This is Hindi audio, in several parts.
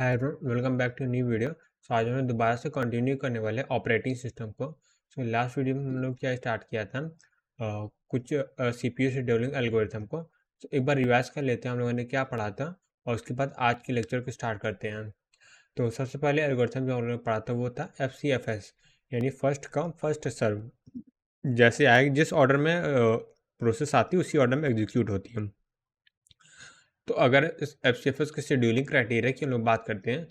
Hi everyone, welcome back to new video. So आज हम दोबारा से कंटिन्यू करने वाले ऑपरेटिंग सिस्टम को। सो लास्ट वीडियो में हम लोग क्या स्टार्ट किया था, कुछ सीपीयू शेड्यूलिंग एल्गोरिथम को। तो एक बार रिवाइज कर लेते हैं हम लोगों ने क्या पढ़ा था, और उसके बाद आज के लेक्चर को स्टार्ट करते हैं। तो सबसे पहले एल्गोरिथम जो हम लोगों ने पढ़ा था वो था FCFS, यानी फर्स्ट कम फर्स्ट सर्व। जैसे आएगी जिस ऑर्डर में प्रोसेस आती है उसी ऑर्डर में एग्जीक्यूट होती है। तो अगर इस FCFS के शेड्यूलिंग क्राइटेरिया की हम लोग बात करते हैं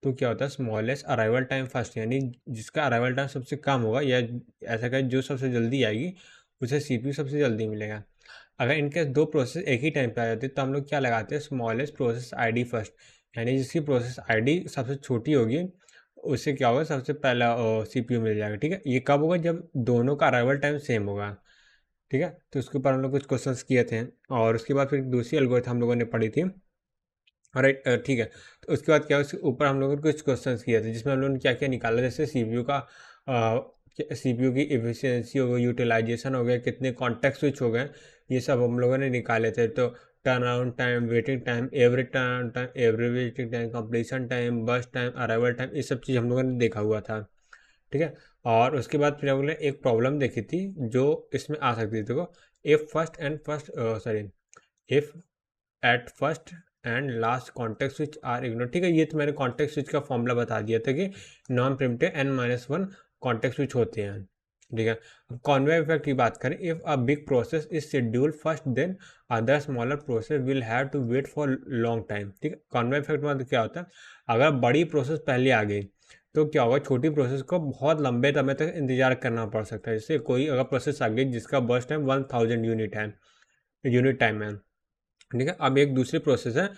तो क्या होता है, स्मॉलेस्ट अराइवल टाइम फर्स्ट, यानी जिसका अराइवल टाइम सबसे कम होगा या ऐसा कहें जो सबसे जल्दी आएगी उसे CPU सबसे जल्दी मिलेगा। अगर इनके दो प्रोसेस एक ही टाइम पे आ जाते हैं तो हम लोग क्या लगाते हैं, स्मॉलेस्ट प्रोसेस ID फर्स्ट, यानी जिसकी प्रोसेस ID सबसे छोटी होगी उससे क्या होगा, सबसे पहला CPU मिल जाएगा। ठीक है, ये कब होगा, जब दोनों का अराइवल टाइम सेम होगा। ठीक है, तो उसके ऊपर हम लोग कुछ क्वेश्चंस किए थे, और उसके बाद फिर दूसरी एल्गोरिथम हम लोगों ने पढ़ी थी। राइट, ठीक है। तो उसके बाद क्या, उसके ऊपर हम लोगों ने कुछ क्वेश्चंस किए थे जिसमें हम लोगों ने क्या क्या निकाला, जैसे सीपीयू की इफिशियंसी हो गई, यूटिलाइजेशन हो गया, कितने कॉन्टेक्स्ट स्विच हो गए, ये सब हम लोगों ने निकाले थे। तो turn around time, waiting time, average turn time, average waiting time, completion time, बस टाइम, अराइवल टाइम, ये सब चीज़ हम लोगों ने देखा हुआ था। ठीक है, और उसके बाद फिर हम लोगों ने एक प्रॉब्लम देखी थी जो इसमें आ सकती थी। देखो, if at first and last context switch are ignore. ठीक है, ये तो मैंने कॉन्टेक्स्ट स्विच का फॉर्मूला बता दिया था कि non primitive n-1 context switch होते हैं। ठीक है, अब कॉन्वे इफेक्ट की बात करें, if a big process is schedule first then other smaller process will have to wait for long time. ठीक है, कॉन्वे इफेक्ट मतलब क्या होता है, अगर बड़ी प्रोसेस पहले आ गई तो क्या होगा, छोटी प्रोसेस को बहुत लंबे समय तक इंतजार करना पड़ सकता है। जैसे कोई अगर प्रोसेस आ गई जिसका बर्स्ट टाइम 1000 यूनिट टाइम है। ठीक है, अब एक दूसरी प्रोसेस है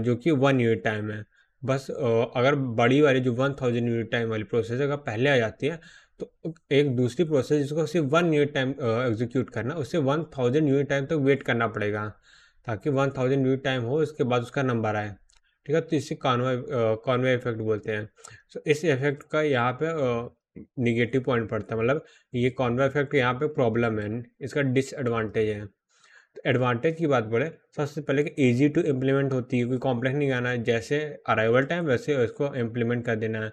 जो कि 1 यूनिट टाइम है। बस अगर बड़ी वाली जो 1000 यूनिट टाइम वाली प्रोसेस अगर पहले आ जाती है तो एक दूसरी प्रोसेस जिसको सिर्फ 1 यूनिट टाइम एग्जीक्यूट करना, उससे 1000 यूनिट टाइम तक वेट करना पड़ेगा ताकि 1000 यूनिट टाइम हो, उसके बाद उसका नंबर आए। ठीक है, तो इसे कॉन्वे इफेक्ट बोलते हैं। तो इस इफेक्ट का यहाँ पे निगेटिव पॉइंट पड़ता है, मतलब ये कॉन्वे इफेक्ट यहाँ पे प्रॉब्लम है, इसका डिसएडवांटेज है। एडवांटेज की बात बोले, सबसे पहले कि ईजी टू इम्प्लीमेंट होती है, कोई कॉम्प्लेक्स नहीं आना है, जैसे अराइवल टाइम वैसे उसको इम्प्लीमेंट कर देना है।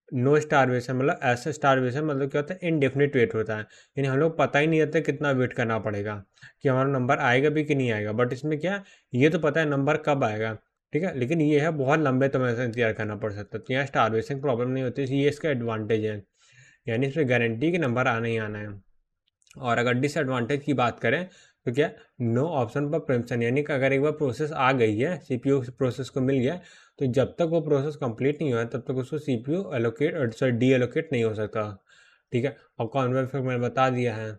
नो स्टारवेशन, मतलब ऐसा स्टारवेशन मतलब क्या होता है, इनडेफिनिट वेट होता है, यानी हम लोग पता ही नहीं रहता कितना वेट करना पड़ेगा कि हमारा नंबर आएगा भी कि नहीं आएगा। बट इसमें क्या, ये तो पता है नंबर कब आएगा। ठीक है, लेकिन ये है बहुत लंबे समय से इंतजार करना पड़ सकता है, तो यहाँ स्टारवेशन प्रॉब्लम नहीं होती, ये इसका एडवांटेज है, यानी इसमें गारंटी कि नंबर आना ही आना है। और अगर डिसएडवांटेज की बात करें तो क्या, नो ऑप्शन पर प्रिम्पशन, यानी कि अगर एक बार प्रोसेस आ गई है, सीपीयू प्रोसेस को मिल गया, तो जब तक वो प्रोसेस कंप्लीट नहीं हुआ तब तक उसको सीपीयू डी एलोकेट नहीं हो सकता। ठीक है, और कॉन्वे इफेक्ट मैंने बता दिया है।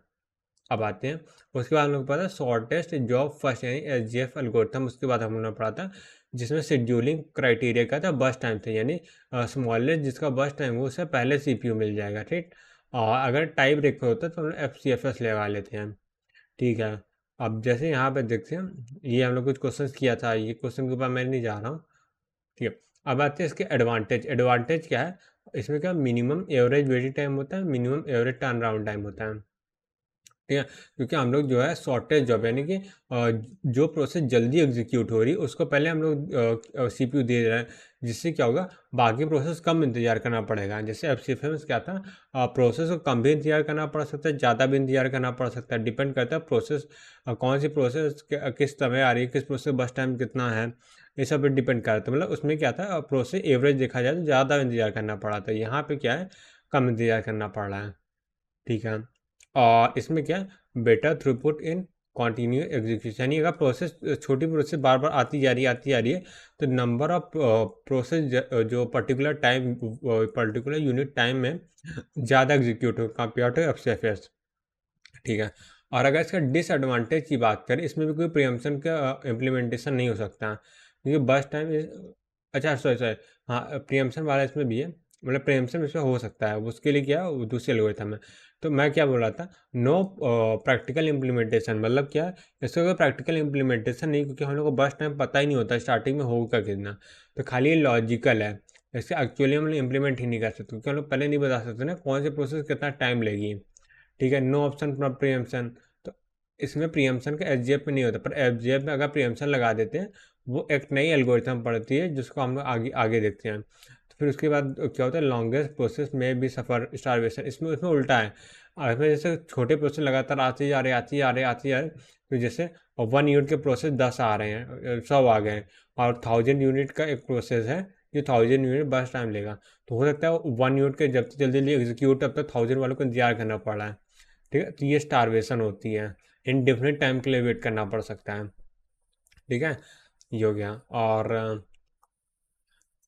अब आते हैं, उसके बाद हम लोग पता है शॉर्टेस्ट जॉब फर्स्ट, यानी SJF एल्गोरिथम, उसके बाद हम लोग पढ़ा था जिसमें शेड्यूलिंग क्राइटेरिया का था बस टाइम से, यानी स्मॉलेस्ट जिसका बस टाइम हो उससे पहले सीपीयू मिल जाएगा। ठीक, और अगर टाइप ब्रेकर होता है तो हम लोग FCFS लगा लेते हैं। ठीक है, अब जैसे यहाँ पे देखते हैं, ये हम लोग कुछ क्वेश्चन किया था, ये क्वेश्चन के ऊपर मैं नहीं जा रहा हूँ। ठीक है, अब आते हैं इसके एडवांटेज। एडवांटेज क्या है, इसमें क्या मिनिमम एवरेज वेटिंग टाइम होता है, minimum average turn around time होता है। ठीक है, क्योंकि हम लोग जो है शॉर्टेज जॉब, यानी कि जो प्रोसेस जल्दी एग्जीक्यूट हो रही है उसको पहले हम लोग CPU दे रहे हैं, जिससे क्या होगा, बाकी प्रोसेस कम इंतजार करना पड़ेगा। जैसे FCFS में क्या था, प्रोसेस को कम भी इंतजार करना पड़ सकता है, ज़्यादा भी इंतजार करना पड़ सकता है, डिपेंड करता है प्रोसेस कौन सी प्रोसेस किस समय आ रही है, किस प्रोसेस बस टाइम कितना है, ये सब पे डिपेंड करता है। मतलब उसमें क्या था, प्रोसेस एवरेज देखा जाए तो ज़्यादा इंतजार करना पड़ा था, यहाँ पे क्या है, कम इंतजार करना पड़ रहा है। ठीक है, और इसमें क्या है, बेटर थ्रूपुट इन कॉन्टिन्यू एग्जीक्यूशन, यानी अगर प्रोसेस छोटी प्रोसेस बार बार आती जा रही है तो नंबर ऑफ प्रोसेस जो पर्टिकुलर यूनिट टाइम में ज़्यादा एग्जीक्यूट हो कंपेयर टू FCFS। ठीक है, और अगर इसका डिसएडवांटेज की बात करें, इसमें भी कोई प्रियम्पशन का इम्प्लीमेंटेशन नहीं हो सकता, क्योंकि बस टाइम अच्छा सॉरी सॉरी, हाँ प्रियम्पशन वाला इसमें भी है, मतलब प्रियम्पशन इसमें हो सकता है, उसके लिए क्या है, दूसरे एल्गोरिथम है। तो मैं क्या बोल रहा था, नो प्रैक्टिकल इम्प्लीमेंटेशन, मतलब क्या है, इसका कोई प्रैक्टिकल इम्प्लीमेंटेशन नहीं, क्योंकि हम लोग को बस टाइम पता ही नहीं होता स्टार्टिंग में होगा कितना, तो खाली लॉजिकल है। इससे एक्चुअली हम लोग इम्प्लीमेंट ही नहीं कर सकते, क्योंकि हम लोग पहले नहीं बता सकते ना कौन सी प्रोसेस कितना टाइम लेगी। ठीक है, नो ऑप्शन फॉर प्रीएम्पशन, तो इसमें प्रीएम्पशन का SJF में नहीं होता, पर FJF में अगर प्रीएम्पशन लगा देते हैं वो एक नई एल्गोरिथम पड़ती है जिसको हम लोग आगे आगे देखते हैं। तो फिर उसके बाद क्या होता है, लॉन्गेस्ट प्रोसेस में भी सफ़र स्टारवेशन, इसमें उसमें उल्टा है। इसमें जैसे छोटे प्रोसेस लगातार आते जा रहे आते जा रहे आते जा रहे, तो जैसे 1 यूनिट के प्रोसेस 10 आ रहे हैं, 100 आ गए हैं, और 1000 यूनिट का एक प्रोसेस है जो 1000 यूनिट बस टाइम लेगा। तो हो सकता है 1 यूनिट के जब तक जल्दी जल्दी एग्जीक्यूट तब तक 1000 वालों को इंतजार करना पड़ रहा है। ठीक है, तो ये स्टारवेशन होती है, इनडेफिनिट टाइम के लिए वेट करना पड़ सकता है। ठीक है, ये हो गया। और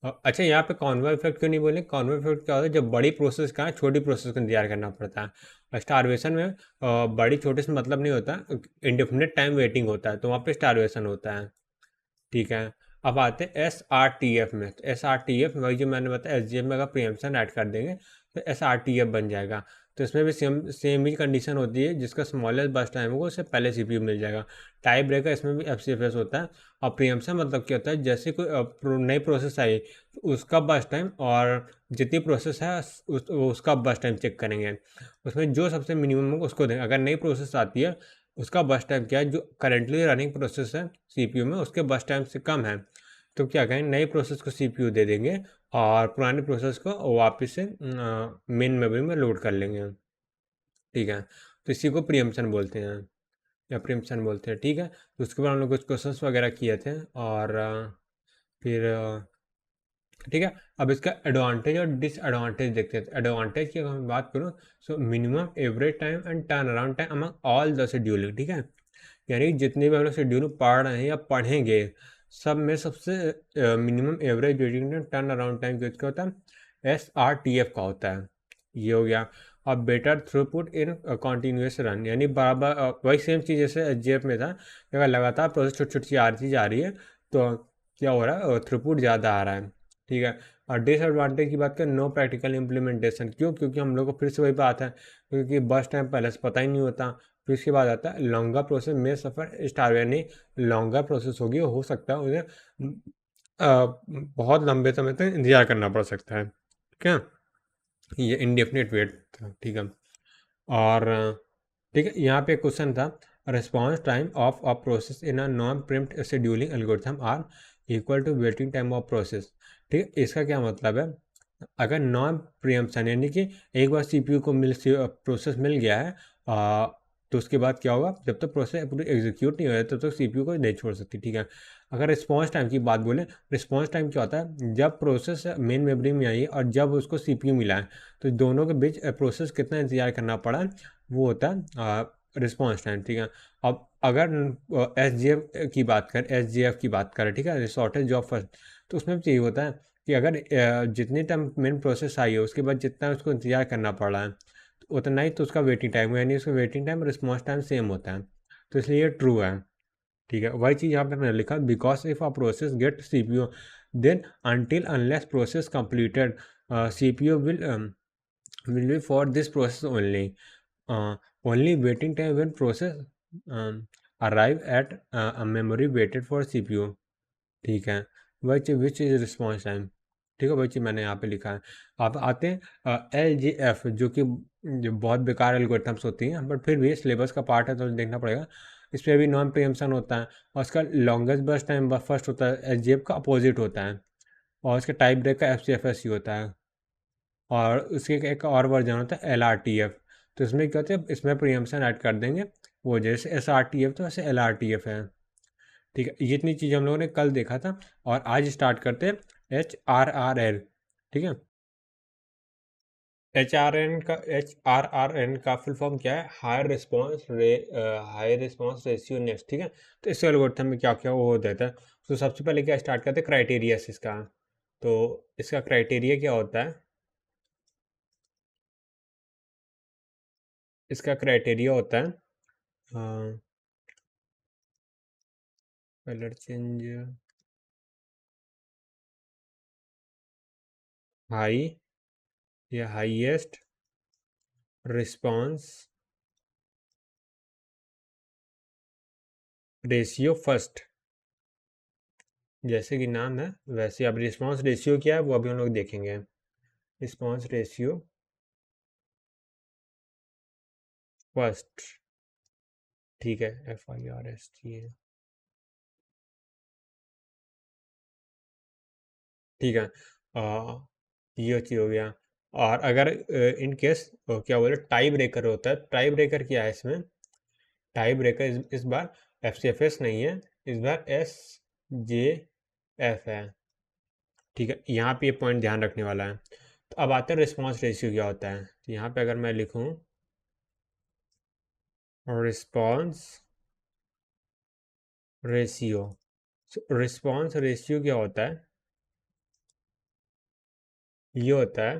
अच्छा, यहाँ पे कॉन्वे इफेक्ट क्यों नहीं बोले? कॉन्वे इफेक्ट क्या होता है, जब बड़ी प्रोसेस का छोटी प्रोसेस का इंतजार करना पड़ता है। और स्टारवेशन में बड़ी छोटे से मतलब नहीं होता, इंडेफिनिट टाइम वेटिंग होता है, तो वहाँ पे स्टारवेशन होता है। ठीक है, अब आते हैं एस आर टी एफ में। तो एस आर टी एफ वही जो मैंने बताया, एस जी एफ में अगर प्रीएम्पशन ऐड कर देंगे तो एस आर टी एफ बन जाएगा। तो इसमें भी सेम सेम ही कंडीशन होती है, जिसका स्मॉलेस्ट बस टाइम होगा उससे पहले सीपीयू मिल जाएगा। टाइप ब्रेकर इसमें भी एफ सी एफ एस होता है। और प्रीएम्पशन मतलब क्या होता है, जैसे कोई नई प्रोसेस आई तो उसका बस टाइम और जितनी प्रोसेस है उसका बस टाइम चेक करेंगे। उसमें जो सबसे मिनिमम होगा उसको देंगे। अगर नई प्रोसेस आती है उसका बस टाइम क्या है, जो करेंटली रनिंग प्रोसेस है सीपीयू में उसके बस टाइम से कम है, तो क्या कहेंगे, नई प्रोसेस को सीपीयू दे देंगे और पुरानी प्रोसेस को वापस से मेन मेमोरी में लोड कर लेंगे। ठीक है, तो इसी को प्रीएम्पशन बोलते हैं, या प्रीएम्पशन बोलते हैं। ठीक है, तो उसके बाद हम लोग कुछ क्वेश्चंस वगैरह किए थे, और फिर ठीक है, अब इसका एडवांटेज और डिसएडवांटेज देखते हैं। एडवांटेज की अगर मैं बात करूँ, so minimum average time and turnaround time among all the scheduling. ठीक है, यानी जितने भी हम लोग शेड्यूल पढ़ रहे हैं या पढ़ेंगे, सब में सबसे minimum average waiting time turn around time किसका होता है, एस आर टी एफ का होता है। ये हो गया। और बेटर थ्रूपुट इन कॉन्टीन्यूस रन, यानी बराबर वही सेम चीज़ जैसे एच जी एफ में था, अगर लगातार प्रोसेस छोटी छोटी आ रही जा रही है तो क्या हो रहा है, थ्रूपुट ज़्यादा आ रहा है। ठीक है, और डिसएडवांटेज की बात करें, नो प्रैक्टिकल इम्प्लीमेंटेशन। क्यों? क्योंकि हम लोग को फिर से वही बात है, क्योंकि बस टाइम पहले से पता ही नहीं होता। फिर इसके बाद आता है लॉन्गर प्रोसेस में सफ़र स्टार, यानी लॉन्गर प्रोसेस होगी, हो सकता है उन्हें बहुत लंबे समय तक इंतजार करना पड़ सकता है। ठीक है, ये इंडेफिनिट वेट था। ठीक है, और ठीक है, यहाँ पे क्वेश्चन था, response time of a process in a non preemptive scheduling algorithm are equal to waiting time of process. ठीक है, इसका क्या मतलब है, अगर नॉन प्रियम्पशन यानी कि एक बार सीपीयू को प्रोसेस मिल गया है, तो उसके बाद क्या होगा, जब तक प्रोसेस पूरी एग्जीक्यूट नहीं हो जाए तब तक सीपीयू को नहीं छोड़ सकती। ठीक है, अगर रिस्पॉन्स टाइम की बात बोलें, रिस्पॉन्स टाइम क्या होता है, जब प्रोसेस मेन मेमोरी में आई है और जब उसको सीपीयू मिला है, तो दोनों के बीच प्रोसेस कितना इंतजार करना पड़ा है, वो होता है रिस्पॉन्स टाइम। ठीक है, अब अगर एस जी एफ की बात करें, एस जी एफ की बात करें, ठीक है, शॉर्टेज जॉब फर्स्ट, तो उसमें भी चाहिए होता है कि अगर जितनी टाइम मेन प्रोसेस आई है उसके बाद जितना उसको इंतजार करना पड़ रहा है, तो उतना ही तो उसका वेटिंग टाइम है, यानी उसका waiting time response time same होता है। तो इसलिए ये ट्रू है। ठीक है, वही चीज़ यहाँ पे मैंने लिखा, because if a process get C P U then until unless process completed C P U will be for this process only. Only waiting time when process arrive at a memory waited for CPU. ठीक है, विच इज रिस्पॉन्स टाइम। ठीक है, वही चीज़ मैंने यहाँ पे लिखा है। अब आते हैं एल जी एफ, जो कि जो बहुत बेकार एल्गोरिथम्स होती हैं, बट फिर भी सिलेबस का पार्ट है तो देखना पड़ेगा। इस पर भी नॉन प्रीएम्पशन होता है, और उसका लॉन्गेस्ट बस टाइम फर्स्ट होता है, एच जी एफ का अपोजिट होता है, और उसका टाइप ब्रेक का एफ सी एफ एस ही होता है, और उसके एक और वर्जन होता है एल आर टी एफ। तो इसमें क्या होता है, इसमें प्रीएम्पशन ऐड कर देंगे, वो जैसे एस आर टी एफ तो वैसे एल आर टी एफ है। ठीक है, ये इतनी चीज़ हम लोगों ने कल देखा था, और आज स्टार्ट करते हैं एच आर आर एल। ठीक है, एच आर आर एन का फुल फॉर्म क्या है, हाई रिस्पॉन्स रेशियो नेक्स्ट। ठीक है, तो इस एल्गोरिथम में क्या क्या वो हो जाता है, तो सबसे पहले क्या स्टार्ट करते हैं, क्राइटेरिया से इसका। तो इसका क्राइटेरिया क्या होता है, इसका क्राइटेरिया होता है कलर चेंज, हाई या हाईएस्ट रिस्पॉन्स रेशियो फर्स्ट, जैसे कि नाम है वैसे। अब रिस्पॉन्स रेशियो क्या है वो अभी हम लोग देखेंगे। रिस्पॉन्स रेशियो फर्स्ट, ठीक है, F I R S T है। ठीक है। ये चीज़ हो गया। और अगर इन केस क्या बोले टाई ब्रेकर होता है, टाई ब्रेकर क्या है इसमें, टाई ब्रेकर इस बार FCFS नहीं है, इस बार SJF है। ठीक है, यहाँ पे ये पॉइंट ध्यान रखने वाला है। तो अब आते हैं रिस्पॉन्स रेशियो क्या होता है। तो यहाँ पे अगर मैं लिखूँ रिस्पॉन्स रेशियो, रिस्पॉन्स रेशियो क्या होता है, ये होता है,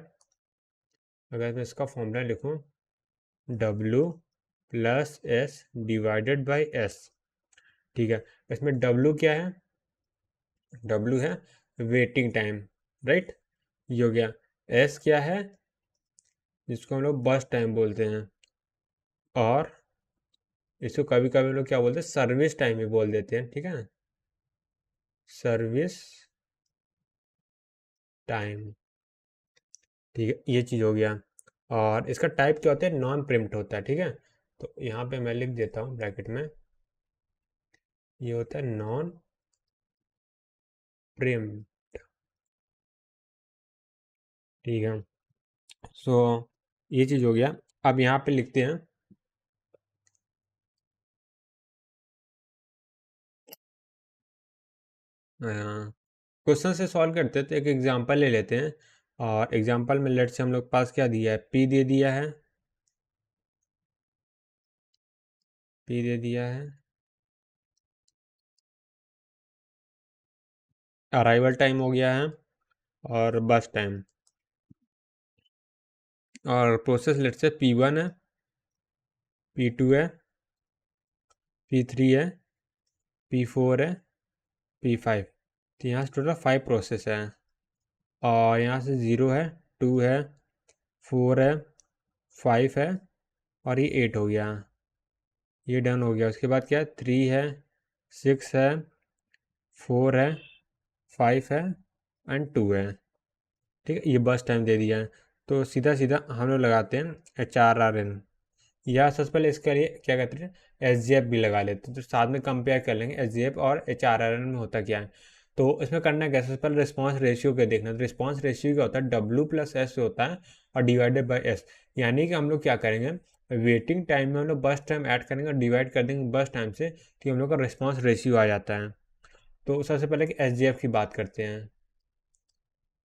अगर मैं इसका फॉर्मूला लिखूँ W plus S divided by S. ठीक है, इसमें W क्या है, W है वेटिंग टाइम, राइट, ये हो गया। S क्या है, जिसको हम लोग बस टाइम बोलते हैं, और इसको कभी कभी लोग क्या बोलते हैं, सर्विस टाइम भी बोल देते हैं। ठीक है, सर्विस टाइम। ठीक है, ये चीज़ हो गया। और इसका टाइप क्या होता है, नॉन प्रिम्प्ट होता है। ठीक है, तो यहाँ पे मैं लिख देता हूँ ब्रैकेट में, ये होता है नॉन प्रिम्प्ट। ठीक है, सो ये चीज़ हो गया। अब यहाँ पे लिखते हैं क्वेश्चन से सॉल्व करते हैं। तो एक एग्जांपल ले लेते हैं, और एग्जांपल में लेट से हम लोग पास क्या दिया है, पी दे दिया है, पी दे दिया है, अराइवल टाइम हो गया है, और बस टाइम, और प्रोसेस लेट से P1 है, P2 है, P3 है, P4 है, P5। तो यहाँ से टोटल 5 प्रोसेस है, और यहाँ से 0 है, 2 है, 4 है, 5 है, और ये 8 हो गया, ये डन हो गया। उसके बाद क्या है, 3 है, 6 है, 4 है, 5 है, एंड 2 है। ठीक है, ये बस टाइम दे दिया है। तो सीधा सीधा हम लोग लगाते हैं HRRN, या सबसे पहले इसके लिए क्या कहते हैं, SGF भी लगा लेते हैं। तो साथ में कंपेयर कर लेंगे SGF और HRRN में होता क्या है। तो इसमें करना क्या है, सबसे पहले रिस्पॉन्स रेशियो के देखना। तो रिस्पॉन्स रेशियो क्या होता है, W प्लस एस होता है, और डिवाइडेड बाई एस। यानी कि हम लोग क्या करेंगे, वेटिंग टाइम में हम लोग बस टाइम ऐड करेंगे और डिवाइड कर देंगे बस टाइम से, तो हम लोग का रिस्पॉन्स रेशियो आ जाता है। तो सबसे पहले कि SGF की बात करते हैं।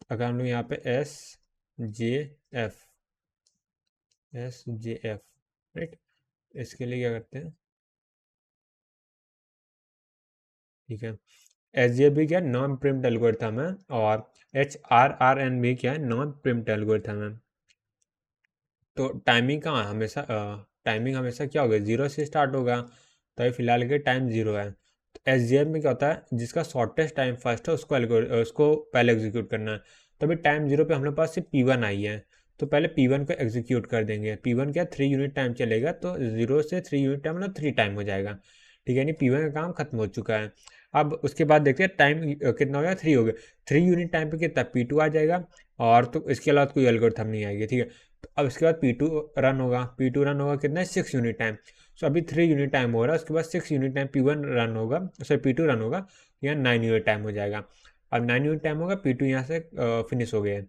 अगर हम लोग यहाँ पे एस जे एफ, राइट, इसके लिए क्या करते हैं, ठीक है, SGF भी क्या है, नॉन प्रिम्प्ट एल्गोरिथम है, और HRRN भी क्या है, नॉन प्रिम्प्ट एल्गोरिथम है। तो टाइमिंग का हमेशा टाइमिंग हमेशा क्या होगा, 0 से स्टार्ट होगा। तो अभी फिलहाल के टाइम 0 है। तो SGF में क्या होता है, जिसका शॉर्टेस्ट टाइम फर्स्ट है उसको पहले एग्जीक्यूट करना है। तो अभी टाइम 0 पे हम लोग पास सिर्फ P1 आई है, तो पहले P1 को एग्जीक्यूट कर देंगे। P1 क्या 3 यूनिट टाइम चलेगा, तो 0 से 3 यूनिट टाइम मतलब 3 टाइम हो जाएगा। ठीक है, यानी P1 का काम खत्म हो चुका है। अब उसके बाद देखते हैं टाइम कितना हो गया, 3 हो गया। 3 यूनिट टाइम पे कितना P2 आ जाएगा, और तो इसके अलावा कोई एल्गोरिथम नहीं आएगी। ठीक है, तो अब इसके बाद P2 रन होगा, P2 रन होगा कितना है, 6 यूनिट टाइम। सो अभी 3 यूनिट टाइम हो रहा है, उसके बाद 6 यूनिट टाइम P1 रन होगा, सॉरी P2 रन होगा, यहाँ 9 यूनिट टाइम हो जाएगा। अब 9 यूनिट टाइम होगा, P2 यहाँ से फिनिश हो गए।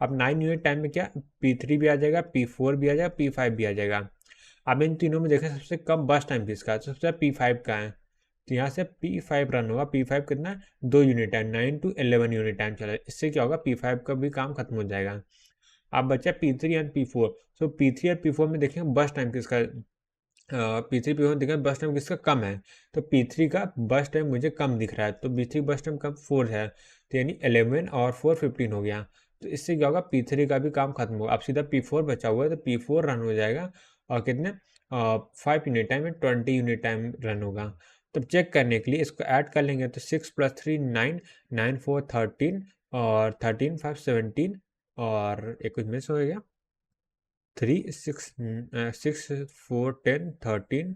अब 9 यूनिट टाइम में क्या, P3 भी आ जाएगा, P4 भी आ जाएगा, P5 भी आ जाएगा। अब इन तीनों में देखें सबसे कम बस टाइम किसका है, तो सबसे P5 का है। तो यहाँ से P5 रन होगा, P5 कितना है, 2 unit time, 9 to 11 unit time चला है। इससे क्या होगा, P5 का भी काम खत्म हो जाएगा। अब बचा P3 and P4। So P3 और P4 में देखें बस टाइम किसका, P3 P4 में देखें बस टाइम किसका कम है, तो P3 का बस टाइम मुझे कम दिख रहा है, तो P3 बस टाइम कम 4 है, तो यानी 11 और 4 15 हो गया। तो इससे क्या होगा, P3 का भी काम खत्म होगा। अब सीधा P4 बचा हुआ है, तो P4 रन हो जाएगा, और कितने 5 यूनिट टाइम में 20 यूनिट टाइम रन होगा। तब चेक करने के लिए इसको ऐड कर लेंगे, तो 6 + 3 9, 9 4 13, और 13 5 17, और एक कुछ मिस हो गया, 3 6 6 4 10 13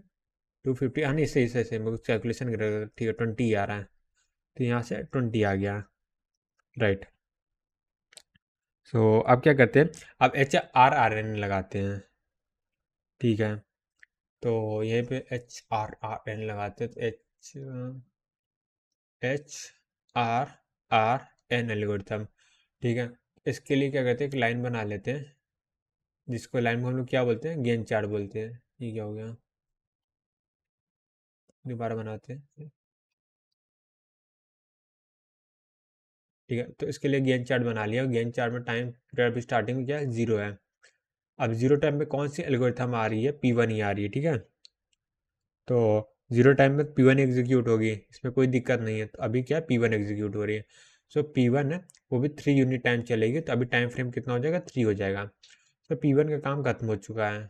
250, हाँ नहीं सही सही सही, मेरे को कैलकुलेशन कर, ठीक है 20 आ रहा है, तो यहाँ से 20 आ गया, राइट। सो अब क्या करते हैं, अब HRRN लगाते हैं। ठीक है, तो यहीं पे HRRN लगाते हैं, तो HRRN एल्गोरिथम। ठीक है। इसके लिए क्या करते हैं, एक लाइन बना लेते हैं, जिसको लाइन को हम लोग क्या बोलते हैं, गैंट चार्ट बोलते हैं। ये क्या हो गया, दोबारा बनाते हैं। ठीक है, तो इसके लिए गैंट चार्ट बना लिया। गैंट चार्ट में टाइम पीरियड स्टार्टिंग में क्या है, 0 है। अब 0 टाइम में कौन सी एल्गोरिथम आ रही है, P1 ही आ रही है। ठीक है, तो 0 टाइम में P1 एग्जीक्यूट होगी, इसमें कोई दिक्कत नहीं है। तो अभी क्या है, P1 एग्जीक्यूट हो रही है। सो P1 है, वो भी 3 यूनिट टाइम चलेगी, तो अभी टाइम फ्रेम कितना हो जाएगा, 3 हो जाएगा। तो P1 का काम खत्म हो चुका है।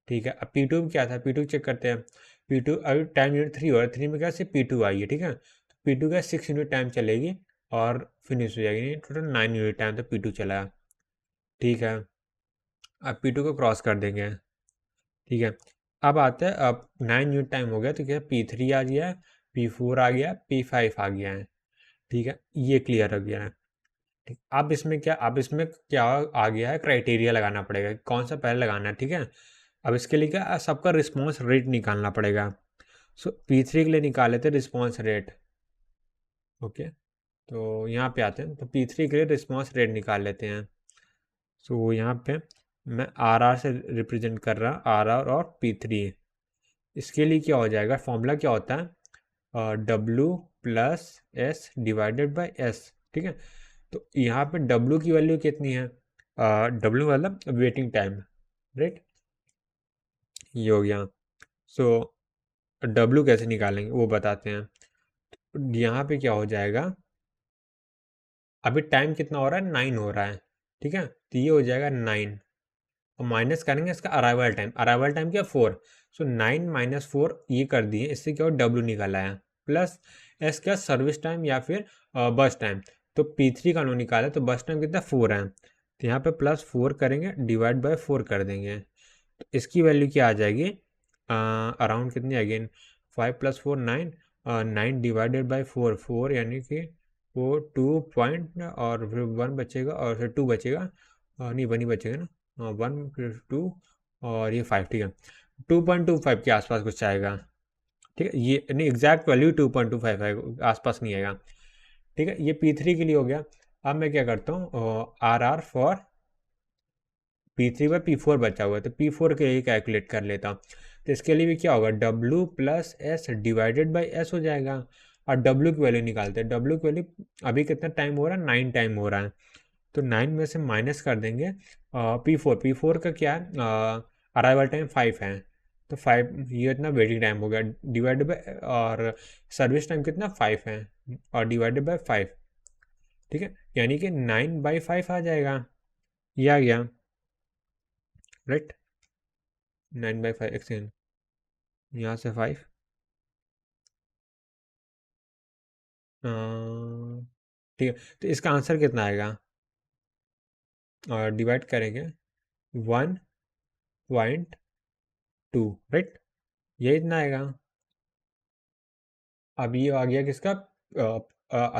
ठीक है, अब P2 में क्या था, P2 चेक करते हैं। P2 अभी टाइम यूनिट 3 हो रहा है, 3 में क्या सिर्फ P2 आई है। ठीक है, तो P2 का 6 यूनिट टाइम चलेगी और फिनिश हो जाएगी, टोटल 9 यूनिट टाइम तो P2 चला है। ठीक है, अब P2 को क्रॉस कर देंगे। ठीक है, अब आता है, अब 9 यूनिट टाइम हो गया, तो क्या P3 आ गया है, P4 आ गया, P5 आ गया है। ठीक है, ये क्लियर हो गया है। ठीक, अब इसमें क्या आ गया है, क्राइटेरिया लगाना पड़ेगा, कौन सा पहले लगाना है। ठीक है, अब इसके लिए क्या, सबका रिस्पॉन्स रेट निकालना पड़ेगा। सो P3 के लिए निकाले थे रिस्पॉन्स रेट। ओके, तो यहाँ पे आते हैं, तो P3 के लिए रिस्पॉन्स रेट निकाल लेते हैं। सो यहाँ पे मैं RR से रिप्रेजेंट कर रहा, RR और P3। इसके लिए क्या हो जाएगा, फॉर्मूला क्या होता है, W plus S divided by S. ठीक है, तो यहाँ पे W की वैल्यू कितनी है, W मतलब वेटिंग टाइम, राइट, ये हो गया। सो W कैसे निकालेंगे वो बताते हैं। यहाँ पे क्या हो जाएगा, अभी टाइम कितना हो रहा है, 9 हो रहा है। ठीक है, तो ये हो जाएगा 9, और माइनस करेंगे इसका अराइवल टाइम। अराइवल टाइम क्या, 4। सो 9 माइनस 4 ये कर दिए, इससे क्या हो, W निकाला है, प्लस एस क्या, सर्विस टाइम या फिर बस टाइम। तो P3 का नो निकाला, तो बस टाइम कितना, 4 है, तो यहाँ पे प्लस 4 करेंगे, डिवाइड बाय 4 कर देंगे, तो इसकी वैल्यू क्या आ जाएगी, अराउंड कितनी आएगी, 5 प्लस 4 9, 9 डिवाइडेड बाई 4, 4 यानी कि वो 2 पॉइंट और फिर 1 बचेगा और फिर 2 बचेगा, नहीं 1 ही बचेगा ना, 1 फिर 2 और ये 5। ठीक है, 2.25 के आसपास कुछ आएगा। ठीक है, ये नहीं एग्जैक्ट वैल्यू 2.25 है, आसपास नहीं आएगा। ठीक है, ये P3 के लिए हो गया। अब मैं क्या करता हूँ, RR for P3 by P4 बचा हुआ है, तो P4 के लिए कैलकुलेट कर लेता हूँ। तो इसके लिए भी क्या होगा, W plus S divided by S हो जाएगा, और W की वैल्यू निकालते हैं। W की वैल्यू अभी कितना टाइम हो रहा है, 9 टाइम हो रहा है, तो 9 में से माइनस कर देंगे P4 का क्या है, अराइवल टाइम 5 है, तो 5 ये इतना वेटिंग टाइम हो गया, डिवाइडेड बाई और सर्विस टाइम कितना 5 है, और डिवाइडेड बाई 5। ठीक है, यानी कि 9/5 आ जाएगा, ये आ गया, राइट। 9/5 एक्सचेंज, यहाँ से 5, ठीक है, तो इसका आंसर कितना आएगा, और डिवाइड करेंगे 1.2, राइट, ये इतना आएगा। अब ये आ गया किसका,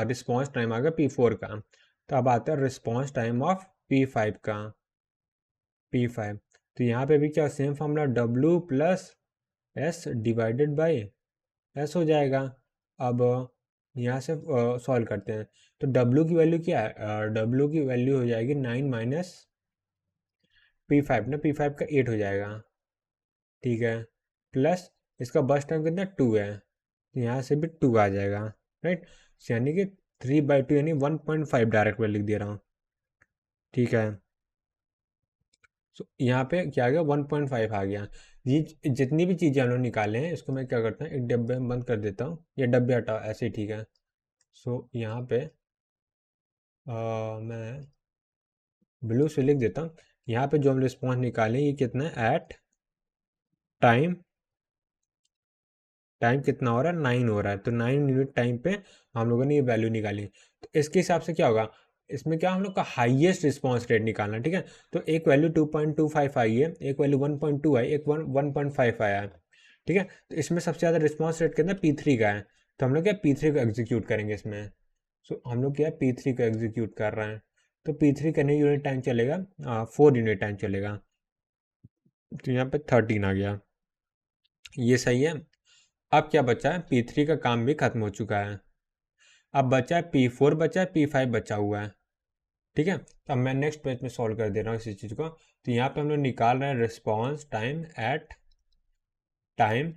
रिस्पॉन्स टाइम आ गया P4 का। तो अब आता है रिस्पॉन्स टाइम ऑफ P5 का, P5। तो यहाँ पे भी क्या, same formula, W plus S divided by S हो जाएगा। अब यहाँ से सॉल्व करते हैं, तो W की वैल्यू क्या है, W की वैल्यू हो जाएगी 9 माइनस P5 ना, P5 का 8 हो जाएगा। ठीक है, प्लस इसका बस टाइम कितना 2 है, तो यहाँ से भी 2 आ जाएगा, राइट, यानी कि 3/2 यानी 1.5 डायरेक्ट में लिख दे रहा हूँ। ठीक है, यहाँ पे क्या आ गया, 1.5 आ गया। ये जितनी भी चीज़ें हम लोग निकाले हैं, इसको मैं क्या करता हूँ, एक डब्बे में बंद कर देता हूँ, ये डब्बे हटाओ ऐसे ही, ठीक है। सो यहाँ पे मैं ब्लू से लिख देता हूँ, यहाँ पे जो हम रिस्पॉन्स निकाले ये कितना है, एट टाइम, टाइम कितना हो रहा है, 9 हो रहा है, तो 9 यूनिट टाइम पे हम लोगों ने ये वैल्यू निकाली। तो इसके हिसाब से क्या होगा, इसमें क्या हम लोग का हाईएस्ट रिस्पॉन्स रेट निकालना। ठीक है, तो एक वैल्यू 2.25 आई है, एक वैल्यू 1.2 आई, एक 1.5 आया है। ठीक है, तो इसमें सबसे ज़्यादा रिस्पॉन्स रेट कितना, P3 का है, तो हम लोग क्या P3 को एग्जीक्यूट करेंगे इसमें। सो हम लोग क्या P3 को एग्जीक्यूट कर रहे हैं, तो P3 करने यूनिट टाइम चलेगा, 4 यूनिट टाइम चलेगा, तो यहाँ पे 13 आ गया, ये सही है। अब क्या बचा है, P3 का काम भी खत्म हो चुका है, अब बचा है P4, बचा है P5 बचा हुआ है। ठीक है। तो अब मैं नेक्स्ट पेज में सॉल्व कर दे रहा हूँ इसी चीज़ को। तो यहाँ पे हम लोग निकाल रहे हैं response time at time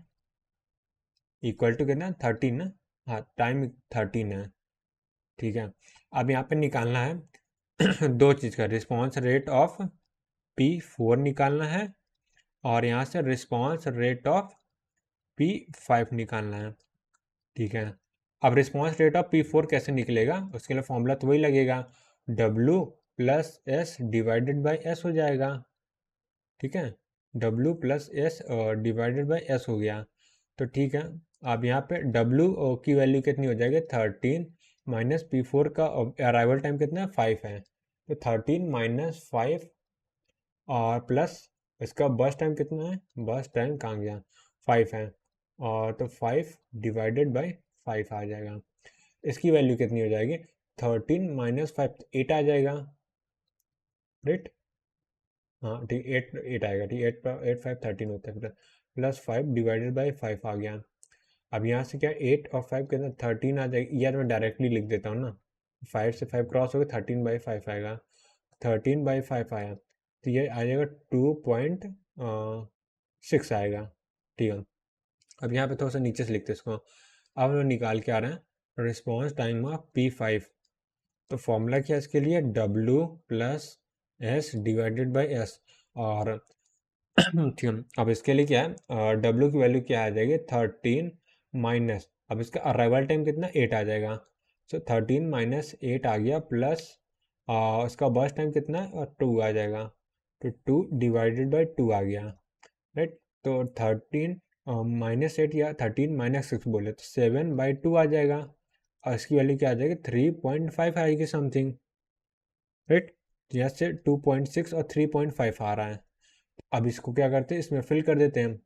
equal to कितना 13 ना। हाँ, टाइम 13 है। ठीक है। अब यहाँ पे निकालना है दो चीज़ का, रिस्पॉन्स रेट ऑफ P4 निकालना है और यहाँ से रिस्पॉन्स रेट ऑफ P5 निकालना है। ठीक है। अब रिस्पॉन्स रेट ऑफ P4 कैसे निकलेगा, उसके लिए फॉर्मूला तो वही लगेगा, W plus S divided by S हो जाएगा। ठीक है, W plus S divided by S हो गया। तो ठीक है, अब यहाँ पे W की वैल्यू कितनी हो जाएगी 13 माइनस P4 का अराइवल टाइम कितना है 5 है। तो 13 माइनस 5 और प्लस इसका बस टाइम कितना है, बस टाइम कहाँ गया 5 है, और तो 5 डिवाइडेड बाई 5 आ जाएगा। इसकी वैल्यू कितनी हो जाएगी 13 माइनस 5 8 आ जाएगा। राइट, हाँ ठीक, 8 आएगा। ठीक, 8 5 13 होता है, प्लस 5 डिवाइडेड बाई 5 आ गया। अब यहाँ से क्या 8 और 5 कितना 13 आ जाएगी, या तो मैं डायरेक्टली लिख देता हूँ ना, 5 से 5 क्रॉस हो गया 13 बाई 5 आएगा। 13 बाई 5 आया तो ये आ जाएगा 2.6 आएगा। ठीक है। अब यहाँ पे थोड़ा सा नीचे से लिखते हैं इसको। अब हम लोग निकाल के आ रहे हैं रिस्पॉन्स टाइम ऑफ P5। तो फॉर्मूला क्या है इसके लिए, W plus S divided by S. और ठीक है, अब इसके लिए क्या है, W की वैल्यू क्या आ जाएगी 13 माइनस, अब इसका अराइवल टाइम कितना 8 आ जाएगा। सो 13 माइनस 8 आ गया, प्लस इसका बर्स्ट टाइम कितना है 2 आ जाएगा। तो 2 डिवाइडेड बाई 2 आ गया। राइट, तो 13 माइनस 8 या 13 माइनस 6 बोले तो 7 बाई 2 आ जाएगा, और इसकी वैल्यू क्या आ जाएगी 3.5 आएगी समथिंग। राइट, यहाँ से 2.6 और 3.5 आ रहा है। अब इसको क्या करते हैं, इसमें फिल कर देते हैं।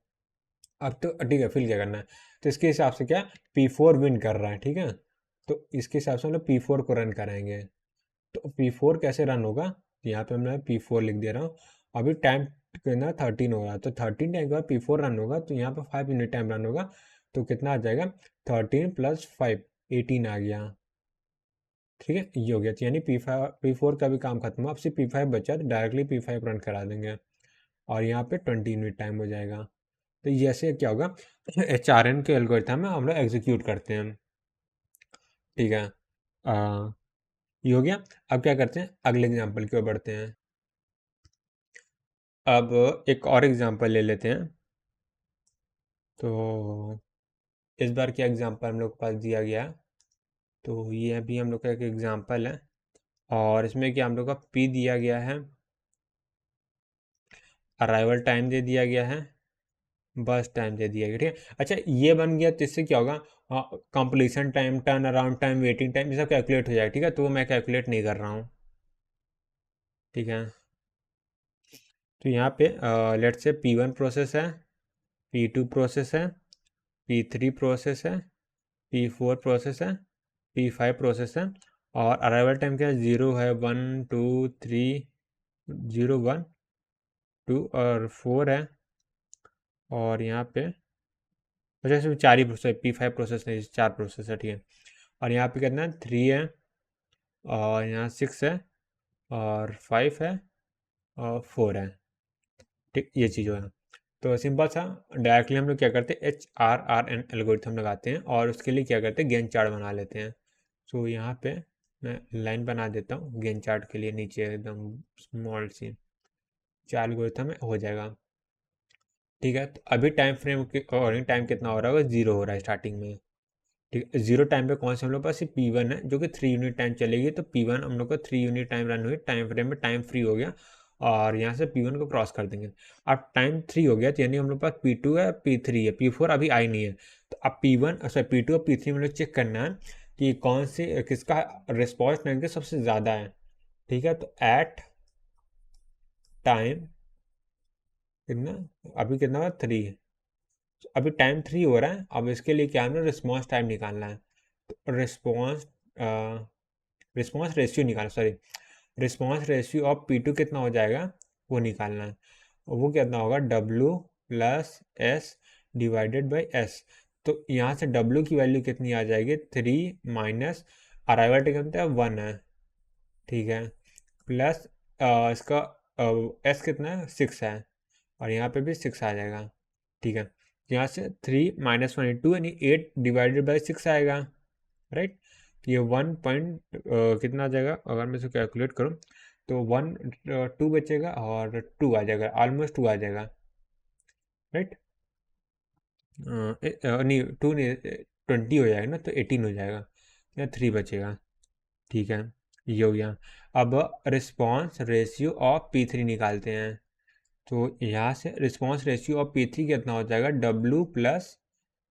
अब तो ठीक है, फिल क्या करना है, तो इसके हिसाब से क्या P4 विन कर रहा है। ठीक है, तो इसके हिसाब से हम लोग P4 को रन कराएंगे। तो P4 कैसे रन होगा, यहाँ पे मैं P4 लिख दे रहा हूँ। अभी टाइम कितना 13 हो रहा है, तो 13 टाइम के बाद P4 रन होगा, तो यहाँ पे 5 यूनिट टाइम रन होगा। तो कितना आ जाएगा 13 प्लस 5 18 आ गया। ठीक है, ये हो गया, यानी P4 का भी काम खत्म हुआ। अब सिर्फ P5 बचा, तो डायरेक्टली P5 रन करा देंगे और यहाँ पे 20 यूनिट टाइम हो जाएगा। तो ये ऐसे क्या होगा HRN के एल्गोरिथम में हम लोग एग्जीक्यूट करते हैं। ठीक है, ये हो गया। अब क्या करते हैं, अगले एग्जाम्पल की ओर बढ़ते हैं। अब एक और एग्जाम्पल ले लेते हैं। तो इस बार क्या एग्जाम्पल हम लोग के पास दिया गया, तो ये अभी हम लोग का एक एग्जाम्पल है, और इसमें क्या हम लोग का P दिया गया है, अराइवल टाइम दे दिया गया है, बस टाइम दे दिया गया। ठीक है, अच्छा ये बन गया तो इससे क्या होगा, completion time, turn around time, waiting time, ये सब कैलकुलेट हो जाएगा। ठीक है, तो मैं कैलकुलेट नहीं कर रहा हूँ। ठीक है, तो यहाँ पे लेट से P1 प्रोसेस है, P2 प्रोसेस है, P3 प्रोसेस है, P4 प्रोसेस है, P5 प्रोसेस है, और अराइवल टाइम क्या है 0 है, 1 2 3 0 1 2 और 4 है। और यहाँ पे अच्छा सिर्फ 4 ही प्रोसेस, P5 प्रोसेस नहीं, 4 प्रोसेस है। ठीक है, और यहाँ पे कितना 3 है, और यहाँ 6 है, और 5 है, और 4 है। ठीक, ये चीज़ हो है। तो सिंपल सा डायरेक्टली हम लोग क्या करते हैं HRRN एल्गोरिथम लगाते हैं, और उसके लिए क्या करते हैं गैंट चार्ट बना लेते हैं। सो यहाँ पे मैं लाइन बना देता हूँ गैंट चार्ट के लिए, नीचे एकदम स्मॉल सी 4 एल्गोरिथम में हो जाएगा। ठीक है, तो अभी टाइम फ्रेम के अकॉर्डिंग टाइम कितना हो रहा होगा 0 हो रहा है स्टार्टिंग में। ठीक है, 0 टाइम पे कौन से हम लोग पास P1 है जो कि 3 यूनिट टाइम चलेगी, तो P1 हम लोग का 3 यूनिट टाइम रन हुई, टाइम फ्रेम में टाइम फ्री हो गया, और यहाँ से P1 को क्रॉस कर देंगे। अब टाइम 3 हो गया, तो यानी हम लोग पास P2 है, P3 है, P4 अभी आई नहीं है। तो अब P1 अच्छा P2 और P3 में लोग चेक करना है कि कौन से किसका रिस्पॉन्स टाइम के सबसे ज़्यादा है। ठीक है, तो एट टाइम कितना, अभी कितना हुआ 3, अभी टाइम 3 हो रहा है। अब इसके लिए क्या है, रिस्पॉन्स टाइम निकालना है। तो रिस्पॉन्स रेशियो निकालना, sorry, response ratio of P2 कितना हो जाएगा वो निकालना है, और वो कितना होगा W plus S divided by S. तो यहाँ से W की वैल्यू कितनी आ जाएगी 3 माइनस अराइवल टाइम कितना है 1 है। ठीक है, प्लस इसका एस कितना है 6 है, और यहाँ पे भी 6 आ जाएगा। ठीक है, यहाँ से 3 माइनस 1 2 यानी 8 डिवाइडेड बाई 6 आएगा, राइट। ये 1 कितना आ जाएगा, अगर मैं इसे कैलकुलेट करूँ तो 2 बचेगा और 2 आ जाएगा, ऑलमोस्ट 2 आ जाएगा, राइट। नहीं 2 नहीं, 20 हो जाएगा ना, तो 18 हो जाएगा, या 3 बचेगा। ठीक है, ये हो गया। अब रिस्पॉन्स रेशियो ऑफ P3 निकालते हैं। तो यहाँ से रिस्पॉन्स रेशियो ऑफ P3 कितना हो जाएगा, W plus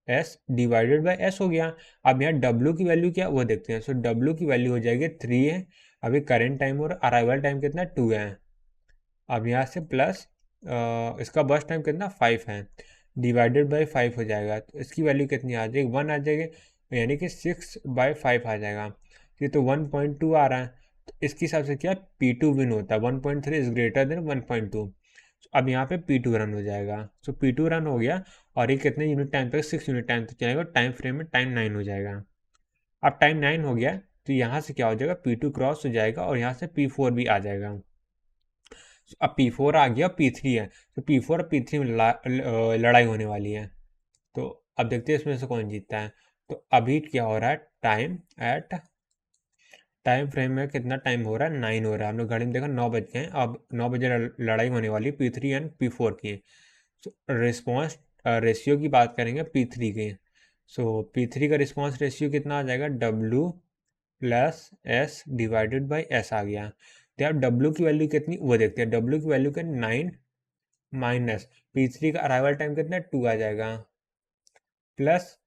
S divided by S हो गया। अब यहाँ W की वैल्यू क्या वो देखते हैं। सो W की वैल्यू हो जाएगी 3 है, अभी करेंट टाइम और अराइवल टाइम कितना 2 है। अब यहाँ से प्लस इसका बस टाइम कितना 5 है, डिवाइडेड बाई 5 हो जाएगा, तो इसकी वैल्यू कितनी आ जाएगी 1 आ जाएगी, यानी कि 6/5 आ जाएगा। ये तो 1.2 आ रहा है, तो इसके हिसाब से क्या P2 विन होता है, 1.3 इज ग्रेटर देन 1.2। अब यहाँ पे P2 रन हो जाएगा। सो P2 रन हो गया, और ये कितने यूनिट टाइम तक, 6 यूनिट टाइम तक चलेगा, टाइम फ्रेम में टाइम 9 हो जाएगा। अब टाइम 9 हो गया, तो यहाँ से क्या हो जाएगा, P2 क्रॉस हो जाएगा, और यहाँ से P4 भी आ जाएगा। अब P4 आ गया, P3 है, तो P4 और P3 में लड़ाई होने वाली है। तो अब देखते हैं इसमें से कौन जीतता है। तो अभी क्या हो रहा है, टाइम फ्रेम में कितना टाइम हो रहा है, 9 हो रहा है। हम लोग घड़ी में देखा 9 बज गए हैं, अब 9 बजे लड़ाई होने वाली P3 एंड P4 की। सो रिस्पॉन्स रेशियो की बात करेंगे P3 की। सो P3 का रिस्पॉन्स रेशियो कितना आ जाएगा, W plus S divided by S आ गया। तो अब W की वैल्यू कितनी वो देखते हैं। W की वैल्यू का 9 माइनस P3 का अराइवल टाइम कितना 2 आ जाएगा, प्लस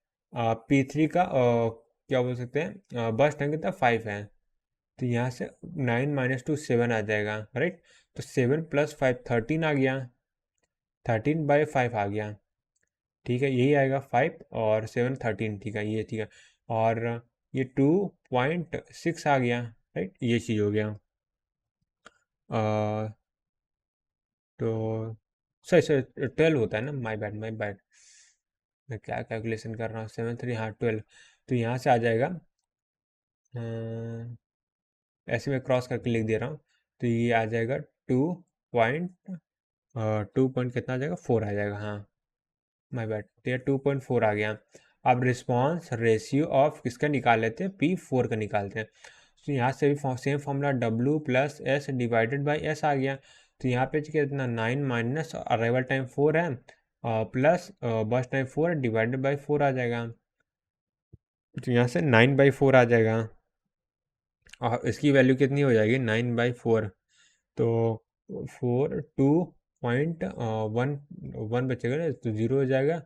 P3 का क्या बोल सकते हैं बस टाइम कितना 5 है। तो यहाँ से 9 माइनस 2 7 आ जाएगा, राइट। तो 7 प्लस 5 13 आ गया, 13/5 आ गया। ठीक है, यही आएगा 5 और 7 13। ठीक है, ये ठीक है, और ये 2.6 आ गया, राइट, ये चीज़ हो गया। अ, तो सही सही 12 होता है ना, माई बैड माई बैड, मैं क्या कैलकुलेशन कर रहा हूँ, 7 3 हाँ 12। तो यहाँ से आ जाएगा, ऐसे मैं क्रॉस करके लिख दे रहा हूँ, तो ये आ जाएगा 2 पॉइंट कितना आ जाएगा 4 आ जाएगा, हाँ माई बैड। तो ये 2.4 आ गया। अब रिस्पॉन्स रेशियो ऑफ किसका निकाल लेते हैं, P4 का निकालते हैं। तो यहाँ से भी same formula W plus S divided by S आ गया। तो यहाँ पे कितना 9 माइनस अराइवल टाइम 4 है, प्लस बस टाइम 4 डिवाइडेड बाई 4 आ जाएगा। तो यहाँ से 9/4 आ जाएगा, और इसकी वैल्यू कितनी हो जाएगी 9/4। तो 4 2.1 बचेगा ना, तो 0 हो जाएगा,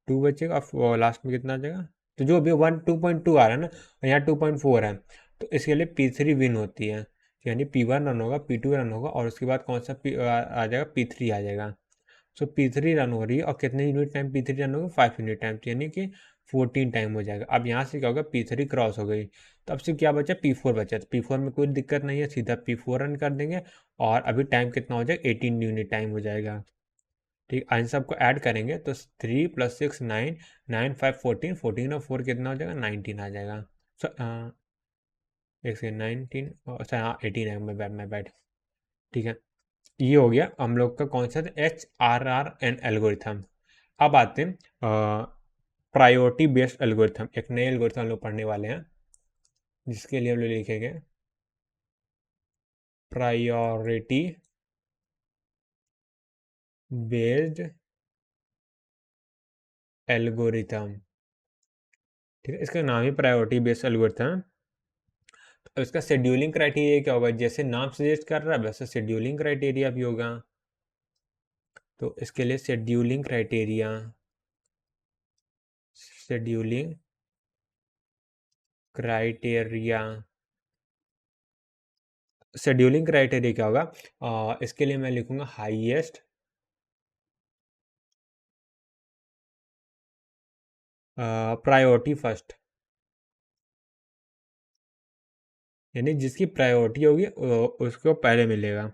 2 बचेगा, और लास्ट में कितना आ जाएगा, तो जो भी 2.2 आ रहा है ना, और यहाँ 2.4 है, तो इसके लिए P3 विन होती है। यानी P1 रन होगा, P2 रन होगा, और उसके बाद कौन सा आ जाएगा, P3 आ जाएगा। सो P3 रन हो रही है, और कितने यूनिट टाइम P3 रन होगा, 5 यूनिट टाइम, यानी कि 14 टाइम हो जाएगा। अब यहाँ से क्या होगा, P3 क्रॉस हो गई, तो अब से क्या बचा, P4 बचा। तो P4 में कोई दिक्कत नहीं है, सीधा P4 रन कर देंगे, और अभी टाइम कितना हो जाएगा, 18 यूनिट टाइम हो जाएगा। ठीक, इन सबको ऐड करेंगे तो 3 + 6 9, 9 5 14, 14 और 4 कितना हो जाएगा, 19 आ जाएगा। सो एक सेकेंड, 19, अच्छा हाँ 18 है, मैं बैठ। ठीक है, ये हो गया हम लोग का कौन सा, HRRN एल्गोरिथम। अब आते हैं प्रायोरिटी बेस्ड एल्गोरिथम, एक नए एल्गोरिथम हम लोग पढ़ने वाले हैं, जिसके लिए हम लोग लिखेंगे प्रायोरिटी बेस्ड एल्गोरिथम। ठीक है, इसका नाम ही प्रायोरिटी बेस्ड एल्गोरिथम है। तो इसका शेड्यूलिंग क्राइटेरिया क्या होगा, जैसे नाम सजेस्ट कर रहा है वैसे शेड्यूलिंग क्राइटेरिया भी होगा। तो इसके लिए शेड्यूलिंग क्राइटेरिया शेड्यूलिंग क्राइटेरिया क्या होगा, इसके लिए मैं लिखूंगा हाईएस्ट प्रायोरिटी फर्स्ट, यानी जिसकी प्रायोरिटी होगी उसको पहले मिलेगा।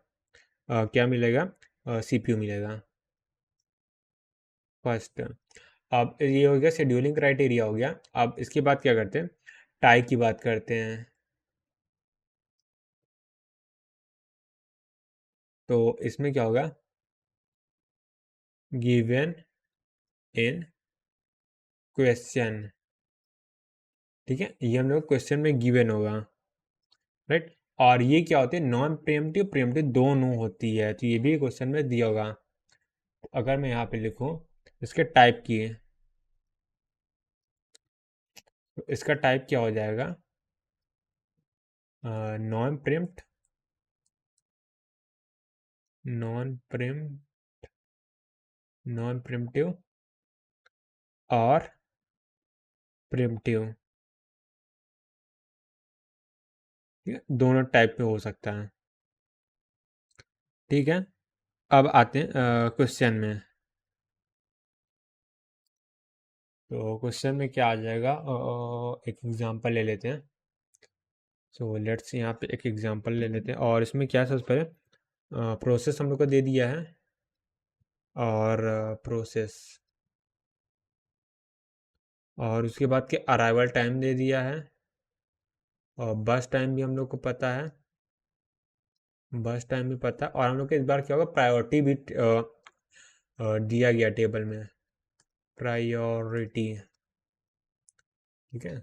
क्या मिलेगा, CPU मिलेगा फर्स्ट। अब ये हो गया शेड्यूलिंग क्राइटेरिया हो गया। अब इसके बाद क्या करते हैं, टाई की बात करते हैं। तो इसमें क्या होगा, गिवन इन क्वेश्चन, ठीक है, ये हम लोग क्वेश्चन में गिवन होगा, राइट। और ये क्या होती है, नॉन प्रिएम्प्टिव प्रिएम्प्टिव दोनों होती है, तो ये भी क्वेश्चन में दिया होगा। अगर मैं यहाँ पे लिखूँ इसके टाइप की, तो इसका टाइप क्या हो जाएगा, non preempt, non preem non preemptive और प्रिम्प्टिव, ठीक है, दोनों टाइप में हो सकता है, ठीक है। अब आते हैं क्वेश्चन में। तो क्वेश्चन में क्या आ जाएगा, एक एग्जांपल ले लेते हैं। सो लेट्स यहाँ पे एक एग्जांपल ले लेते हैं, और इसमें क्या है, सबसे पहले प्रोसेस हम लोग को दे दिया है, और प्रोसेस, और उसके बाद के अराइवल टाइम दे दिया है, और बस टाइम भी हम लोग को पता है, बस टाइम भी पता है, और हम लोग को इस बार क्या होगा, प्रायोरिटी भी दिया गया टेबल में, प्रायोरिटी, ठीक है।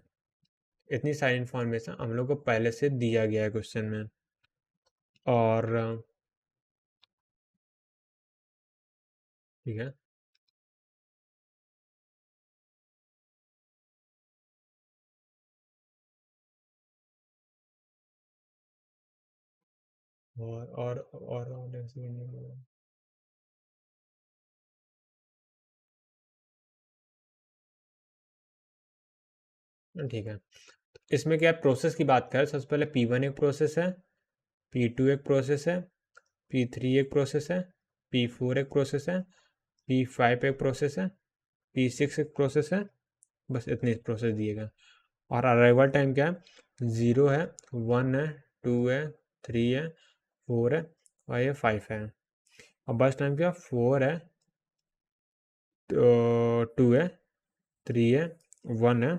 इतनी सारी इन्फॉर्मेशन हम लोग को पहले से दिया गया है क्वेश्चन में। और ठीक है, और ठीक है। इसमें क्या है, प्रोसेस की बात करें, सबसे पहले P1 एक प्रोसेस है, P2 एक प्रोसेस है, P3 एक प्रोसेस है, P4 एक प्रोसेस है, P5 एक प्रोसेस है, P6 एक प्रोसेस है, बस इतने प्रोसेस दिएगा। और अराइवल टाइम क्या है, 0 है, 1 है, 2 है, 3 है, 4 है, और ये 5 है। और बस टाइम क्या, 4 है, 2 है, 3 है, 1 है,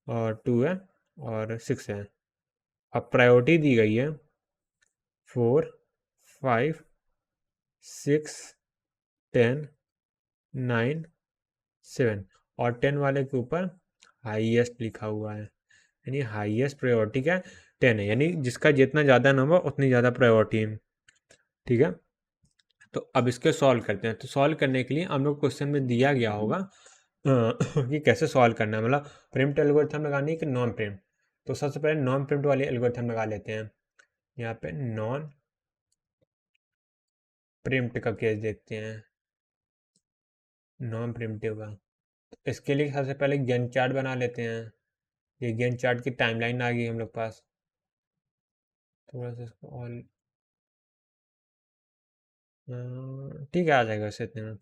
और 2 है, और 6 है। अब प्रायोरिटी दी गई है 4, 5, 6, 10, 9, 7, और 10 वाले के ऊपर हाईएस्ट लिखा हुआ है, यानी हाईएस्ट प्रायोरिटी क्या है, 10 है, यानी जिसका जितना ज़्यादा नंबर उतनी ज़्यादा प्रायोरिटी है, ठीक है। तो अब इसके सॉल्व करते हैं। तो सॉल्व करने के लिए हम लोग क्वेश्चन में दिया गया होगा कि कैसे सॉल्व करना है, मतलब प्रिम्प्ट एल्गोरिथम लगानी है कि नॉन प्रिम्प्ट। तो सबसे पहले नॉन प्रिम्प्ट वाली एल्गोरिथम लगा लेते हैं। यहाँ पे नॉन प्रिम्प्ट का केस देखते हैं, नॉन प्रिम्प्टिव का। तो इसके लिए सबसे पहले गैंट चार्ट बना लेते हैं। ये गैंट चार्ट की टाइमलाइन आ गई हम लोग पास, थोड़ा सा इसको ऑल, ठीक है, आ जाएगा वैसे इतने में,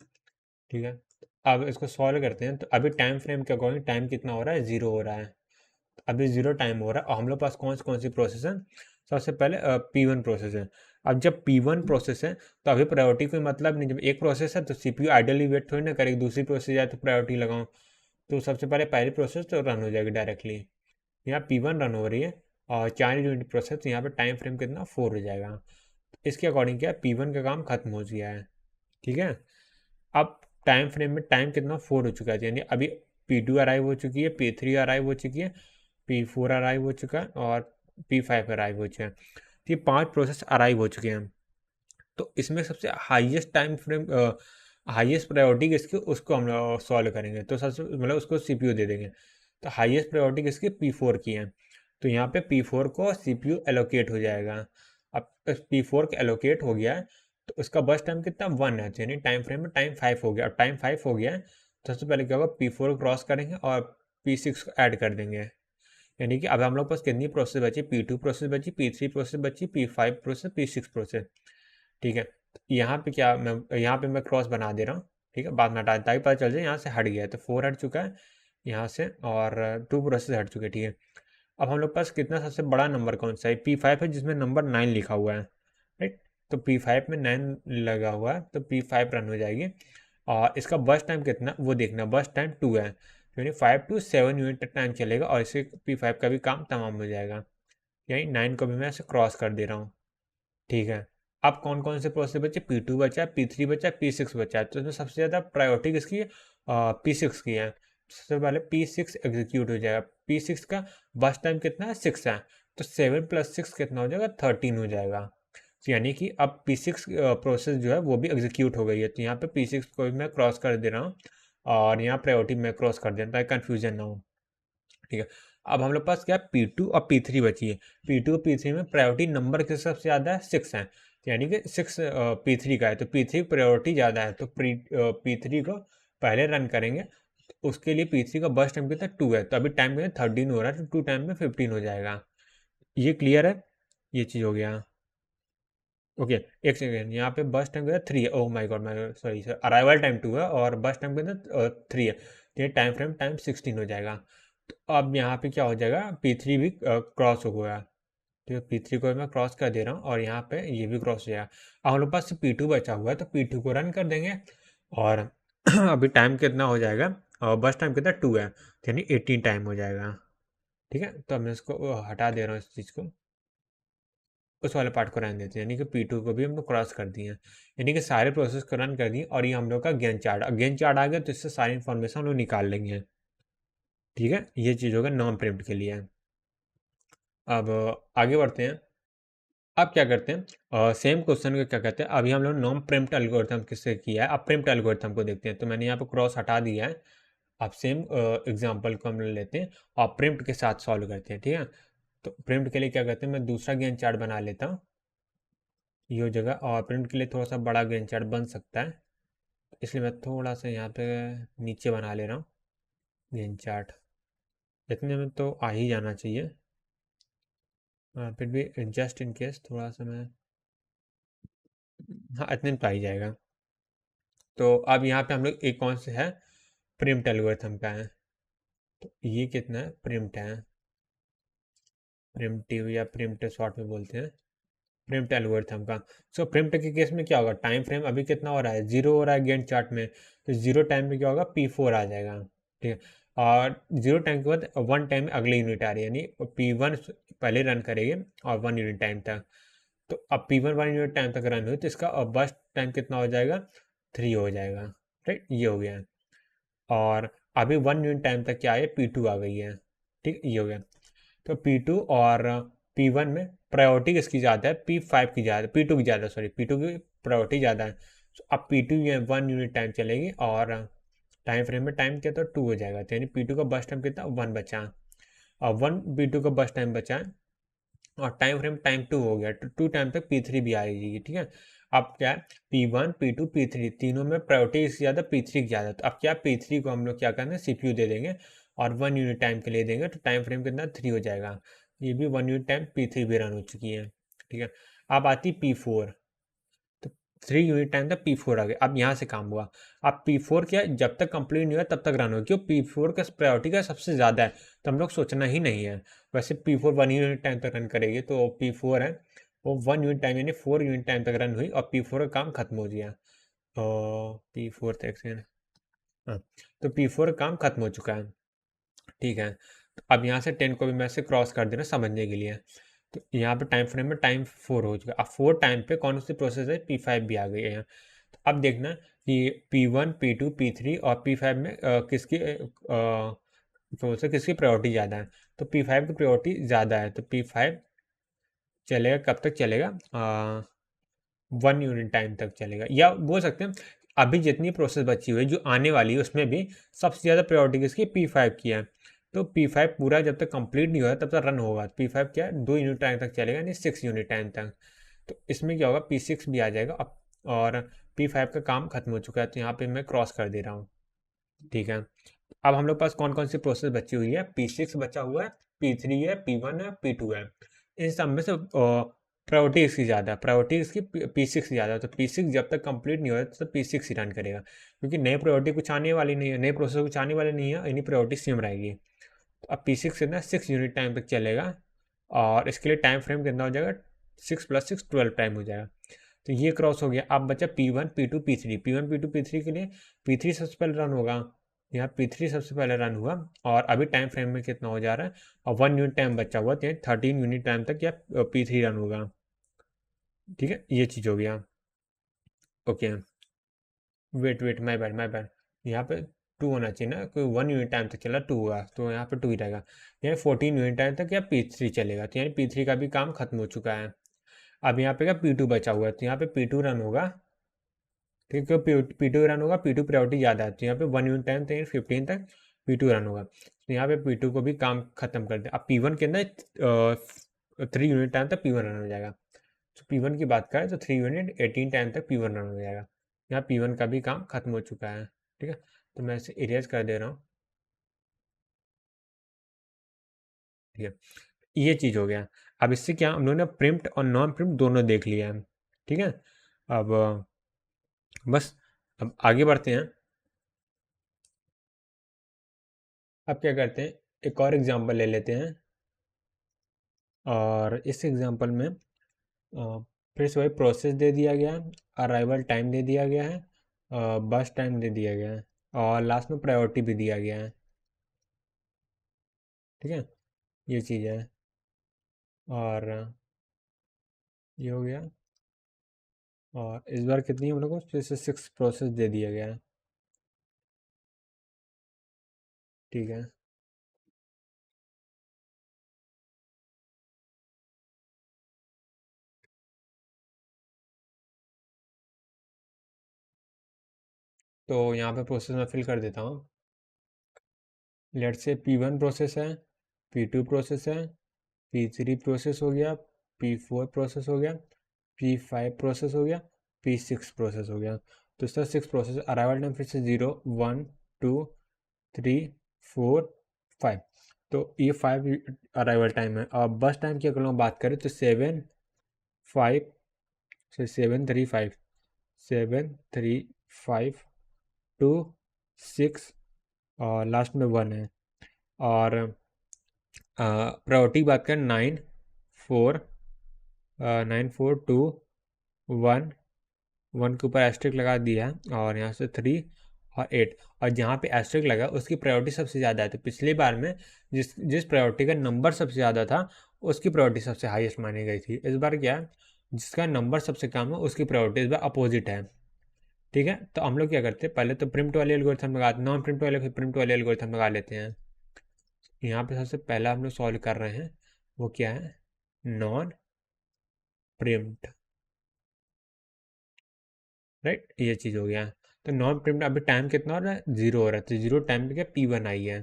ठीक है। अब इसको सॉल्व करते हैं। तो अभी टाइम फ्रेम के अकॉर्डिंग टाइम कितना हो रहा है, 0 हो रहा है, अभी 0 टाइम हो रहा है, और हम लोग पास कौन सी प्रोसेस है, सबसे पहले P1 प्रोसेस है। अब जब P1 प्रोसेस है तो अभी प्रायोरिटी कोई मतलब नहीं, जब एक प्रोसेस है तो CPU आइडली वेट थोड़ी ना करेगी, दूसरी प्रोसेस जाए तो प्रायोरिटी लगाऊं, तो सबसे पहले पहली प्रोसेस तो रन हो जाएगी डायरेक्टली। यहाँ P1 रन हो रही है, और 4 यूनिट प्रोसेस, तो यहाँ पे टाइम फ्रेम कितना, 4 हो जाएगा। इसके अकॉर्डिंग क्या है, P1 का काम खत्म हो गया है, ठीक है। अब टाइम फ्रेम में टाइम कितना, 4 हो चुका है, यानी अभी P2 अराइव हो चुकी है, P3 अराइव हो चुकी है, P4 अराइव हो चुका है, और P5 अराइव हो चुका है। तो ये 5 प्रोसेस अराइव हो चुके हैं। तो इसमें सबसे highest time frame, highest priority किसकी, उसको हम लोग सॉल्व करेंगे। तो सबसे मतलब उसको CPU दे देंगे। तो हाईएस्ट प्रायोरिटी किसकी, P4 की है। तो यहाँ पे P4 को CPU एलोकेट हो जाएगा। अब P4 के एलोकेट हो गया है, तो उसका बस टाइम कितना, 1 है, यानी टाइम फ्रेम में टाइम 5 हो गया। अब टाइम 5 हो गया है, तो सबसे पहले क्या होगा, P4 क्रॉस करेंगे और P6 को ऐड कर देंगे, यानी कि अब हम लोग पास कितनी प्रोसेस बची, P2 प्रोसेस बची, P3 प्रोसेस बची, P5 प्रोसेस, P6 प्रोसेस, ठीक है। यहाँ पे क्या, मैं यहाँ पे मैं क्रॉस बना दे रहा हूँ, ठीक है, बाद में हटा, ताकि पता चल जाए यहाँ से हट गया है। तो 4 हट चुका है यहाँ से, और 2 प्रोसेस हट चुके हैं, ठीक है। अब हम लोग पास कितना सबसे बड़ा नंबर कौन सा है, P5 है, जिसमें नंबर 9 लिखा हुआ है, राइट। तो P5 में 9 लगा हुआ है, तो P5 रन हो जाएगी। और इसका बस टाइम कितना वो देखना, बस टाइम 2 है, यानी 5 to 7 यूनिट तक टाइम चलेगा, और इससे P5 का भी काम तमाम हो जाएगा। यही 9 को भी मैं ऐसे क्रॉस कर दे रहा हूँ, ठीक है। अब कौन कौन से प्रोसेस बचे, P2 बचा है, P3 बचा है, P6 बचा है। तो इसमें सबसे ज़्यादा प्रायोरिटी किसकी है, P6 की है। सबसे पहले P6 एग्जीक्यूट हो जाएगा। P6 का बस टाइम कितना है, 6 है। तो 7 + 6 कितना हो जाएगा, 13 हो जाएगा। तो यानी कि अब P6 प्रोसेस जो है वो भी एग्जीक्यूट हो गई है। तो यहाँ पे P6 को भी मैं क्रॉस कर दे रहा हूँ और यहाँ प्रायोरिटी मैं क्रॉस कर दे रहा हूँ ताकि कन्फ्यूजन ना हो। ठीक है, अब हम लोग पास क्या है, P2 और P3 बची है। P2 और P3 में प्रायोरिटी नंबर किस सबसे ज़्यादा है, 6 है। तो यानी कि 6 P3 का है, तो P3 प्रायोरिटी ज़्यादा है, तो P3 को पहले रन करेंगे। तो उसके लिए P3 का बर्स्ट टाइम कितना 2 है, तो अभी टाइम कितना 13 हो रहा है, तो 2 टाइम में 15 हो जाएगा। ये क्लियर है, ये चीज़ हो गया। ओके, एक सेकेंड, यहाँ पे बस टाइम कितना 3 है। Oh my God, my sorry sir, arrival time 2 है और बस टाइम कितना 3 है। तो ये टाइम फ्रेम टाइम 16 हो जाएगा। तो अब यहाँ पे क्या हो जाएगा, P3 भी क्रॉस हो गया। तो P3 को मैं क्रॉस कर दे रहा हूँ और यहाँ पे ये भी क्रॉस हो जाएगा। अब हम लोग पास P2 बचा हुआ है, तो P2 को रन कर देंगे और अभी टाइम कितना हो जाएगा, और बस टाइम कितना 2 है, तो यानी 18 टाइम हो जाएगा। ठीक है, तो मैं इसको हटा दे रहा हूँ, इस चीज़ को, उस वाले पार्ट को रहने देते हैं। यानी कि P2 को भी हम लोग क्रॉस कर दिए हैं, यानी कि सारे प्रोसेस को रन कर दिए। और ये हम लोग का गेन चार्ट आ गया, तो इससे सारी इन्फॉर्मेशन हम लोग निकाल लेंगे। ठीक है, ये चीज़ होगा नॉन प्रिम्प्ट के लिए। अब आगे बढ़ते हैं। अब क्या करते हैं, सेम क्वेश्चन को क्या कहते हैं, अभी हम लोग नॉन प्रिम्प्ट एल्गोरिथम किससे किया है, अब प्रिम्प्ट एल्गोरिथम को देखते हैं। तो मैंने यहाँ पे क्रॉस हटा दिया है। अब सेम एग्जांपल को हम लेते हैं और प्रिम्प्ट के साथ सॉल्व करते हैं। ठीक है, तो प्रिम्प्ट के लिए क्या करते हैं, मैं दूसरा गेन चार्ट बना लेता हूँ ये हो जगह, और प्रिम्प्ट के लिए थोड़ा सा बड़ा गेन चार्ट बन सकता है, इसलिए मैं थोड़ा सा यहाँ पे नीचे बना ले रहा हूँ गेन चार्ट। इतने में तो आ ही जाना चाहिए, फिर भी जस्ट इन केस थोड़ा सा मैं, हाँ इतने में तो आ ही जाएगा। तो अब यहाँ पे हम लोग एक कौन से है, प्रिम्प्ट एल्गोरिथम का है। तो ये कितना है, प्रिम्प्ट है, प्रिम्प्टिव या प्रिम्प्ट शॉर्ट में बोलते हैं, प्रिम्प्ट एल्गोरिथम का। सो प्रिम्प्ट के केस में क्या होगा, टाइम फ्रेम अभी कितना हो रहा है, 0 हो रहा है गेंट चार्ट में, तो 0 टाइम पे क्या होगा, P4 आ जाएगा। ठीक है, और 0 टाइम के बाद 1 टाइम में अगली यूनिट आ रही है, यानी P1 पहले रन करेंगे और 1 यूनिट टाइम तक। तो अब P1 1 यूनिट टाइम तक रन हुई, तो इसका बस्ट टाइम कितना हो जाएगा, 3 हो जाएगा। राइट, ये हो गया। और अभी 1 यूनिट टाइम तक क्या है, P2 आ गई है। ठीक, ये हो गया। तो P2 और P1 में प्रायोरिटी किसकी ज़्यादा है, P5 की ज़्यादा, P2 की ज़्यादा, सॉरी P2 की प्रायोरिटी ज़्यादा है। तो अब P2 ये 1 यूनिट टाइम चलेगी और टाइम फ्रेम में टाइम क्या, तो 2 हो जाएगा। तो यानी P2 का बस टाइम कितना, 1 बचा, और 1 P2 का बस टाइम बचा है और टाइम फ्रेम टाइम 2 हो गया, तो 2 टाइम तक P3 भी आएगी। ठीक है, अब क्या है, P1 P2 P3 तीनों में प्रायोरिटी इससे ज़्यादा, P3 की ज़्यादा। तो अब क्या, P3 को हम लोग क्या करना है, CPU दे देंगे और 1 यूनिट टाइम के लिए देंगे, तो टाइम फ्रेम कितना 3 हो जाएगा। ये भी 1 यूनिट टाइम P3 भी रन हो चुकी है। ठीक है, अब आती P4, तो 3 यूनिट टाइम तक P4 आ गया। अब यहाँ से काम हुआ। अब P4 क्या, जब तक कंप्लीट नहीं हुआ तब तक रन हो, क्यों, P4 का प्रायोरिटी का सबसे ज़्यादा है, तो हम लोग सोचना ही नहीं है। वैसे P4 1 यूनिट टाइम तक रन करेगी, तो P4 है वो 1 यूनिट टाइम यानी 4 यूनिट टाइम तक रन हुई और P4 का काम खत्म हो गया। और P4 तक से, हाँ, तो P4 का काम खत्म हो चुका है। ठीक है, तो अब यहाँ से 10 को भी मैं से क्रॉस कर देना समझने के लिए। तो यहाँ पे टाइम फ्रेम में टाइम 4 हो चुका है। अब 4 टाइम पे कौन सी प्रोसेस है, P5 भी आ गई है। तो अब देखना कि P1 P2 P3 और P5 में किसकी प्रोसेस किसकी प्रायोरिटी ज़्यादा है। तो P5 की प्रायोरिटी ज़्यादा है, तो P5 चलेगा, कब तक चलेगा, 1 यूनिट टाइम तक चलेगा। या बोल सकते हैं अभी जितनी प्रोसेस बची हुई है जो आने वाली है उसमें भी सबसे ज़्यादा प्रायोरिटी किसकी, P5 की है। तो P5 पूरा जब तक कंप्लीट नहीं होगा तब तक रन होगा। P5 क्या है, 2 यूनिट टाइम तक चलेगा, यानी 6 यूनिट टाइम तक। तो इसमें क्या होगा, P6 भी आ जाएगा अब, और P5 का काम खत्म हो चुका है, तो यहाँ पे मैं क्रॉस कर दे रहा हूँ। ठीक है, अब हम लोग पास कौन कौन सी प्रोसेस बची हुई है, P6 बचा हुआ है, P3 है, P1 है, P2 है। इन सब में से प्रायोरिटी इसकी ज़्यादा है, प्रायोरिटी इसकी P6 की ज़्यादा है। तो P6 जब तक कंप्लीट नहीं होता तो P6 ही रन करेगा, क्योंकि नई प्रायोरिटी कुछ आने वाली नहीं है, नई प्रोसेस कुछ आने वाली नहीं है, इन्हीं प्रायोरिटी सेम रहेगी। तो अब P6 कितना, 6 यूनिट टाइम तक चलेगा और इसके लिए टाइम फ्रेम कितना हो जाएगा, 6 + 6 12 टाइम हो जाएगा। तो ये क्रॉस हो गया। अब बचा P1 P2 P3, P1 P2 P3 के लिए P3 सबसे पहले रन होगा, यहाँ P3 सबसे पहले रन हुआ और अभी टाइम फ्रेम में कितना हो जा रहा है, और 1 यूनिट टाइम बचा हुआ, तो 13 यूनिट टाइम तक या P3 रन होगा। ठीक है, ये चीज़ हो गया। ओके, वेट माय बैड, यहाँ पे 2 होना चाहिए ना, कोई 1 यूनिट टाइम तक चला 2 हुआ, तो यहाँ पे 2 ही रहेगा। यानी 14 यूनिट टाइम तक या P3 चलेगा, तो यानी P3 का भी काम खत्म हो चुका है। अब यहाँ पे क्या P2 बचा हुआ है, तो यहाँ पे P2 रन होगा। ठीक है, P2 रन होगा, P2 प्रायोरिटी ज़्यादा है, तो यहाँ पे 1 यूनिट टाइम तो 15 तक P2 रन होगा, तो यहाँ पे P2 को भी काम खत्म कर दे। अब P1 के अंदर 3 यूनिट टाइम तक P1 रन हो जाएगा। तो P1 की बात करें तो 3 यूनिट 18 टाइम तक P1 रन हो जाएगा। यहाँ P1 का भी काम खत्म हो चुका है। ठीक है, तो मैं इसे इरेज कर दे रहा हूँ। ठीक है, ये चीज़ हो गया। अब इससे क्या हम लोगों ने प्रिम्प्ट और नॉन प्रिम्प्ट दोनों देख लिया है। ठीक है, अब बस अब आगे बढ़ते हैं। अब क्या करते हैं, एक और एग्जांपल ले लेते हैं, और इस एग्जांपल में फिर से वही प्रोसेस दे दिया गया है, अराइवल टाइम दे दिया गया है, बस टाइम दे दिया गया है, और लास्ट में प्रायोरिटी भी दिया गया है। ठीक है, ये चीज़ है, और ये हो गया। और इस बार कितनी हम लोग को फिर से 6 प्रोसेस दे दिया गया है। ठीक है, तो यहाँ पे प्रोसेस मैं फिल कर देता हूँ। लेट से P1 प्रोसेस है, P2 प्रोसेस है, P3 प्रोसेस हो गया, P4 प्रोसेस हो गया, P5 प्रोसेस हो गया, P6 प्रोसेस हो गया। तो इस तरह 6 प्रोसेस, अराइवल टाइम फिर से 0 1 2 3 4 5, तो ये 5 अराइवल टाइम है। और बस टाइम की अगर हम बात करें तो 7 5 से 7 3 5 7 3 5 2 6 और लास्ट में 1 है। और प्रायोरिटी की बात करें 9 4 9 4 2 1 1 के ऊपर एस्ट्रिक लगा दिया है, और यहाँ से 3 और 8, और जहाँ पे एस्ट्रिक लगा उसकी प्रायोरिटी सबसे ज़्यादा है। तो पिछली बार में जिस जिस प्रायोरिटी का नंबर सबसे ज़्यादा था उसकी प्रायोरिटी सबसे हाईएस्ट मानी गई थी। इस बार क्या है, जिसका नंबर सबसे कम है उसकी प्रायोरिटी इस बार अपोजिट है। ठीक है, तो हम लोग क्या करते हैं, पहले तो प्रिम्प्ट वाले एल्गोरिथम लगा, नॉन प्रिम्प्ट वाले फिर प्रिम्प्ट वाले एल्गोरिथम लगा लेते हैं। यहाँ पे सबसे पहला हम लोग सॉल्व कर रहे हैं, वो क्या है, नॉन प्रिम्प्ट। राइट, ये चीज़ हो गया। तो नॉन प्रिम्प्ट अभी टाइम कितना हो रहा है, 0 हो रहा है, तो 0 टाइम पे क्या P1 आई है,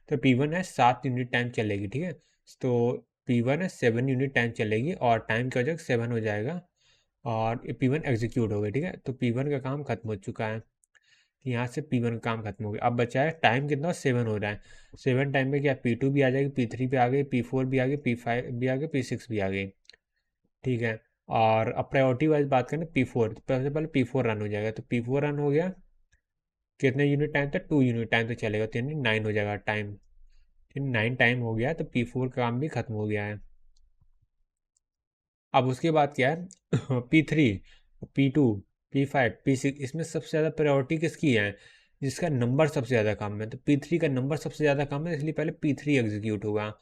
तो P1 है 7 यूनिट टाइम चलेगी। ठीक है, तो P1 है 7 यूनिट टाइम चलेगी, और टाइम क्या हो जाएगा, 7 हो जाएगा, और P1 एग्जीक्यूट हो गया। ठीक है, तो P1 का काम खत्म हो चुका है, यहाँ से P1 का काम खत्म हो गया। अब बचा है टाइम कितना, 7 हो रहा है, 7 टाइम में क्या P2 भी आ जाएगी, P3 भी आ गई, P4 भी आ गई, P5 भी आ गई, P6 भी आ गई। ठीक है, और अब प्रायोरिटी वाइज बात करें P4, तो सबसे पहले P4 रन हो जाएगा, तो P4 रन हो गया, कितने यूनिट टाइम तक, 2 यूनिट टाइम तक चलेगा, तो यानी 9 हो जाएगा टाइम। 9 टाइम हो गया, तो P4 का काम भी खत्म हो गया है। अब उसके बाद क्या है, P3 P2 P5 P6, इसमें सबसे ज़्यादा प्रायोरिटी किसकी है, जिसका नंबर सबसे ज़्यादा कम है, तो P3 का नंबर सबसे ज़्यादा कम है, इसलिए पहले P3 एग्जीक्यूट होगा।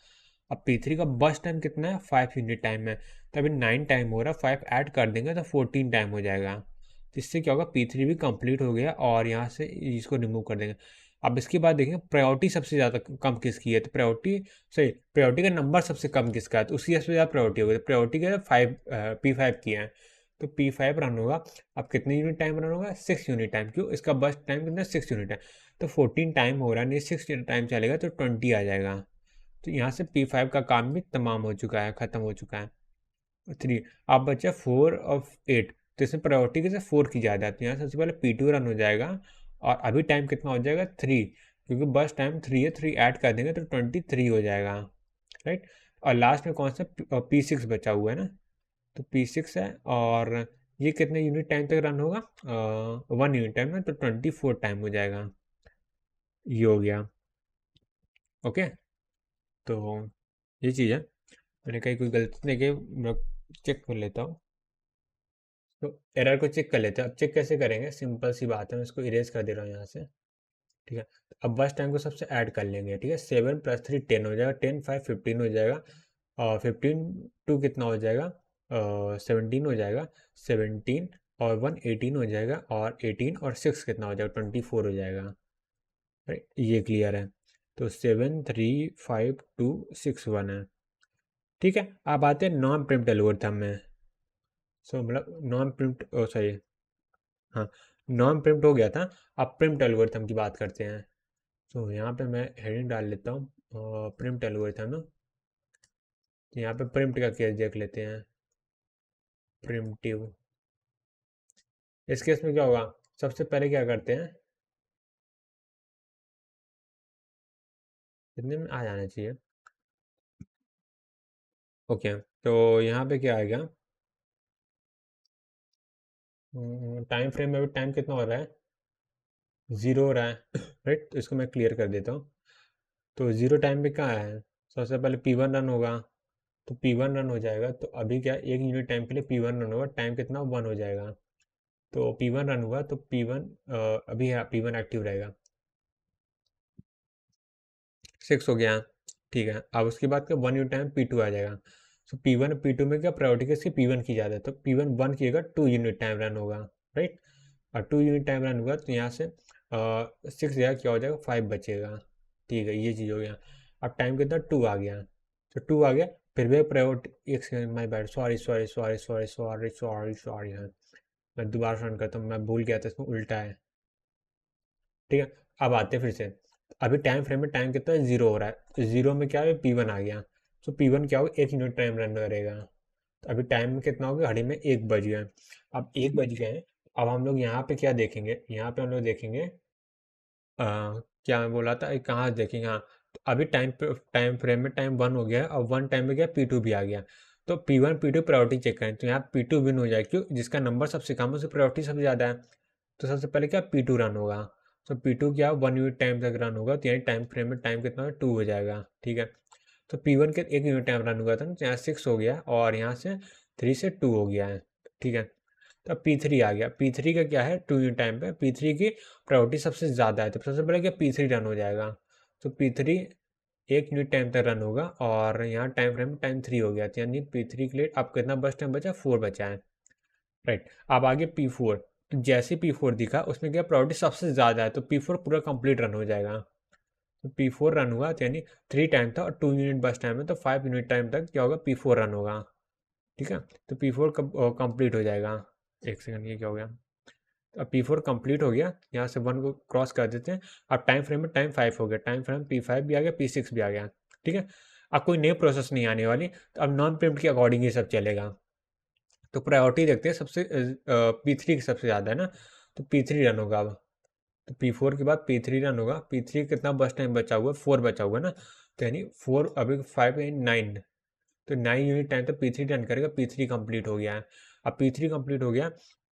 अब P3 का बस टाइम कितना है, 5 यूनिट टाइम है, तो अभी 9 टाइम हो रहा है, 5 ऐड कर देंगे तो 14 टाइम हो जाएगा। तो इससे क्या होगा, P3 भी कंप्लीट हो गया, और यहाँ से इसको रिमूव कर देंगे। अब इसके बाद देखेंगे प्रायोरिटी सबसे ज़्यादा कम किसकी है, तो प्रायोरिटी सही, प्रायोरिटी का नंबर सबसे कम किसका है, तो उसकी सबसे ज़्यादा प्रायोरिटी होगी, तो प्रायोरिटी क्या है, 5 P5 की है, तो P5 रन होगा। अब कितने यूनिट टाइम रन होगा, 6 यूनिट टाइम, क्यों, इसका बस टाइम कितना, 6 यूनिट है, तो 14 टाइम हो रहा है, नहीं 6 टाइम चलेगा तो 20 आ जाएगा। तो यहाँ से P5 का काम भी तमाम हो चुका है, ख़त्म हो चुका है। 3, अब बचा 4 और 8, तो इसमें प्रायोरिटी कैसे 4 की ज़्यादा है, तो यहाँ सबसे पहले P2 रन हो जाएगा, और अभी टाइम कितना हो जाएगा, 3, क्योंकि बस टाइम 3 है, 3 ऐड कर देंगे तो 23 हो जाएगा। राइट, और लास्ट में कौन सा P6 बचा हुआ है ना, तो P6 है, और ये कितने यूनिट टाइम तक रन होगा, 1 यूनिट टाइम में, तो 24 टाइम हो जाएगा। ये हो गया। ओके, तो ये चीज़ है, मैंने कहीं कोई गलती नहीं की, मैं चेक कर लेता हूँ। तो एरर को चेक कर लेते हैं। अब चेक कैसे करेंगे, सिंपल सी बात है, मैं इसको इरेज कर दे रहा हूँ यहाँ से। ठीक है, तो अब बस टाइम को सबसे ऐड कर लेंगे। ठीक है, 7 + 3 10 हो जाएगा, 10 5 15 हो जाएगा, और 15 2 कितना हो जाएगा, 17 हो जाएगा, 17 और 1 18 हो जाएगा, और 18 और 6 कितना हो जाएगा, 24 हो जाएगा। राइट, ये क्लियर है। तो 7 3 5 2 6 1 है। ठीक है, अब आते हैं नॉन प्रिम्प्ट एल्गोरिथम में। सो मतलब नॉन प्रिम्प्ट, सॉरी, हाँ, नॉन प्रिम्प्ट हो गया था, अब प्रिम्प्ट एल्गोरिथम की बात करते हैं। तो यहाँ पे मैं हेडिंग डाल लेता हूँ प्रिम्प्ट एल्गोरिथम ना। तो यहाँ पे प्रिम्प्ट का केस देख लेते हैं, प्रिम्प्टिव। इस केस में क्या होगा, सबसे पहले क्या करते हैं, कितने में आ जाना चाहिए। ओके, तो यहाँ पे क्या आएगा, टाइम फ्रेम में भी टाइम कितना हो रहा है, 0 हो रहा है। राइट, तो इसको मैं क्लियर कर देता हूँ। तो 0 टाइम पे कहाँ है, सबसे पहले P1 रन होगा, तो P1 रन हो जाएगा, तो अभी क्या 1 यूनिट टाइम के लिए P1 रन होगा, टाइम कितना 1 हो जाएगा। तो P1 रन हुआ, तो P1 अभी है, P1 एक्टिव रहेगा, 6 हो गया। ठीक है, अब उसके बाद क्या 1 यूनिट टाइम P2 आ जाएगा। तो P1 P2 में क्या प्रायोरिटी किसकी, P1 की ज़्यादा है, तो P1 1 की जगह 2 यूनिट टाइम रन होगा। राइट, और 2 यूनिट टाइम रन हुआ, तो यहाँ से 6 जगह क्या हो जाएगा, 5 बचेगा। ठीक है, ये चीज़ हो गया। अब टाइम कितना 2 आ गया, तो 2 आ गया, फिर भी प्रायोरिटी, एक second, my bad, sorry sorry sorry sorry sorry sorry sorry, हाँ, मैं दोबारा रन करता हूँ, मैं भूल गया था, इसमें उल्टा है। ठीक है, अब आते हैं फिर से। अभी टाइम फ्रेम में टाइम कितना है, 0 हो रहा है, तो 0 में क्या है, P1 आ गया। तो P1 क्या होगा, 1 यूनिट टाइम रन करेगा। तो अभी टाइम में कितना हो गया, घड़ी में 1 बज गया। अब 1 बज गए हैं, अब हम लोग यहाँ पे क्या देखेंगे, यहाँ पे हम लोग देखेंगे क्या मैं बोला था, कहाँ देखेंगे, हाँ, तो अभी टाइम फ्रेम में टाइम 1 हो गया है, और 1 टाइम में क्या P2 भी आ गया। तो P1 P2 प्रायोरिटी चेक करें, तो यहाँ P2 विन हो जाए, क्यों, जिसका नंबर सबसे कम है उसकी प्रायोरिटी सबसे ज़्यादा है। तो सबसे पहले क्या P2 रन होगा, तो P2 क्या 1 यूनिट टाइम तक रन होगा, तो यानी टाइम फ्रेम में टाइम कितना है, 2 हो जाएगा। ठीक है, तो P1 के 1 यूनिट टाइम रन हुआ था ना, तो यहाँ 6 हो गया, और यहाँ से 3 से 2 हो गया है। ठीक है, तो अब P3 आ गया, P3 का क्या है, 2 यूनिट टाइम पे P3 की प्रायोरिटी सबसे ज़्यादा है, तो सबसे पहले क्या P3 रन हो जाएगा। तो P3 1 यूनिट टाइम तक रन होगा, और यहाँ टाइम फ्रेम टाइम 3 हो गया, तो यानी P3 के लिए अब कितना बस टाइम बचा, 4 बचा है। राइट, अब आगे P4, तो जैसे P4 दिखा उसमें क्या प्रायोरिटी सबसे ज़्यादा है, तो P4 पूरा कंप्लीट रन हो जाएगा। तो P4 रन हुआ, तो यानी 3 टाइम था और 2 यूनिट बस टाइम है, तो 5 यूनिट टाइम तक क्या होगा, P4 रन होगा। ठीक है, तो P4 कब कंप्लीट हो जाएगा, एक सेकंड, ये क्या हो गया, अब P4 कंप्लीट हो गया, यहाँ से 1 को क्रॉस कर देते हैं। अब टाइम फ्रेम में टाइम 5 हो गया, टाइम फ्रेम P5 भी आ गया, P6 भी आ गया। ठीक है, अब कोई नई प्रोसेस नहीं आने वाली, तो अब नॉन प्रिम्प्ट के अकॉर्डिंग ये सब चलेगा। तो प्रायोरिटी देखते हैं, सबसे P3 की सबसे ज़्यादा है ना, तो P3 रन होगा अब। तो P4 के बाद P3 रन होगा, P3 कितना बस टाइम बचा हुआ है, 4 बचा हुआ है ना, तो यानी 4 अभी 5 9, तो 9 यूनिट टाइम तक P3 रन करेगा, P3 कंप्लीट हो गया है। अब P3 कंप्लीट हो गया,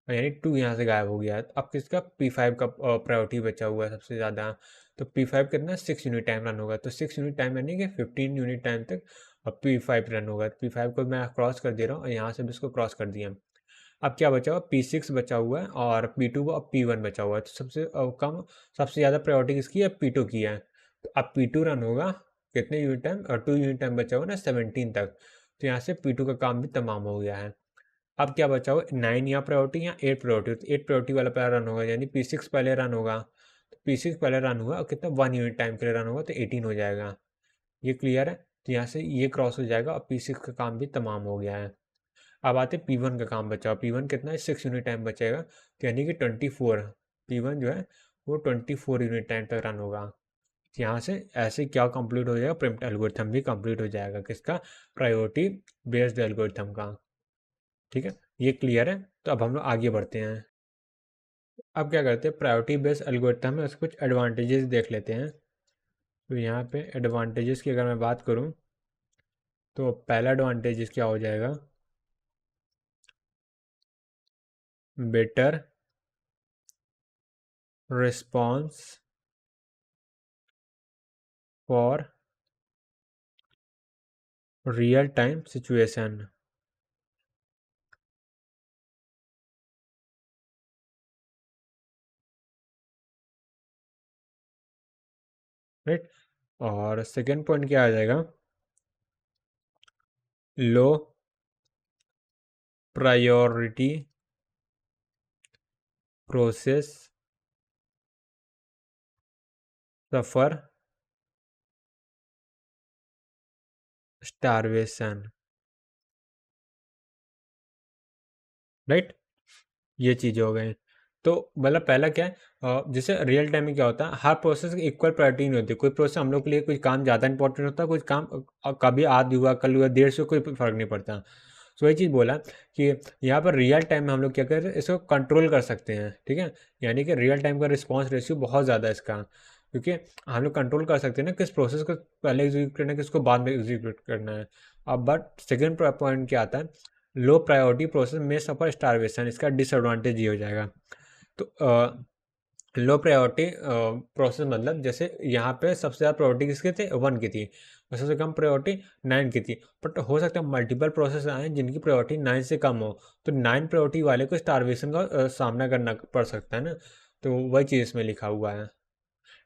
यानी 2 यहाँ से गायब हो गया है, अब किसका P5 का प्रायोरिटी बचा हुआ है सबसे ज़्यादा। तो P5 कितना 6 यूनिट टाइम रन होगा, तो 6 यूनिट टाइम यानी कि 15 यूनिट टाइम तक अब P5 रन होगा। P5 को मैं क्रॉस कर दे रहा हूँ, और यहाँ से भी इसको क्रॉस कर दिया। अब क्या बचा हुआ, P6 बचा हुआ है, और P2 और P1 बचा हुआ है, तो सबसे कम, सबसे ज़्यादा प्रायोरिटी किसकी है, P2 की है। तो अब P2 रन होगा, कितने यूनिट टाइम, और 2 यूनिट टाइम बचा हुआ ना, 17 तक, तो यहाँ से P2 का काम भी तमाम हो गया है। अब क्या बचा हुआ, 9 या प्रायोरिटी या 8 प्रायोरिटी, तो 8 प्रायोरिटी वाला पहले रन होगा, यानी P6 पहले रन होगा। तो P6 पहले रन हुआ, और कितना 1 यूनिट टाइम के लिए रन होगा, तो 18 हो जाएगा। ये क्लियर है, तो यहाँ से ये क्रॉस हो जाएगा, और P6 का काम भी तमाम हो गया है। अब आते P1 का काम बचा, P1 कितना है, 6 यूनिट टाइम बचेगा, तो यानी कि 24, P1 जो है वो 24 यूनिट टाइम तक रन होगा। यहाँ से ऐसे क्या कंप्लीट हो जाएगा, प्रिम्प्ट एल्गोरिथम भी कंप्लीट हो जाएगा, किसका, प्रायोरिटी बेस्ड एल्गोरिथम का। ठीक है, ये क्लियर है, तो अब हम लोग आगे बढ़ते हैं। अब क्या करते हैं, प्रायोरिटी बेस्ड एल्गोरिथम में उसके कुछ एडवांटेजेस देख लेते हैं। तो यहाँ पे एडवांटेजेस की अगर मैं बात करूँ, तो पहला एडवांटेजेस क्या हो जाएगा, better response for real time situation. Right, और सेकेंड पॉइंट क्या आ जाएगा, लो प्रायोरिटी प्रोसेस सफर स्टारवेशन, राइट। ये चीज़ें हो गई। तो मतलब पहला क्या है, जैसे रियल टाइम में क्या होता है, हर प्रोसेस की इक्वल प्रायोरिटी नहीं होती। कोई प्रोसेस हम लोग के लिए कुछ काम ज़्यादा इंपॉर्टेंट होता है, कुछ काम कभी आज हुआ कल हुआ देर से कोई फ़र्क नहीं पड़ता। तो वही चीज़ बोला कि यहाँ पर रियल टाइम में हम लोग क्या कर रहे हैं, इसको कंट्रोल कर सकते हैं, ठीक है। यानी कि रियल टाइम का रिस्पॉन्स रेशियो बहुत ज़्यादा है इसका, क्योंकि हम लोग कंट्रोल कर सकते हैं ना किस प्रोसेस को पहले एग्जीक्यूट करना है, किसको बाद में एग्जीक्यूट करना है। अब बट सेकेंड पॉइंट क्या आता है, लो प्रायोरिटी प्रोसेस में सफर स्टारवेशन, इसका डिसएडवांटेज ये हो जाएगा। तो लो प्रायोरिटी प्रोसेस मतलब जैसे यहाँ पे सबसे ज़्यादा प्रायोरिटी किसकी थी, 1 की थी, और सबसे कम प्रायोरिटी 9 की थी। बट हो सकता है मल्टीपल प्रोसेस आए जिनकी प्रायोरिटी 9 से कम हो, तो 9 प्रायोरिटी वाले को स्टारवेशन का सामना करना पड़ सकता है ना। तो वही चीज़ इसमें लिखा हुआ है,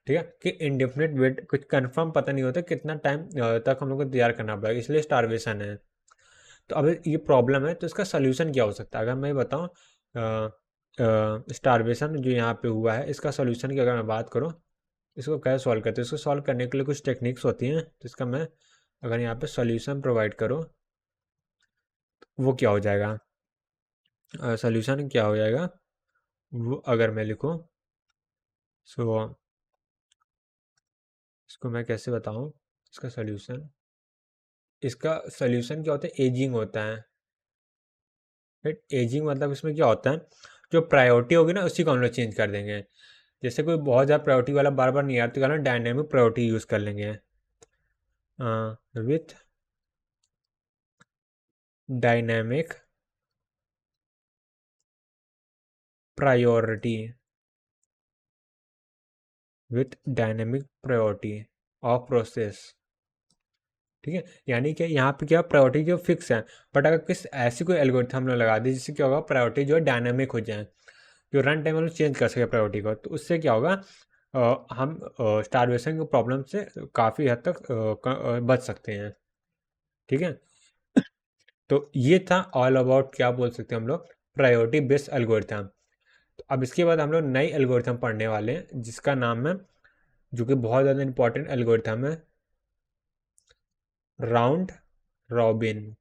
ठीक है, कि इंडेफिनिट वेट, कुछ कंफर्म पता नहीं होता कितना टाइम तक हम लोग को तैयार करना पड़ेगा, इसलिए स्टारवेशन है। तो अब ये प्रॉब्लम है, तो इसका सोल्यूशन क्या हो सकता है, अगर मैं बताऊँ स्टारवेशन जो यहाँ पे हुआ है, इसका सोल्यूशन की अगर मैं बात करूँ, इसको कैसे सॉल्व करते हैं, इसको सॉल्व करने के लिए कुछ टेक्निक्स होती हैं। तो इसका मैं अगर यहाँ पे सोल्यूशन प्रोवाइड करूँ, वो क्या हो जाएगा, सोल्यूशन क्या हो जाएगा, वो अगर मैं लिखूँ, सो इसको मैं कैसे बताऊँ, इसका सोल्यूशन, इसका सोल्यूशन क्या होता है, एजिंग होता है, राइट। एजिंग मतलब इसमें क्या होता है, जो प्रायोरिटी होगी ना उसी को हम लोग चेंज कर देंगे। जैसे कोई बहुत ज़्यादा प्रायोरिटी वाला बार बार नहीं आता, तो डायनेमिक प्रायोरिटी यूज़ कर लेंगे, with dynamic priority, with dynamic priority of process, ठीक है। यानी कि यहाँ पे क्या प्रायोरिटी जो फिक्स है, बट अगर किस ऐसी कोई एल्गोरिथम हम लोग लगा दी जिससे क्या होगा, प्रायोरिटी जो है डायनामिक हो जाए, जो रन टाइम हम लोग चेंज कर सके प्रायोरिटी को, तो उससे क्या होगा, हम स्टारवेशन की प्रॉब्लम से काफ़ी हद तक बच सकते हैं, ठीक है। तो ये था ऑल अबाउट, क्या बोल सकते हैं हम लोग, प्रायोरिटी बेस्ड एल्गोरिथम। तो अब इसके बाद हम लोग नई एल्गोरिथम पढ़ने वाले हैं जिसका नाम है, जो कि बहुत ज़्यादा इंपॉर्टेंट एल्गोरिथम है, राउंड रॉबिन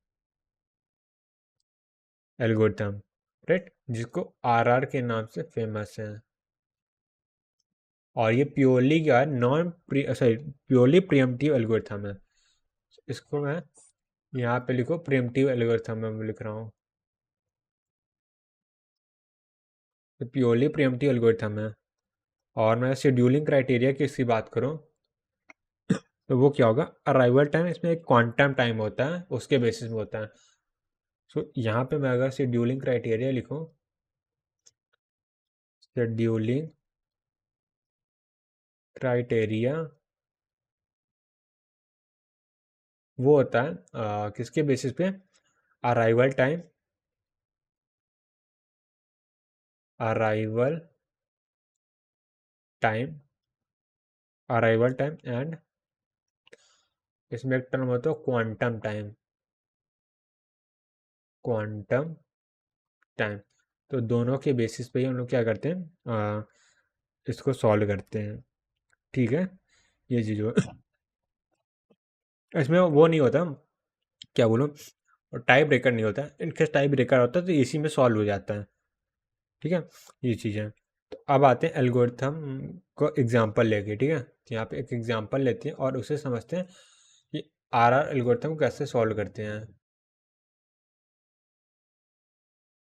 एल्गोरिथम, राइट, जिसको आरआर के नाम से फेमस है। और ये प्योरली क्या है, non sorry purely pre-emptive algorithm है। इसको मैं यहाँ पे लिखो, प्रिएम्प्टिव एल्गोरिथम में लिख रहा हूँ, तो प्योरली प्रिएम्प्टिव एल्गोरिथम है। और मैं शेड्यूलिंग क्राइटेरिया की इसकी बात करूँ, तो वो क्या होगा, अराइवल टाइम, इसमें एक क्वांटम टाइम होता है, उसके बेसिस में होता है। सो यहाँ पे मैं अगर शेड्यूलिंग क्राइटेरिया लिखूँ, शेड्यूलिंग क्राइटेरिया वो होता है किसके बेसिस पे, arrival time, arrival time, arrival time and इसमें एक टर्म होता है क्वांटम टाइम, क्वांटम टाइम। तो दोनों के बेसिस पे ही हम लोग क्या करते हैं, इसको सॉल्व करते हैं, ठीक है। ये चीज़ हो इसमें वो नहीं होता, क्या बोलूँ, टाई ब्रेकर नहीं होता, इनकेस टाई ब्रेकर होता है तो इसी में सॉल्व हो जाता है, ठीक है। ये चीज़ है। तो अब आते हैं एल्गोरिथम को एग्जांपल लेके, ठीक है। तो यहाँ पे एक एग्जांपल लेते हैं और उसे समझते हैं कि आरआर एल्गोरिथम को कैसे सॉल्व करते हैं,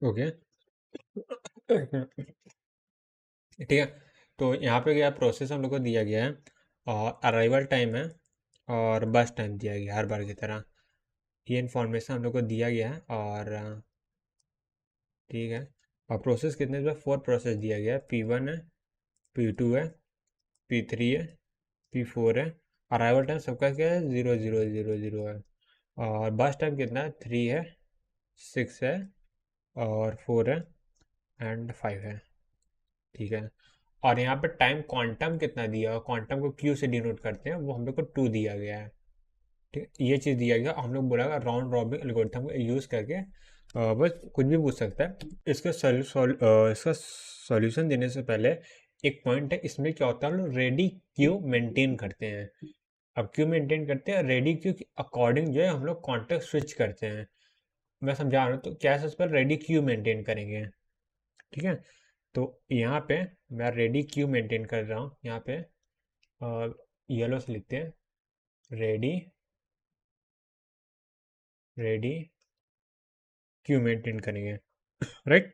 ओके। ठीक है। तो यहाँ पे क्या प्रोसेस हम लोग को दिया गया है, और अराइवल टाइम है और बस टाइम दिया गया है हर बार की तरह, ये इन्फॉर्मेशन हम लोग को दिया गया है। और ठीक है, और प्रोसेस कितने जो 4 प्रोसेस दिया गया है, P1 है, P2 है, P3 है, P4 है। अराइवल टाइम सबका क्या है, 0000 है। और बस टाइम कितना है, 3 है, 6 है, और 4 है, एंड 5 है, ठीक है। और यहाँ पे टाइम क्वांटम कितना दिया है, क्वांटम को क्यू से डिनोट करते हैं, वो हम लोग को 2 दिया गया है, ठीक है। ये चीज़ दिया गया, हम लोग बोला राउंड रॉबिन एल्गोरिथम को यूज़ करके बस कुछ भी पूछ सकता है। इसका इसका सॉल्यूशन देने से पहले एक पॉइंट है, इसमें क्या होता है, हम लोग रेडी क्यू मेंटेन करते हैं। अब क्यू मेंटेन करते हैं, रेडी क्यू के अकॉर्डिंग जो है हम लोग कॉन्टेक्स्ट स्विच करते हैं। मैं समझा रहा हूँ, तो क्या सबसे पहले रेडी क्यू मेंटेन करेंगे, ठीक है। तो यहाँ पे मैं रेडी क्यू मेंटेन कर रहा हूँ, यहाँ पे येलो से लिखते हैं, रेडी रेडी क्यू मेंटेन करेंगे, राइट।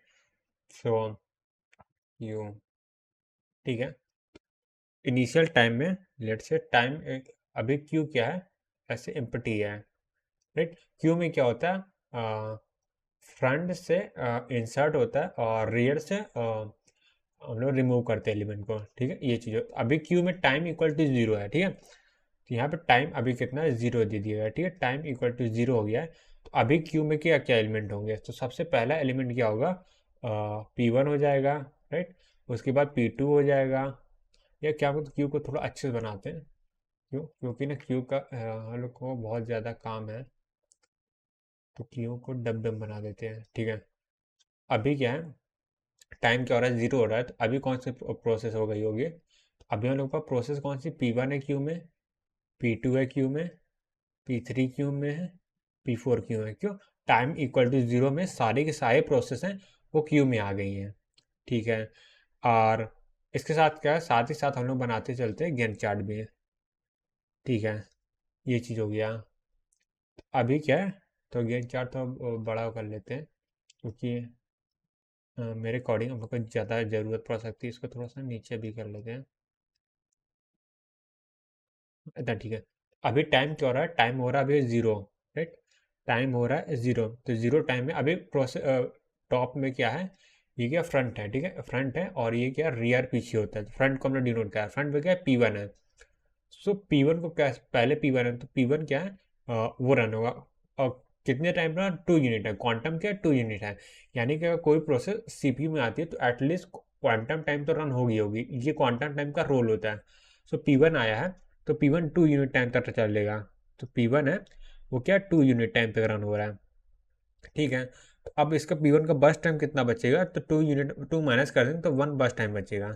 सो क्यू, ठीक है। इनिशियल टाइम में लेट से टाइम एक, अभी क्यू क्या है, ऐसे एम्प्टी है, राइट। क्यू में क्या होता है, फ्रंट से इंसर्ट होता है और रियर से हम लोग रिमूव करते हैं एलिमेंट को, ठीक है। ये चीज़ अभी क्यू में टाइम इक्वल टू जीरो है, ठीक है। तो यहाँ पे टाइम अभी कितना है, जीरो दे दिया है, ठीक है। टाइम इक्वल टू जीरो हो गया है। तो अभी क्यू में क्या क्या एलिमेंट होंगे, तो सबसे पहला एलिमेंट क्या होगा, P1 हो जाएगा, राइट। उसके बाद P2 हो जाएगा। या क्या हम क्यू को थोड़ा अच्छे से बनाते हैं, क्यों, क्योंकि ना क्यू का हम लोग को बहुत ज़्यादा काम है, तो क्यू को डब डब बना देते हैं, ठीक है। अभी क्या है, टाइम क्या हो रहा है, जीरो हो रहा है, तो अभी कौन सी प्रोसेस हो गई होगी, तो अभी हम लोग का प्रोसेस कौन सी, P1 है क्यू में, P2 है क्यू में, P3 क्यू में है, P4 क्यू में। क्यों, टाइम इक्वल टू जीरो में सारे के सारे प्रोसेस हैं वो क्यू में आ गई हैं, ठीक है। और इसके साथ क्या है, साथ ही साथ हम लोग बनाते चलते हैं गैंट चार्ट भी, ठीक है। ये चीज़ हो गया। अभी क्या है, तो गैंट चार्ट तो बड़ा कर लेते हैं, क्योंकि मेरे अकॉर्डिंग हम लोग को ज़्यादा ज़रूरत पड़ सकती है। इसको थोड़ा सा नीचे भी कर लेते हैं, इतना, ठीक है। अभी टाइम क्या हो रहा है, टाइम हो रहा है अभी ज़ीरो, राइट। टाइम हो रहा है ज़ीरो, तो ज़ीरो टाइम में अभी प्रोसेस टॉप में क्या है, ये क्या फ्रंट है, ठीक है, फ्रंट है। और ये क्या रियर पीछे होता है, फ्रंट को हमने डिनोट किया है, फ्रंट में क्या है, P1 है। सो P1 को क्या, पहले P1 है, तो P1 क्या है, वो रन होगा। और कितने टाइम पर, 2 यूनिट है, क्वांटम क्या है, 2 यूनिट है। यानी कि अगर कोई प्रोसेस सीपीयू में आती है तो एटलीस्ट क्वांटम टाइम तो रन होगी होगी, ये क्वांटम टाइम का रोल होता है। सो P1 आया है, तो P1 2 यूनिट टाइम तक चलेगा। तो P1 है, वो क्या, 2 यूनिट टाइम तक रन हो रहा है, ठीक है। तो अब इसका P1 का बस टाइम कितना बचेगा, तो 2 यूनिट, 2 माइनस कर देंगे तो 1 बस टाइम बचेगा,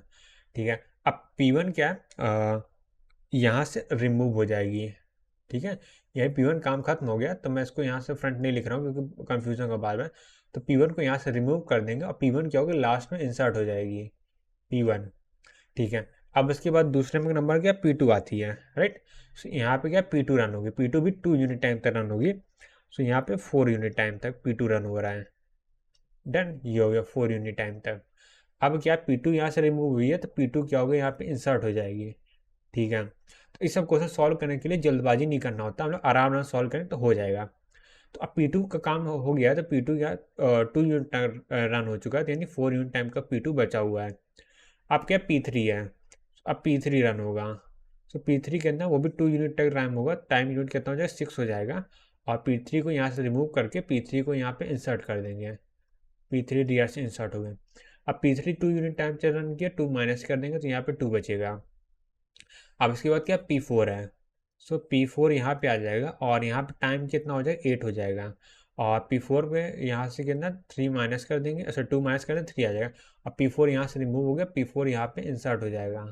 ठीक है। अब P1 क्या है, यहाँ से रिमूव हो जाएगी, ठीक है। यही P1 काम खत्म हो गया, तो मैं इसको यहाँ से फ्रंट नहीं लिख रहा हूँ क्योंकि कंफ्यूजन का बार में। तो P1 को यहाँ से रिमूव कर देंगे और P1 क्या होगी, लास्ट में इंसर्ट हो जाएगी, P1, ठीक है। अब इसके बाद दूसरे में नंबर क्या, P2 आती है, राइट। सो यहाँ पे क्या, P2 रन होगी, P2 भी 2 यूनिट टाइम तक रन होगी। सो यहाँ पे 4 यूनिट टाइम तक P2 रन हो रहा है, डन, ये हो गया 4 यूनिट टाइम तक। अब क्या, P2 यहाँ से रिमूव हुई है, तो P2 क्या होगा, यहाँ पे इंसर्ट हो जाएगी, ठीक है। तो इस सब क्वेश्चन सॉल्व करने के लिए जल्दबाजी नहीं करना होता, हम लोग आराम से सॉल्व करें तो हो जाएगा। तो अब P2 का काम हो गया है, तो P2 क्या, 2 यूनिट टाइम रन हो चुका है, तो यानी 4 यूनिट टाइम का P2 बचा हुआ है। अब क्या, P3 है, अब P3 रन होगा। तो P3 के अंदर वो भी 2 यूनिट तक रन होगा, टाइम यूनिट कितना हो जाएगा, 6 हो जाएगा। और P3 को यहाँ से रिमूव करके P3 को यहाँ पे इंसर्ट कर देंगे, P3 रियर से इंसर्ट हो गए। अब P3 2 यूनिट टाइम से रन किया, 2 माइनस कर देंगे तो यहाँ पे 2 बचेगा। अब इसके बाद क्या, P4 है। सो P4 यहाँ पे आ जाएगा और यहाँ पे टाइम कितना हो जाएगा, 8 हो जाएगा। और P4 पे यहाँ से कितना, 3 माइनस कर देंगे, अच्छा 2 माइनस कर देंगे, 3 आ जाएगा। अब P4 यहाँ से रिमूव हो गया, P4 यहाँ पे इंसर्ट हो जाएगा,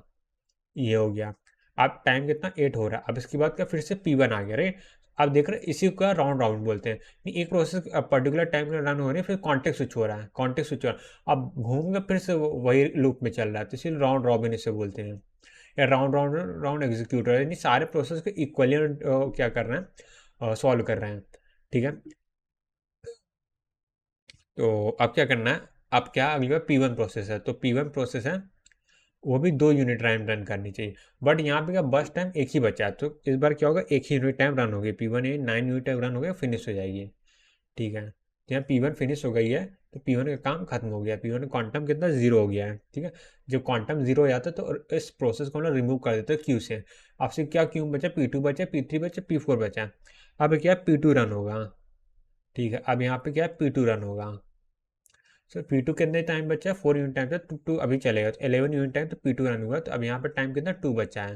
ये हो गया। अब टाइम कितना, 8 हो रहा है। अब इसके बाद क्या, फिर से P1 आ गया, राइट। अब देख रहे हैं, इसी का राउंड राउंड बोलते हैं। एक प्रोसेस पर्टिकुलर टाइम में रन हो रही है, फिर कॉन्टेक्स्ट स्विच हो रहा है, कॉन्टेक्स्ट स्विच हो रहा है, अब घूम के फिर से वही लूप में चल रहा है, तो इसीलिए राउंड रॉबिन इसे बोलते हैं, या राउंड राउंड राउंड एग्जीक्यूटर, यानी सारे प्रोसेस को इक्वली क्या कर रहे हैं, सॉल्व कर रहे हैं, ठीक है। तो अब क्या करना है, अब क्या, अगली बार P1 प्रोसेस है, तो P1 प्रोसेस है, वो भी 2 यूनिट टाइम रन करनी चाहिए। बट यहाँ पे क्या, बस टाइम एक ही बचा है, तो इस बार क्या होगा, एक ही यूनिट टाइम रन होगी, P1 ये 9 यूनिट टाइम रन हो गया, फिनिश हो जाएगी, ठीक है। तो यहाँ P1 फिनिश हो गई है, तो P1 का काम खत्म हो गया, P1 का क्वांटम कितना, जीरो हो गया है, ठीक है। जब क्वांटम जीरो हो जाता है तो इस प्रोसेस को हम लोग रिमूव कर देते हैं क्यू से। आपसे क्या क्यू बचा, P2 बचा, P3 बचा, P4 बचा। अब क्या, P2 रन होगा, ठीक है। अब यहाँ पे क्या है, P2 रन होगा। सर P2 कितने टाइम बचा है, 4 यूनिट टाइम, तो टू अभी चलेगा, तो 11 यूनिट टाइम तो P2 रन हुआ, तो अब यहाँ पे टाइम कितना, 2 बचा है।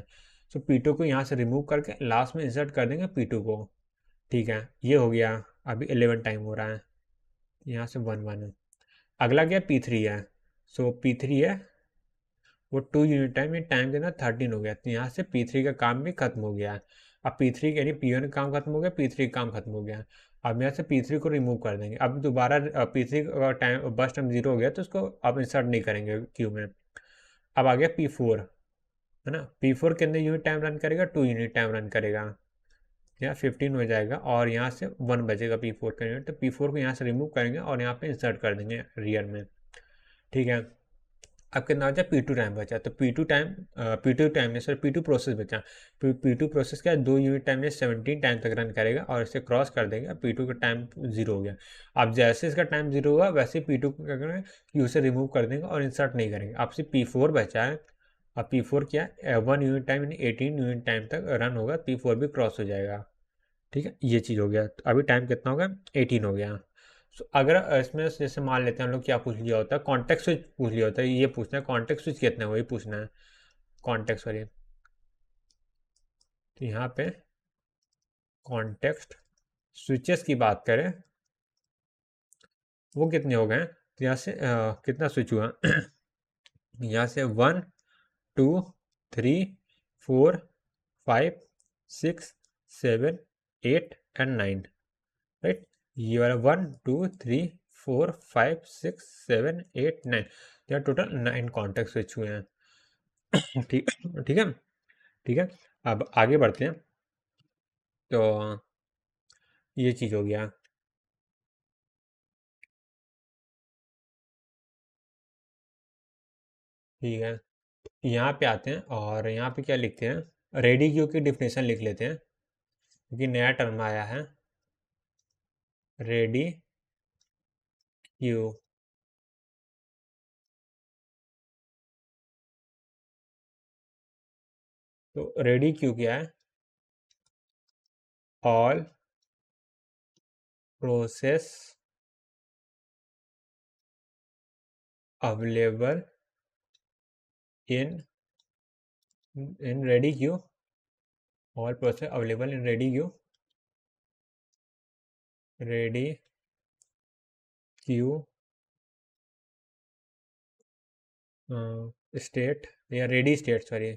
सो P2 को यहाँ से रिमूव करके लास्ट में इंसर्ट कर देंगे P2 को, ठीक है। ये हो गया, अभी 11 टाइम हो रहा है, यहाँ से 1 1 है। अगला क्या P3 है, सो P3 है वो 2 यूनिट टाइम, ये टाइम के अंदर 13 हो गया, तो यहाँ से P3 का काम भी खत्म हो गया है। अब P3 यानी P1 का काम खत्म हो गया, P3 का काम खत्म हो गया। अब यहाँ से P3 को रिमूव कर देंगे। अब दोबारा P3 का टाइम बस टाइम 0 हो गया, तो उसको अब इंसर्ट नहीं करेंगे क्यू में। अब आ गया P4, है ना। P4 के अंदर यूनिट टाइम रन करेगा, 2 यूनिट टाइम रन करेगा, यहाँ 15 हो जाएगा, और यहाँ से 1 बचेगा P4 का यूनिट, तो P4 को यहाँ से रिमूव करेंगे और यहाँ पे इंसर्ट कर देंगे रियर में। ठीक है, अब कितना बचा, P2 टाइम बचा, तो P2 टाइम में सर P2 प्रोसेस बचा। P2 प्रोसेस क्या है, 2 यूनिट टाइम में 17 टाइम तक रन करेगा, और इसे क्रॉस कर देगा, P2 का टाइम 0 हो गया। अब जैसे इसका टाइम 0 हुआ, वैसे P2 को क्या करेंगे, क्यू से रिमूव कर देंगे और इंसर्ट नहीं करेंगे। अब सिर्फ P4 बचा है। अब P4 क्या है, 1 यूनिट टाइम यानी 18 यूनिट टाइम तक रन होगा, P4 भी क्रॉस हो जाएगा। ठीक है, ये चीज़ हो गया। तो अभी टाइम कितना हो गया, 18 हो गया। अगर इसमें जैसे मान लेते हैं हम लोग, क्या पूछ लिया होता है, कॉन्टेक्स्ट स्विच पूछ लिया होता है, ये पूछना है कॉन्टेक्स्ट स्विच कितना है, वही पूछना है कॉन्टेक्स्ट वाली। तो यहाँ पे कॉन्टेक्स्ट स्विचेस की बात करें, वो कितने हो गए, तो यहाँ से कितना स्विच हुआ यहाँ से 1 2 3 4 5 6 7 8 एंड 9, राइट। ये वाला 1 2 3 4 5 6 7 8 9, यहाँ टोटल 9 कॉन्टेक्ट स्विच हुए हैं। ठीक, ठीक है, ठीक है। अब आगे बढ़ते हैं, तो ये चीज़ हो गया। ठीक है, यहाँ पे आते हैं और यहाँ पे क्या लिखते हैं, रेडी क्यू की डिफिनेशन लिख लेते हैं, क्योंकि नया टर्म आया है, रेडी क्यू। तो रेडी क्यू क्या है, all process available in ready queue, all process available in ready queue state, या ready state, sorry,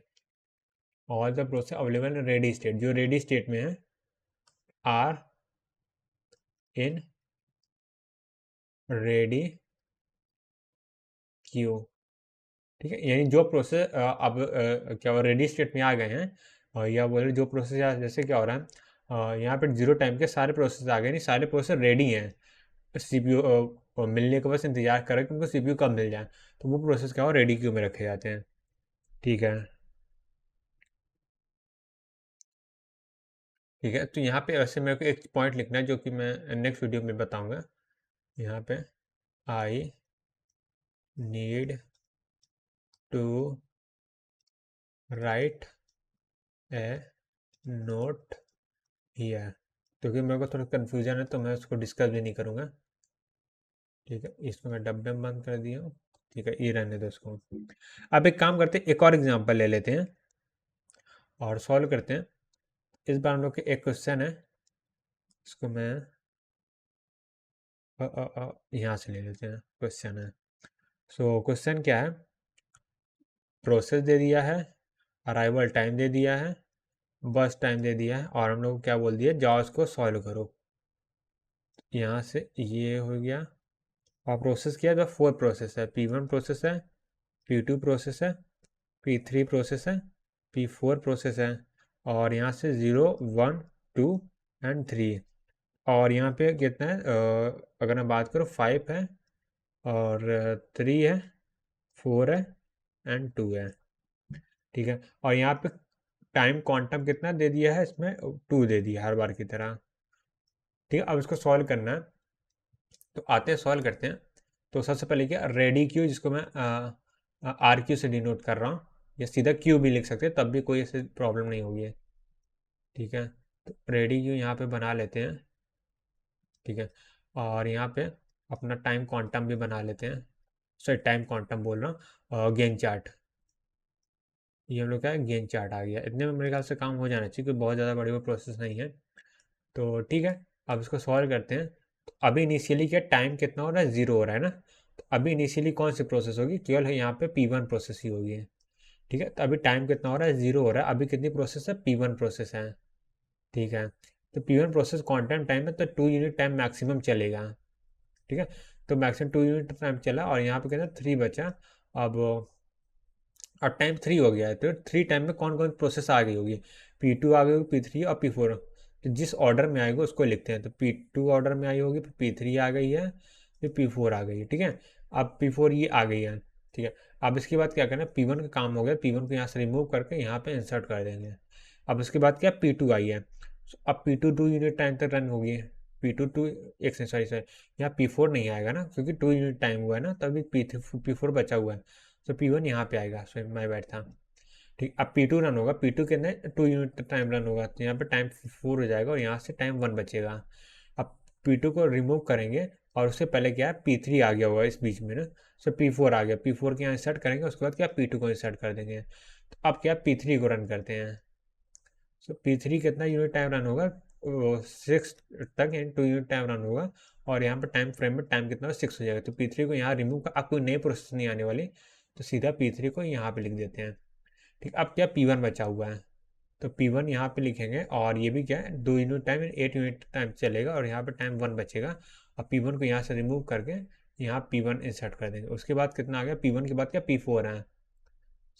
all the process available in ready state, जो रेडी स्टेट में है, आर इन रेडी क्यू। ठीक है, यानी जो प्रोसेस अब क्या वो रेडी स्टेट में आ गए हैं, और या बोले जो प्रोसेस, जैसे क्या हो रहा है, यहाँ पे 0 टाइम के सारे प्रोसेस आ गए, नहीं सारे प्रोसेस रेडी हैं, CPU मिलने का बस इंतजार कर रहे हैं कि उनको CPU कब मिल जाए, तो वो प्रोसेस क्या हो, रेडी क्यू में रखे जाते हैं। ठीक है, ठीक है, तो यहाँ पे वैसे मेरे को एक पॉइंट लिखना है, जो कि मैं नेक्स्ट वीडियो में बताऊंगा। यहाँ पे I need to write a note here, क्योंकि मेरे को थोड़ा कन्फ्यूजन है, तो मैं उसको डिस्कस भी नहीं करूँगा। ठीक है, इसको मैं डब्बे में बंद कर दिया हूँ। ठीक है, ये रहने दो इसको। अब एक काम करते हैं, एक और एग्जांपल ले लेते हैं और सॉल्व करते हैं। इस बार हम लोग के एक क्वेश्चन है, इसको मैं यहाँ से ले लेते हैं, क्वेश्चन है। सो क्वेश्चन क्या है, प्रोसेस दे दिया है, अराइवल टाइम दे दिया है, बस टाइम दे दिया है, और हम लोग क्या बोल दिया, जाओ इसको सॉल्व करो। यहाँ से ये हो गया, और प्रोसेस किया तो 4 प्रोसेस है, P1 प्रोसेस है, P2 प्रोसेस है, P3 प्रोसेस है, P4 प्रोसेस है, और यहाँ से 0 1 2 एंड 3, और यहाँ पे कितना है, अगर मैं बात करूँ 5 है, और 3 है, 4 है, एंड 2 है। ठीक है, और यहाँ पे टाइम क्वांटम कितना दे दिया है, इसमें 2 दे दिया हर बार की तरह। ठीक है, अब इसको सॉल्व करना है, तो आते हैं सॉल्व करते हैं। तो सबसे पहले क्या, रेडी क्यू, जिसको मैं आर क्यू से डिनोट कर रहा हूँ, या सीधा क्यू भी लिख सकते हैं, तब भी कोई ऐसे प्रॉब्लम नहीं होगी। ठीक है, तो रेडी क्यू यहाँ पे बना लेते हैं। ठीक है, और यहाँ पे अपना टाइम क्वांटम भी बना लेते हैं, सॉरी टाइम क्वांटम बोल रहा हूँ, गेन चार्ट। ये हम लोग का गेन चार्ट आ गया, इतने में मेरे ख्याल से काम हो जाना चाहिए, क्योंकि बहुत ज़्यादा बड़ी वो प्रोसेस नहीं है। तो ठीक है, अब इसको सॉल्व करते हैं। तो अभी इनिशियली क्या टाइम कितना हो रहा है, 0 हो रहा है ना। तो अभी इनिशियली कौन सी प्रोसेस होगी, केवल यहाँ पे P1 प्रोसेस ही होगी। ठीक है, तो अभी टाइम कितना हो रहा है, 0 हो रहा है। अभी कितनी प्रोसेस है, P1 प्रोसेस है। ठीक है, तो P1 प्रोसेस क्वांटम टाइम है, तो 2 यूनिट टाइम मैक्सिमम चलेगा। ठीक है, तो मैक्सिमम 2 यूनिट टाइम चला और यहाँ पे कितना 3 बचा। अब अब टाइम 3 हो गया है, तो 3 टाइम में कौन कौन प्रोसेस आ गई होगी, P2 आ गई होगी, P3 और P4। तो जिस ऑर्डर में आएगा उसको लिखते हैं। तो P2 ऑर्डर में आई होगी, फिर P3 आ गई है, फिर P4 आ गई है। ठीक है, अब P4 ये आ गई है। ठीक है, अब इसके बाद क्या करना है, P1 का काम हो गया, P1 को यहाँ से रिमूव करके यहाँ पे इंसर्ट कर देंगे। अब उसके बाद क्या, P2 आई है। अब P2 2 यूनिट टाइम तक रन होगी। P2 टू एक से सॉरी सॉरी यहाँ P4 नहीं आएगा ना, क्योंकि 2 यूनिट टाइम हुआ है ना, तभी P4 बचा हुआ है। तो P1 यहाँ पे आएगा, सो माई बैड था। ठीक, अब P2 रन होगा, P2 के अंदर 2 यूनिट टाइम रन होगा, तो यहाँ पे टाइम 4 हो जाएगा और यहाँ से टाइम 1 बचेगा। अब P2 को रिमूव करेंगे और उससे पहले क्या है, P3 आ गया होगा इस बीच में ना। सो P4 आ गया, P4 के यहाँ इंसर्ट करेंगे, उसके बाद क्या P2 को इंसर्ट कर देंगे। तो अब क्या P3 को रन करते हैं। सो P3 कितना यूनिट टाइम रन होगा, 6 तक, यानी 2 यूनिट टाइम रन होगा। और यहाँ पर टाइम फ्रेम में टाइम कितना 6 हो जाएगा। तो P3 को यहाँ रिमूव कर, अब कोई नई प्रोसेस नहीं आने वाली, तो सीधा P3 को यहाँ पे लिख देते हैं। ठीक, अब क्या P1 बचा हुआ है, तो P1 यहाँ पे लिखेंगे और ये भी क्या है, 2 यूनिट टाइम 8 यूनिट टाइम चलेगा और यहाँ पे टाइम 1 बचेगा। अब P1 को यहाँ से रिमूव करके यहाँ P1 इंसर्ट कर देंगे। उसके बाद कितना आ गया, P1 के बाद क्या P4 है।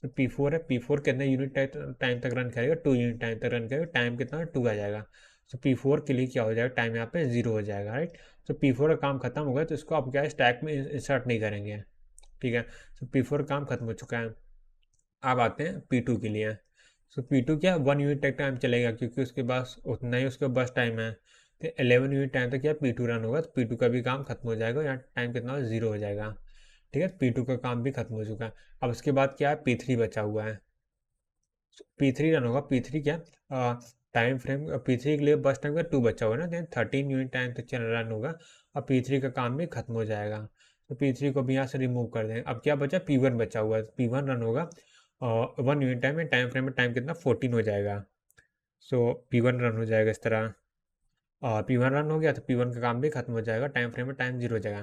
तो P4 है, P4 कितने यूनिट टाइम तक रन करेगा, 2 यूनिट टाइम तक रन करेगा, टाइम कितना 2 आ जाएगा। तो P4 के लिए क्या हो जाएगा, टाइम यहाँ पे 0 हो जाएगा, राइट। तो P4 का काम खत्म हो गया, तो इसको अब क्या है, स्टैक में इंसर्ट नहीं करेंगे। ठीक है, तो P4 काम खत्म हो चुका है। अब आते हैं P2 के लिए। सो P2 क्या 1 यूनिट तक टाइम चलेगा, क्योंकि उसके पास उतना ही उसका बस टाइम है। तो 11 यूनिट टाइम तक क्या P2 रन होगा, तो P2 का भी काम खत्म हो जाएगा, यहाँ टाइम कितना हो, 0 हो जाएगा। ठीक है, P2 का काम भी खत्म हो चुका है। अब उसके बाद क्या है, P3 बचा हुआ है। P3 रन होगा, P3 क्या टाइम फ्रेम, P3 के लिए बस टाइम का 2 बचा हुआ है ना, 13 यूनिट टाइम तक चल रन होगा। अब P3 का काम भी खत्म हो जाएगा, तो P3 को भी यहाँ से रिमूव कर देंगे। अब क्या बचा, P1 बचा हुआ है, P1 रन होगा 1 यूनिट टाइम में, टाइम फ्रेम में टाइम कितना 14 हो जाएगा। सो P1 रन हो जाएगा इस तरह। P1 रन हो गया तो P1 का काम भी खत्म हो जाएगा, टाइम फ्रेम में टाइम 0 हो जाएगा।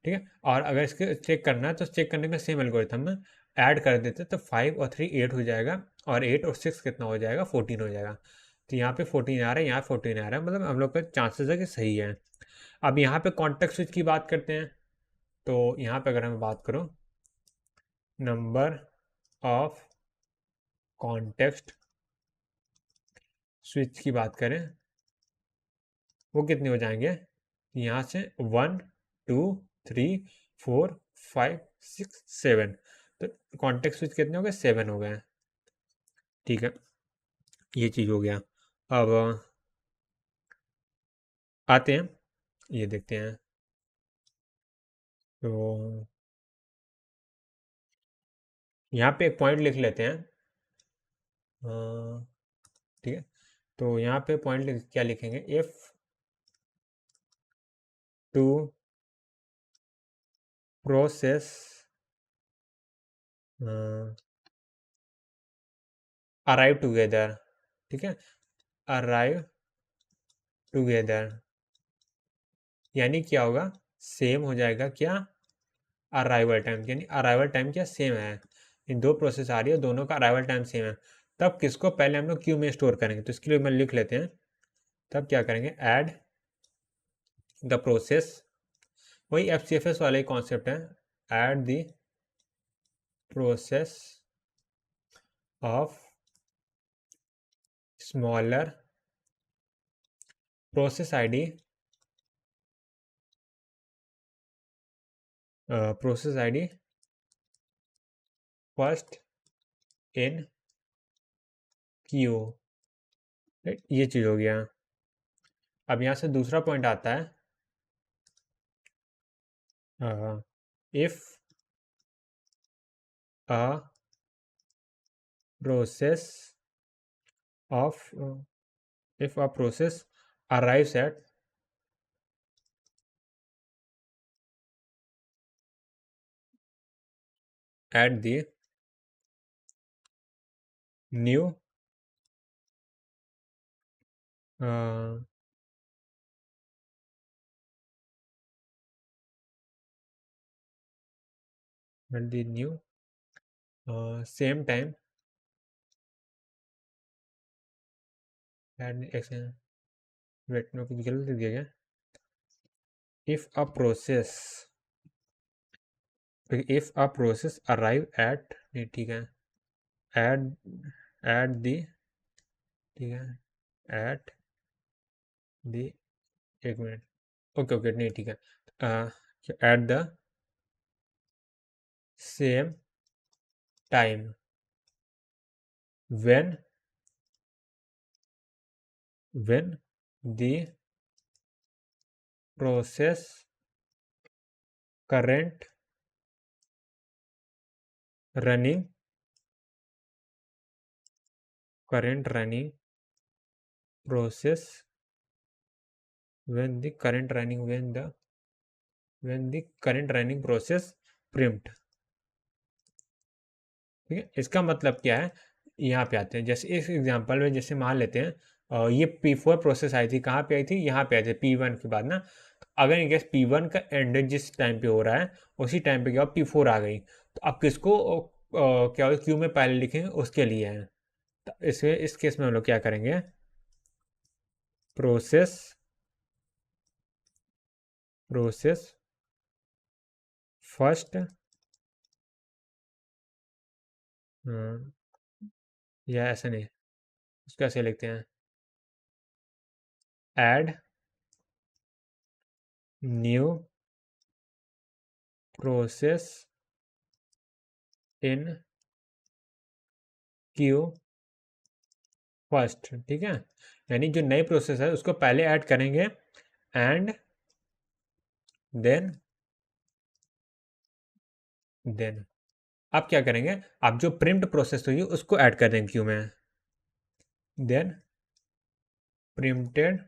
ठीक है, और अगर इसके चेक करना है तो चेक करने का सेम एल्गोरिथम में ऐड कर देते तो 5 और 3 8 हो जाएगा, और 8 और 6 कितना हो जाएगा, 14 हो जाएगा। तो यहाँ पे 14 आ रहा है, यहाँ 14 आ रहा है, मतलब हम लोग का चांसेस है कि सही है। अब यहाँ पे कॉन्टेक्स्ट स्विच की बात करते हैं। तो यहाँ पे अगर हम बात करो, नंबर ऑफ कॉन्टेक्स्ट स्विच की बात करें, वो कितने हो जाएंगे, यहाँ से 1 2 3 4 5 6 7। तो कॉन्टेक्स्ट स्विच कितने हो गए, 7 हो गए। ठीक है, ये चीज़ हो गया। अब आते हैं, ये देखते हैं। तो यहाँ पे एक पॉइंट लिख लेते हैं। ठीक है, तो यहाँ पे पॉइंट क्या लिखेंगे, if two process arrive together. ठीक है, अराइव टुगेदर यानी क्या होगा, सेम हो जाएगा क्या, अराइवल टाइम, यानी अराइवल टाइम क्या सेम है, इन दो प्रोसेस आ रही है, दोनों का अराइवल टाइम सेम है। तब किसको पहले हम लोग क्यू में स्टोर करेंगे, तो इसके लिए मैं लिख लेते हैं। तब क्या करेंगे, ऐड द प्रोसेस, वही FCFS वाला ही कॉन्सेप्ट है, add the process of smaller process ID, process ID first in Q. ये चीज़ हो गया। अब यहाँ से दूसरा पॉइंट आता है, if a process of if a process arrives at the new uh, at the new same time at wait में कुछ गलत दिया गया। If a process arrive at, नहीं ठीक है, एट एट दी, ठीक है, एट दी, एक मिनट, ओके ओके, नहीं ठीक है, at the same time when the process current running process when the current running process prompt, ठीक है। इसका मतलब क्या है, यहाँ पे आते हैं, जैसे इस एग्जांपल में जैसे मान लेते हैं ये P4 प्रोसेस आई थी, कहाँ पे आई थी, यहाँ पे आई थी P1 के बाद ना। तो अगर इन केस P1 का एंड जिस टाइम पे हो रहा है उसी टाइम पे क्या P4 आ गई, तो अब किसको क्या होगा, क्यू में पहले लिखेंगे उसके लिए है। तो इस केस में हम लोग क्या करेंगे, प्रोसेस फर्स्ट, या ऐसा नहीं, उसको ऐसे लिखते हैं, add new process in Q first, ठीक है। यानी जो नई प्रोसेस है उसको पहले ऐड करेंगे, एंड देन आप क्या करेंगे, आप जो प्रिंट प्रोसेस हुई उसको ऐड कर देंगे क्यू में, then printed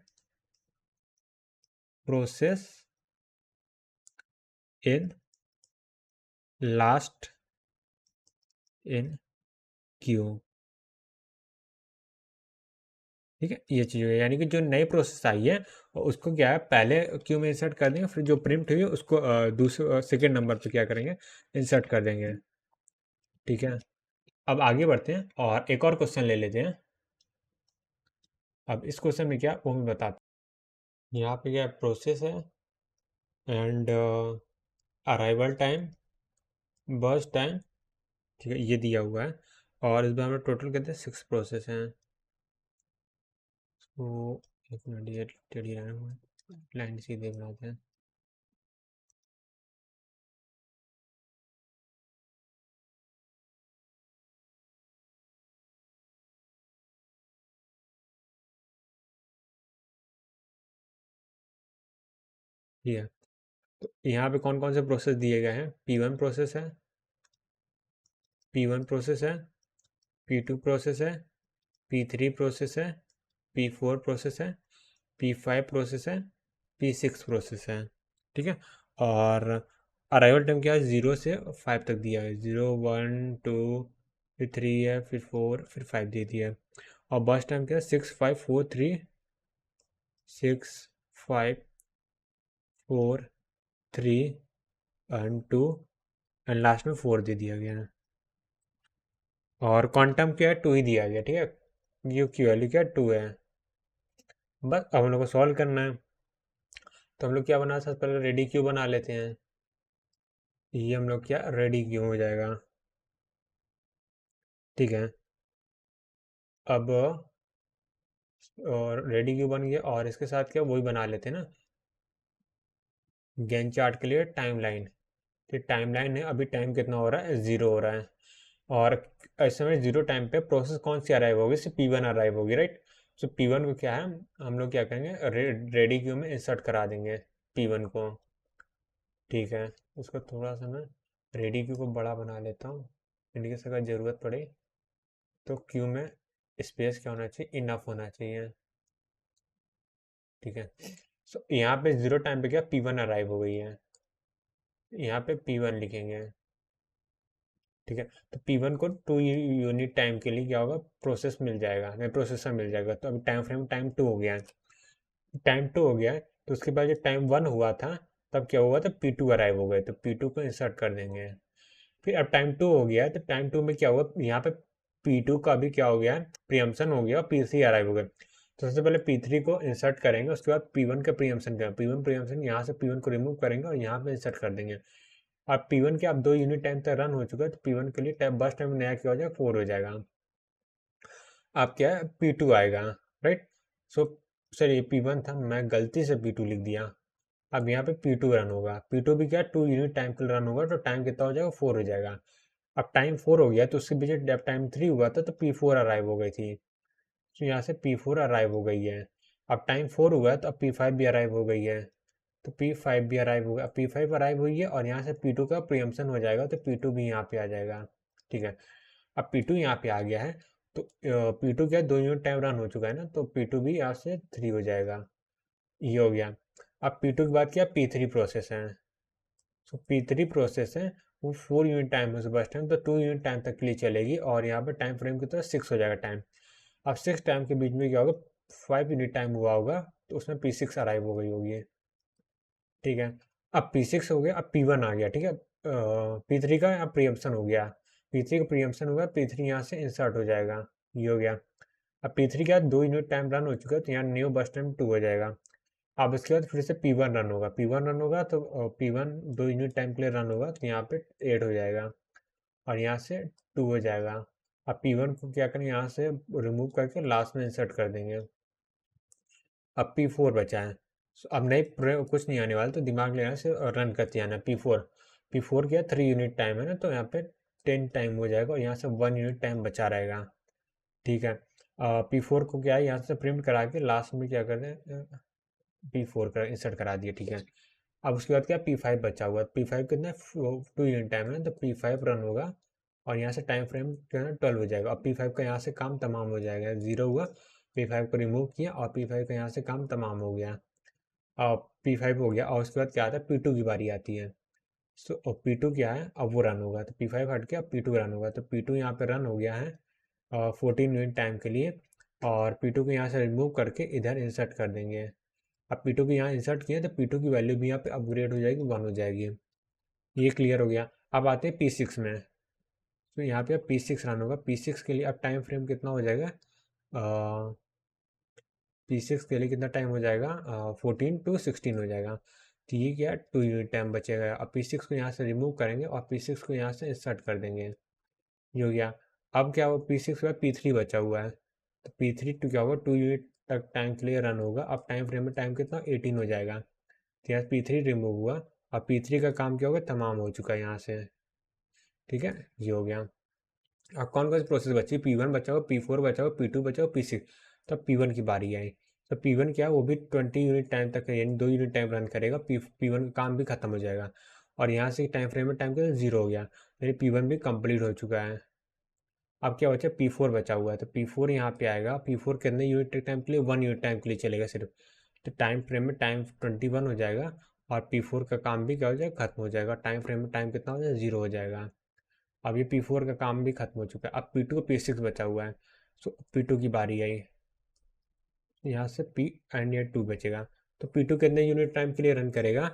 process in last in queue, ठीक है। ये चीज़ है, यानी कि जो नई प्रोसेस आई है उसको क्या है पहले क्यू में इंसर्ट कर देंगे, फिर जो प्रिंट हुई है उसको दूसरे सेकेंड नंबर पे क्या करेंगे, इंसर्ट कर देंगे, ठीक है। अब आगे बढ़ते हैं और एक और क्वेश्चन ले लेते हैं। अब इस क्वेश्चन में क्या वो मैं बताता हूँ। यहाँ पे क्या प्रोसेस है and arrival time, burst time, ठीक है, ये दिया हुआ है। और इस बार हम लोग टोटल कहते हैं 6 प्रोसेस हैं। तो एक मिनट, ये टेढ़ी लाइन सीधे बनाते हैं। ठीक है, तो यहाँ पे कौन कौन से प्रोसेस दिए गए हैं, P1 प्रोसेस है, P1 प्रोसेस है, P2 प्रोसेस है, P3 प्रोसेस है, P4 प्रोसेस है, P5 प्रोसेस है, P6 प्रोसेस है, ठीक है। और अराइवल टाइम क्या है, 0 से 5 तक दिया है, 0 1 2, फिर 3 है, फिर 4, फिर 5 दे दिया है। और बस टाइम क्या है, 6 5 4 3, 6 5 4 3 एंड 2, एंड लास्ट में 4 दे दिया गया है। और क्वांटम क्या है, 2 ही दिया गया, ठीक है। यू की वैल्यू क्या है, 2 है। बस अब हम लोग को सॉल्व करना है। तो हम लोग क्या बना, सबसे पहले रेडी क्यू बना लेते हैं। ये हम लोग क्या रेडी क्यू हो जाएगा, ठीक है। अब और रेडी क्यू बन गया, और इसके साथ क्या वही बना लेते हैं ना, गैन चार्ट के लिए टाइम लाइन। तो टाइम लाइन है, अभी टाइम कितना हो रहा है, 0 हो रहा है। और इस समय 0 टाइम पे प्रोसेस कौन सी अराइव होगी, सिर्फ P1 अराइव होगी, राइट। सो P1 को क्या है, हम लोग क्या करेंगे, रेडी क्यू में इंसर्ट करा देंगे P1 को, ठीक है। उसको थोड़ा सा मैं रेडी क्यू को बड़ा बना लेता हूँ, इंडिकेशन अगर ज़रूरत पड़े तो क्यू में स्पेस क्या होना चाहिए, इनफ होना चाहिए, ठीक है। सो यहाँ पे 0 टाइम पे क्या P1 अराइव हो गई है, यहाँ पे P1 लिखेंगे, ठीक है। तो P1 को 2 यूनिट टाइम के लिए क्या होगा, प्रोसेस मिल जाएगा, नहीं प्रोसेसर मिल जाएगा। तो अभी टाइम फ्रेम टाइम 2 हो गया है, टाइम 2 हो गया है। तो उसके बाद जब टाइम 1 हुआ था तब क्या हुआ था, P2 अराइव हो गए, तो P2 को इंसर्ट कर देंगे, फिर अब टाइम 2 हो गया है, तो टाइम 2 में क्या हुआ, यहाँ पे P2 का भी क्या हो गया है, प्रीएम्पशन हो गया और P3 अराइव हो गया। तो सबसे पहले P3 को इंसर्ट करेंगे, उसके बाद P1 का प्रीएम्पशन करेंगे, P1 प्रीएम्पशन यहाँ से P1 को रिमूव करेंगे और यहाँ पे इंसर्ट कर देंगे। अब P1 के अब 2 यूनिट टाइम तक रन हो चुका है, तो P1 के लिए टाइम बस टाइम नया क्या हो जाएगा, 4 हो जाएगा। अब क्या है, P2 आएगा, राइट। सो सर ये P1 था, मैं गलती से P2 लिख दिया। अब यहाँ पे P2 रन होगा, P2 भी क्या 2 यूनिट टाइम के लिए रन होगा, तो टाइम कितना हो जाएगा, 4 हो जाएगा। अब टाइम 4 हो गया, तो उसके बीच जब टाइम 3 हुआ था तो P4 अराइव हो गई थी, तो यहाँ से P4 अराइव हो गई है। अब टाइम 4 हुआ है, तो अब P5 भी अराइव हो गई है, तो P5 भी अराइव हो गया। अब P5 अराइव हुई है और यहाँ से P2 का प्रीएम्पशन हो जाएगा, तो P2 भी यहाँ पे आ जाएगा, ठीक है। अब P2 यहाँ पे आ गया है, तो P2 क्या 2 यूनिट टाइम रन हो चुका है ना, तो P2 भी यहाँ से 3 हो जाएगा, ये हो गया। अब P2 के बाद क्या P3 प्रोसेस है, तो P3 प्रोसेस है, वो 4 यूनिट टाइम है सुबह टाइम, तो 2 यूनिट टाइम तक के लिए चलेगी और यहाँ पे टाइम फ्रेम की तरह 6 हो जाएगा टाइम। अब 6 टाइम के बीच में क्या होगा, 5 यूनिट टाइम हुआ होगा, तो उसमें P6 अराइव हो गई होगी, ठीक है। अब P6 हो गया, अब P1 आ गया, ठीक है। P3 का अब प्रीएम्पशन हो गया, P3 का प्रीएम्पशन हुआ, P3 यहाँ से इंसर्ट हो जाएगा, ये हो गया। अब P3 के बाद 2 यूनिट टाइम रन हो चुका है, तो यहाँ न्यू बस टाइम 2 हो जाएगा। अब उसके बाद फिर से P1 रन होगा, P1 रन होगा तो P1 2 यूनिट टाइम के लिए रन होगा, तो यहाँ पे 8 हो जाएगा और यहाँ से 2 हो जाएगा। अब P1 को क्या करें, यहाँ से रिमूव करके लास्ट में इंसर्ट कर देंगे। अब P4 बचा है, अब नहीं कुछ नहीं आने वाला, तो दिमाग लेना से रन करते आना। P4 क्या 3 यूनिट टाइम है ना, तो यहाँ पे 10 टाइम हो जाएगा और यहाँ से 1 यूनिट टाइम बचा रहेगा, ठीक है। P4 को क्या है, यहाँ से प्रिंट करा के लास्ट में क्या कर दें, P4 का इंसर्ट करा दिया, ठीक है। अब उसके बाद क्या P5 बचा हुआ है, P5 कितना 2 यूनिट टाइम है ना, तो P5 रन होगा और यहाँ से टाइम फ्रेम जो है ना 12 हो जाएगा। अब P5 का यहाँ से काम तमाम हो जाएगा, 0 हुआ, P5 को रिमूव किया और P5 का यहाँ से काम तमाम हो गया। अब P5 हो गया और उसके बाद क्या आता है, P2 की बारी आती है। सो P2 क्या है, अब वो रन होगा, तो P5 हट के अब P2 रन होगा, तो P2 यहाँ पे रन हो गया है 14 यूनिट टाइम के लिए, और P2 को यहाँ से रिमूव करके इधर इंसर्ट कर देंगे। अब P2 को यहाँ इंसर्ट किया, तो P2 की वैल्यू भी यहाँ पे अपग्रेड हो जाएगी, 1 हो जाएगी, ये क्लियर हो गया। अब आते हैं P6 में, तो यहाँ पे अब P6 रन होगा, P6 के लिए अब टाइम फ्रेम कितना हो जाएगा, P6 के लिए कितना टाइम हो जाएगा, 14 to 16 हो जाएगा, तो ये क्या 2 यूनिट टाइम बचेगा। अब P6 को यहाँ से रिमूव करेंगे और P6 को यहाँ से इंसर्ट कर देंगे, ये हो गया। अब क्या हुआ, P6 के बाद P3 बचा हुआ है, तो P3 तो क्या होगा 2 यूनिट तक टाइम के लिए रन होगा। अब टाइम फ्रेम में टाइम कितना 18 हो जाएगा, तो यहाँ P3 रिमूव हुआ और P3 का काम क्या होगा, तमाम हो चुका है यहाँ से, ठीक है, ये हो गया। अब कौन कौन सी प्रोसेस बची, P1 बचा हुआ, P4 बचा हुआ, P2 बचा हुआ, P6, तब P1 की बारी आई। तो P1 क्या है, वो भी 20 यूनिट टाइम तक है, यानी 2 यूनिट टाइम रन करेगा, P1 का काम भी खत्म हो जाएगा और यहाँ से टाइम फ्रेम में टाइम का 0 हो गया, यानी P1 भी कंप्लीट हो चुका है। अब क्या बचा, P4 बचा हुआ है, तो P4 यहाँ पे आएगा। P4 कितने यूनिट टाइम के लिए, 1 यूनिट टाइम के लिए चलेगा सिर्फ, तो टाइम फ्रेम में टाइम 21 हो जाएगा और P4 का काम भी क्या हो जाएगा, खत्म हो जाएगा, टाइम फ्रेम में टाइम कितना हो जाएगा, 0 हो जाएगा। अब ये P4 का काम भी खत्म हो चुका है। अब P2 और P6 बचा हुआ है, सो P2 की बारी आई, यहाँ से P एंड ये 2 बचेगा, तो P2 कितने यूनिट टाइम के लिए रन करेगा,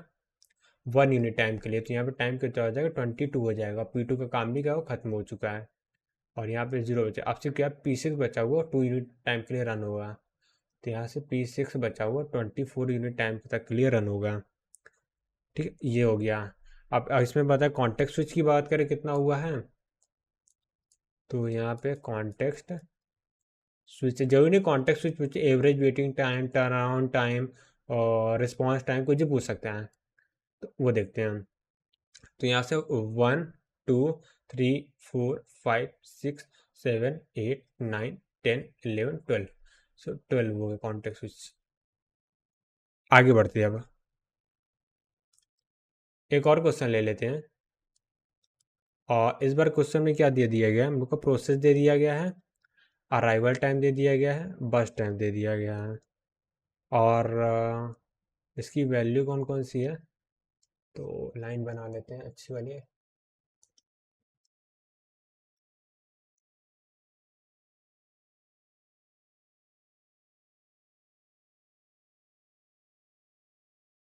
1 यूनिट टाइम के लिए, तो यहाँ पे टाइम कितना हो जाएगा, 22 हो जाएगा। P2 का काम भी क्या हो, खत्म हो चुका है और यहाँ पे 0 बचा। अब सिर्फ क्या P6 बचा हुआ, 2 यूनिट टाइम के लिए रन होगा, तो यहाँ से P6 बचा हुआ 24 यूनिट टाइम तक के लिए रन होगा, ठीक है, ये हो गया। अब इसमें बता कॉन्टेक्स्ट स्विच की बात करें कितना हुआ है, तो यहाँ पे कॉन्टेक्स्ट स्विच जरूरी नहीं, कॉन्टेक्स्ट स्विच पूछे, average waiting time, turn around time और रिस्पॉन्स टाइम कुछ भी पूछ सकते हैं, तो वो देखते हैं हम। तो यहाँ से 1 2 3 4 5 6 7 8 9 10 11 12, सो 12 हो गए कॉन्टेक्स्ट स्विच। आगे बढ़ते हैं अब, एक और क्वेश्चन ले लेते हैं। और इस बार क्वेश्चन में क्या दे दिया गया है, हम लोग को प्रोसेस दे दिया गया है, अराइवल टाइम दे दिया गया है, बस टाइम दे दिया गया है, और इसकी वैल्यू कौन कौन सी है, तो लाइन बना लेते हैं अच्छी वाली।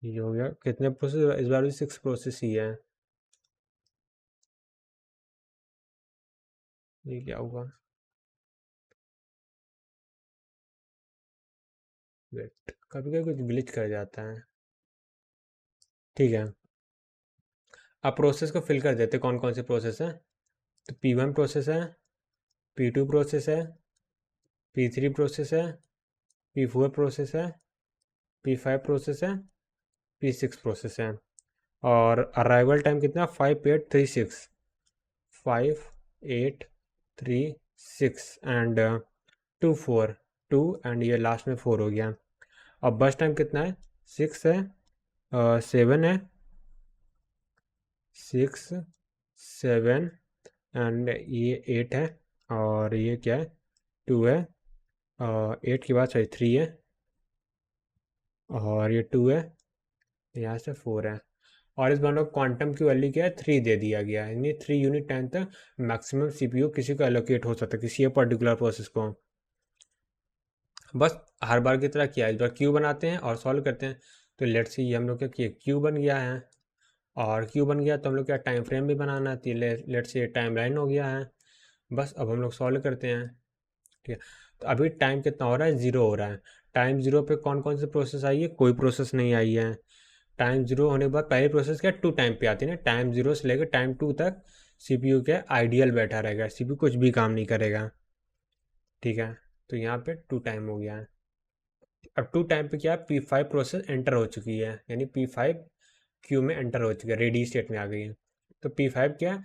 ये हो गया, कितने प्रोसेस इस बार भी 6 प्रोसेस ही है। ये क्या हुआ, वेट कभी कभी कुछ ग्लिच कर जाता है। ठीक है, अब प्रोसेस को फिल कर देते कौन कौन से प्रोसेस है। तो P1 प्रोसेस है, P2 प्रोसेस है, P3 प्रोसेस है, P4 प्रोसेस है, P5 प्रोसेस है, P6 प्रोसेस है। और अराइवल टाइम कितना, 5836, 5836 एंड 24, 2 एंड ये लास्ट में 4 हो गया। अब बस टाइम कितना है, 6 है, 7 है, 6 7 एंड ये 8 है, और ये क्या है, 2 है, 8 के बाद सॉरी 3 है, और ये 2 है, यहाँ से 4 है। और इस बार क्वांटम की वैल्यू क्या है, 3 दे दिया गया है, यानी 3 यूनिट टाइम तक मैक्सिमम सीपीयू किसी को एलोकेट हो सकता है, किसी एक पर्टिकुलर प्रोसेस को। बस हर बार की तरह किया, इस बार क्यू बनाते हैं और सॉल्व करते हैं। तो लेट्स सी, ये हम लोग क्या किए, क्यू बन गया है, और क्यू बन गया तो हम लोग क्या टाइम फ्रेम भी बनाना है, लेट्स सी टाइम लाइन हो गया है। बस अब हम लोग सॉल्व करते हैं। ठीक है, तो अभी टाइम कितना हो रहा है, 0 हो रहा है। टाइम 0 पे कौन कौन सी प्रोसेस आई है, कोई प्रोसेस नहीं आई है। टाइम 0 होने के बाद पहली प्रोसेस क्या 2 टाइम पे आती है ना, टाइम 0 से लेकर टाइम 2 तक सीपीयू क्या आइडियल बैठा रहेगा, सीपीयू कुछ भी काम नहीं करेगा। ठीक है, तो यहाँ पे 2 टाइम हो गया है। अब 2 टाइम पे क्या है, P5 प्रोसेस एंटर हो चुकी है, यानी P5 क्यू में एंटर हो चुकी है, रेडी स्टेट में आ गई है। तो P5 क्या है,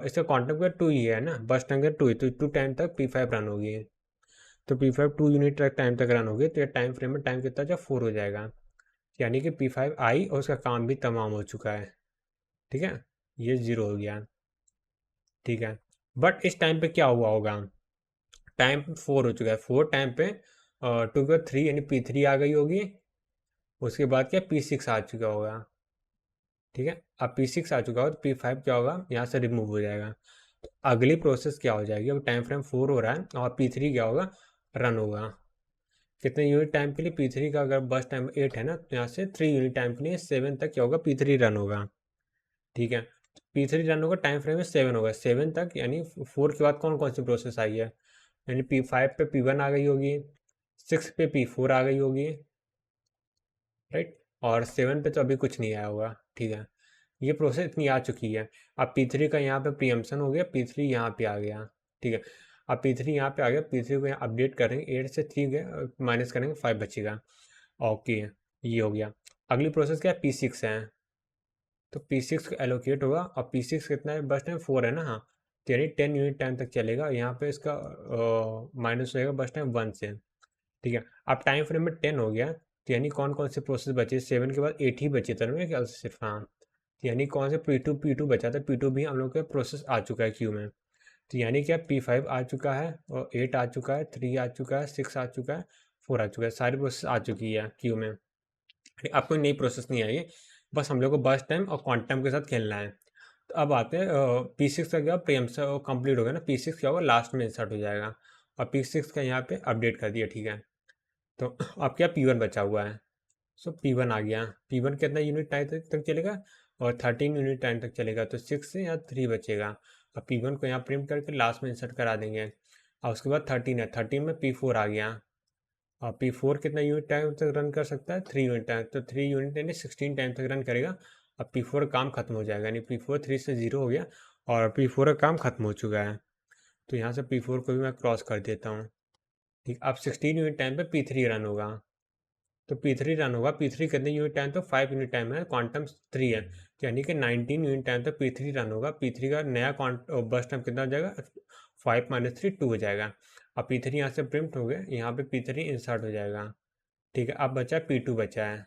इसका क्वांटम का 2 ही है ना, बस टाइम का 2 ही, तो 2 टाइम तक P5 रन होगी। तो P5 2 यूनिट तक टाइम तक रन होगी, तो ये टाइम फ्रेम में टाइम कितना, जब 4 हो जाएगा, यानी कि P5 आई और उसका काम भी तमाम हो चुका है। ठीक है, ये 0 हो गया। ठीक है, बट इस टाइम पे क्या हुआ होगा, टाइम 4 हो चुका है, 4 टाइम पे 2 के 3 यानी P3 आ गई होगी, उसके बाद क्या P6 आ चुका होगा। ठीक है, अब P6 आ चुका हो तो P5 क्या होगा, यहाँ से रिमूव हो जाएगा। तो अगली प्रोसेस क्या हो जाएगी, अब टाइम फ्रेम 4 हो रहा है और P3 क्या होगा, रन होगा। कितने यूनिट टाइम के लिए, P3 का अगर बस टाइम 8 है ना, तो यहाँ से 3 यूनिट टाइम के लिए 7 तक क्या होगा, P3 रन होगा। ठीक है, P3 रन होगा, टाइम फ्रेम में 7 होगा, 7 तक यानी 4 के बाद कौन कौन सी प्रोसेस आई है, यानी P5 पे P1 आ गई होगी, 6 पे P4 आ गई होगी, राइट, और 7 पे तो अभी कुछ नहीं आया होगा। ठीक है, ये प्रोसेस इतनी आ चुकी है। अब P3 का यहाँ पे प्रीएम्पशन हो गया, P3 यहाँ पे आ गया। ठीक है, अब P3 यहाँ पे आ गया, P3 को यहाँ अपडेट करेंगे, 8 से 3 माइनस करेंगे, 5 बचेगा। ओके, ये हो गया। अगली प्रोसेस क्या है, P6 है, तो P6 का एलोकेट होगा, और P6 कितना है, बस टाइम 4 है ना, हाँ, तो यानी 10 यूनिट टाइम तक चलेगा, यहाँ पे इसका माइनस होएगा बस टाइम 1 से। ठीक है, अब टाइम फ्रेम में 10 हो गया, तो यानी कौन कौन से प्रोसेस बचे, 7 के बाद 8 ही बचे थे मेरे ख्याल से सिर्फ, हाँ, तो यानी कौन से P2 बचा था, P2 भी हम लोग का प्रोसेस आ चुका है क्यू में। तो यानी क्या P5 आ चुका है, और 8 आ चुका है, 3 आ चुका है, 6 आ चुका है, 4 आ चुका है, सारी प्रोसेस आ चुकी है क्यू में। अब कोई नई प्रोसेस नहीं आई है, बस हम लोग को बस टाइम और क्वांटम के साथ खेलना है। तो अब आते हैं P6 का क्या प्रीएम्पशन कंप्लीट हो गया ना, P6 क्या होगा, लास्ट में इंसर्ट हो जाएगा, और P6 का यहाँ पे अपडेट कर दिया। ठीक है, तो अब क्या P1 बचा हुआ है, सो P1 आ गया। P1 कितना यूनिट टाइम तक चलेगा, और 13 यूनिट टाइम तक चलेगा, तो 6 से यहाँ 3 बचेगा। अब P1 को यहाँ प्रिंट करके लास्ट में इंसर्ट करा देंगे, और उसके बाद 13 है, 13 में P4 आ गया, और P4 कितना यूनिट टाइम तक रन कर सकता है, 3 यूनिट टाइम, तो 3 यूनिट यानी 16 टाइम तक रन करेगा। अब P4 काम खत्म हो जाएगा, यानी P4 3 से 0 हो गया, और P4 का काम खत्म हो चुका है। तो यहाँ से P4 को भी मैं क्रॉस कर देता हूँ। ठीक, अब 16 यूनिट टाइम पे P3 रन होगा, तो P3 रन होगा, P3 कितने यूनिट टाइम, तो 5 यूनिट टाइम है, क्वांटम 3 है, तो यानी कि 19 यूनिट टाइम तक P3 रन होगा। P3 का नया बस टाइम कितना हो जाएगा, 5 माइनस 3 2 हो जाएगा। अब P3 यहाँ से प्रिंट हो गया, यहाँ पे P3 इंसर्ट हो जाएगा। ठीक है, अब बचा P2 बचा है,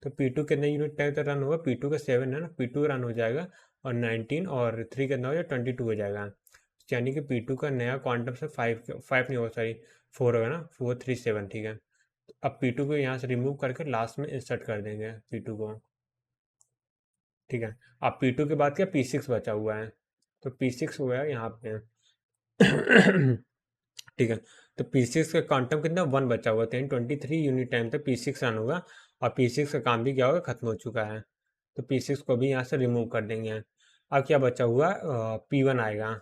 तो P2 कितने यूनिट टाइम तक रन होगा, P2 का 7 है ना, P2 रन हो जाएगा, और 19 और 3 कितना हो जाएगा, 22 हो जाएगा, यानी कि P2 का नया क्वांटम से 5 नहीं होगा, सॉरी 4 होगा ना, 437। ठीक है, अब P2 को यहाँ से रिमूव करके लास्ट में इंसर्ट कर देंगे P2 को। ठीक है, अब P2 के बाद क्या P6 बचा हुआ है, तो P6 हुआ है यहाँ पे। ठीक है, तो P6 का क्वांटम कितना 1 बचा हुआ है, 23 यूनिट टाइम तक P6 रन होगा, और P6 का काम भी क्या होगा, खत्म हो चुका है, तो P6 को भी यहाँ से रिमूव कर देंगे। अब क्या बचा हुआ, P1 आएगा,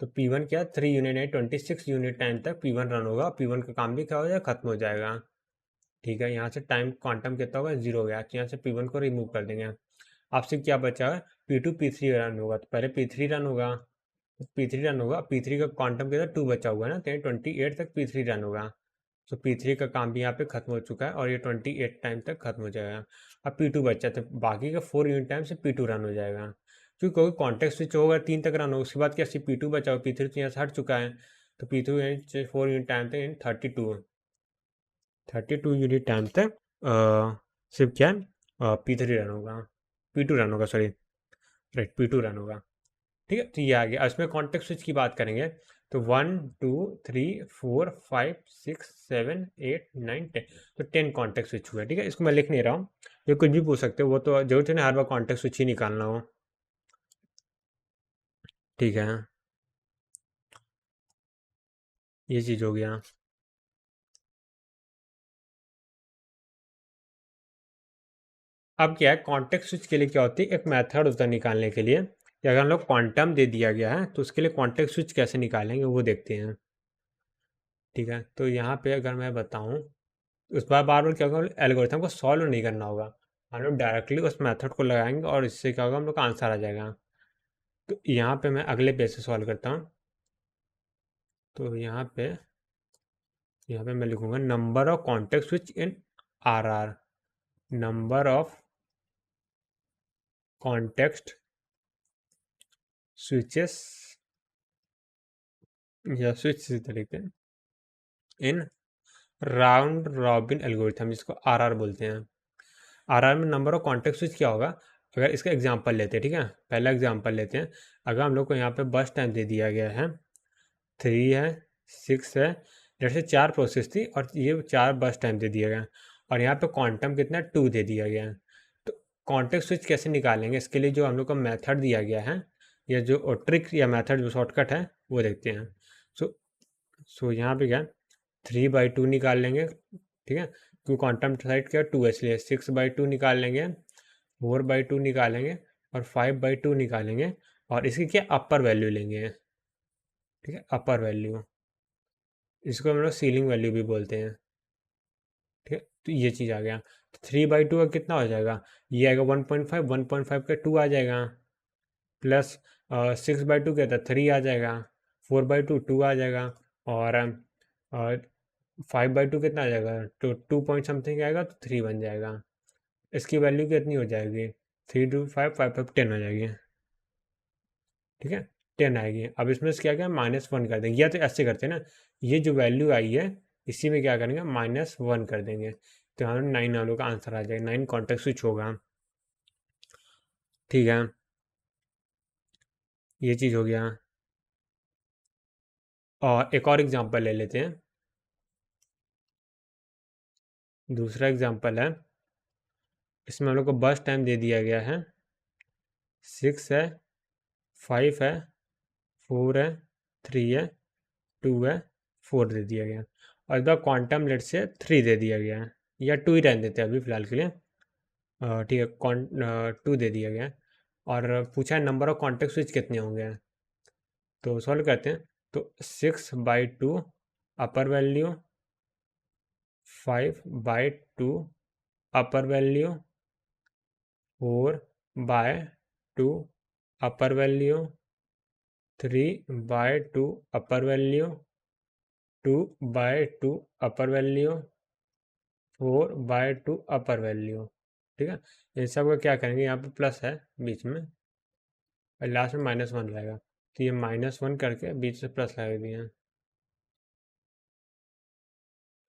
तो P1 क्या 3 यूनिट है, 26 यूनिट टाइम तक P1 रन होगा। P1 का काम भी क्या हो जाएगा, खत्म हो जाएगा। ठीक है, यहाँ से टाइम क्वांटम कितना होगा, 0 हो गया। तो यहाँ से P1 को रिमूव कर देंगे। आपसे क्या बचा है, P2 P3 रन होगा। तो पहले P3 रन होगा, P3 रन होगा। P3 का क्वांटम कितना 2 बचा हुआ है ना, तो 28 तक P3 रन होगा। तो P3 का काम भी यहाँ पे खत्म हो चुका है और ये 28 टाइम तक खत्म हो जाएगा। अब P2 बचा, तो बाकी का 4 यूनिट टाइम से P2 रन हो जाएगा। क्योंकि कोई कॉन्टेक्ट स्विच होगा 3 तक रन होगा, उसके बाद क्या सिर्फ P2 बचा हुआ, P3 तो यहाँ से हट चुका है। तो P2 4 यूनिट टाइम तक 32 यूनिट टाइम तक सिर्फ क्या P3 रन होगा, P2 रन होगा, सॉरी राइट, P2 रन होगा। ठीक है, तो ये आ गया। इसमें कॉन्टेक्स्ट स्विच की बात करेंगे तो 1 2 3 4 5 6 7 8 9 10, तो 10 कॉन्टेक्स्ट स्विच हुए। ठीक है, इसको मैं लिख नहीं रहा हूँ, ये कुछ भी पूछ सकते हो, वो तो जरूरत है ना हर बार कॉन्टेक्स्ट स्विच ही निकालना हो। ठीक है, ये चीज़ हो गया। अब क्या है, कॉन्टेक्स्ट स्विच के लिए क्या होती है, एक मेथड होता है निकालने के लिए कि अगर हम लोग क्वांटम दे दिया गया है तो उसके लिए कॉन्टेक्स्ट स्विच कैसे निकालेंगे वो देखते हैं। ठीक है, तो यहाँ पे अगर मैं बताऊँ, उस बार बार बार क्या होगा, एल्गोरिथम को सॉल्व नहीं करना होगा, हम लोग डायरेक्टली उस मेथड को लगाएंगे और इससे क्या होगा, हम लोग का आंसर आ जाएगा। तो यहाँ पे मैं अगले पेज से सॉल्व करता हूँ। तो यहाँ पे मैं लिखूंगा number of contact switch in RR, number of context switches या स्विच इसी तरीके इन राउंड रॉबिन एल्गोरिथम, जिसको RR बोलते हैं। RR में नंबर ऑफ कॉन्टेक्ट स्विच क्या होगा, अगर इसका एग्जांपल लेते हैं। ठीक है, पहला एग्जांपल लेते हैं। अगर हम लोग को यहाँ पे बस टाइम दे दिया गया है 3 है, 6 है, जैसे 4 प्रोसेस थी और ये 4 बस टाइम दे दिया गया और यहाँ पे क्वांटम कितना 2 दे दिया गया है। तो कॉन्टेक्स्ट स्विच कैसे निकालेंगे, इसके लिए जो हम लोग को मेथड दिया गया है या जो ट्रिक या मेथड जो शॉर्टकट है वो देखते हैं। सो सो यहाँ पे क्या 3/2 निकाल लेंगे। ठीक है, क्योंकि क्वांटम साइड क्या 2 है, इसलिए 6/2 निकाल लेंगे, 4/2 निकालेंगे और 5/2 निकालेंगे और इसकी क्या अपर वैल्यू लेंगे। ठीक है, अपर वैल्यू, इसको हम लोग सीलिंग वैल्यू भी बोलते हैं। ठीक है, तो ये चीज़ आ गया। तो 3/2 का कितना हो जाएगा, ये आएगा 1.5, 1.5 का 2 आ जाएगा, प्लस 6/2 कहता है 3 आ जाएगा, 4/2 2 आ जाएगा और 5/2 कितना आ जाएगा, तो 2 पॉइंट समथिंग आएगा, तो 3 बन जाएगा। इसकी वैल्यू कितनी हो जाएगी, 3 2 5 5 5 10 हो जाएगी। ठीक है, 10 आएगी। अब इसमें से क्या क्या -1 कर देंगे, या तो ऐसे करते हैं ना, ये जो वैल्यू आई है इसी में क्या करेंगे -1 कर देंगे, तो यहाँ 9 हम लोग का आंसर आ जाएगा, 9 कॉन्टेक्ट स्विच होगा। ठीक है, ये चीज़ हो गया। और एक और एग्जांपल ले लेते हैं। दूसरा एग्जांपल है, इसमें हम लोग को बस टाइम दे दिया गया है 6 है, 5 है, 4 है, 3 है, 2 है, 4 दे दिया गया और इधर क्वांटम लेट से 3 दे दिया गया है, या 2 ही रहने देते हैं अभी फ़िलहाल के लिए। ठीक है, 2 दे दिया गया है और पूछा है नंबर ऑफ कॉन्टेक्ट स्विच कितने होंगे। तो सॉल्व करते हैं। तो 6/2 अपर वैल्यू, 5/2 अपर वैल्यू, 4/2 अपर वैल्यू, 3/2 अपर वैल्यू, 2/2 अपर वैल्यू, 4/2 अपर वैल्यू। ठीक है, इन सब का क्या करेंगे, यहाँ पे प्लस है बीच में और लास्ट में -1 रहेगा, तो ये -1 करके बीच से प्लस लगा दिए।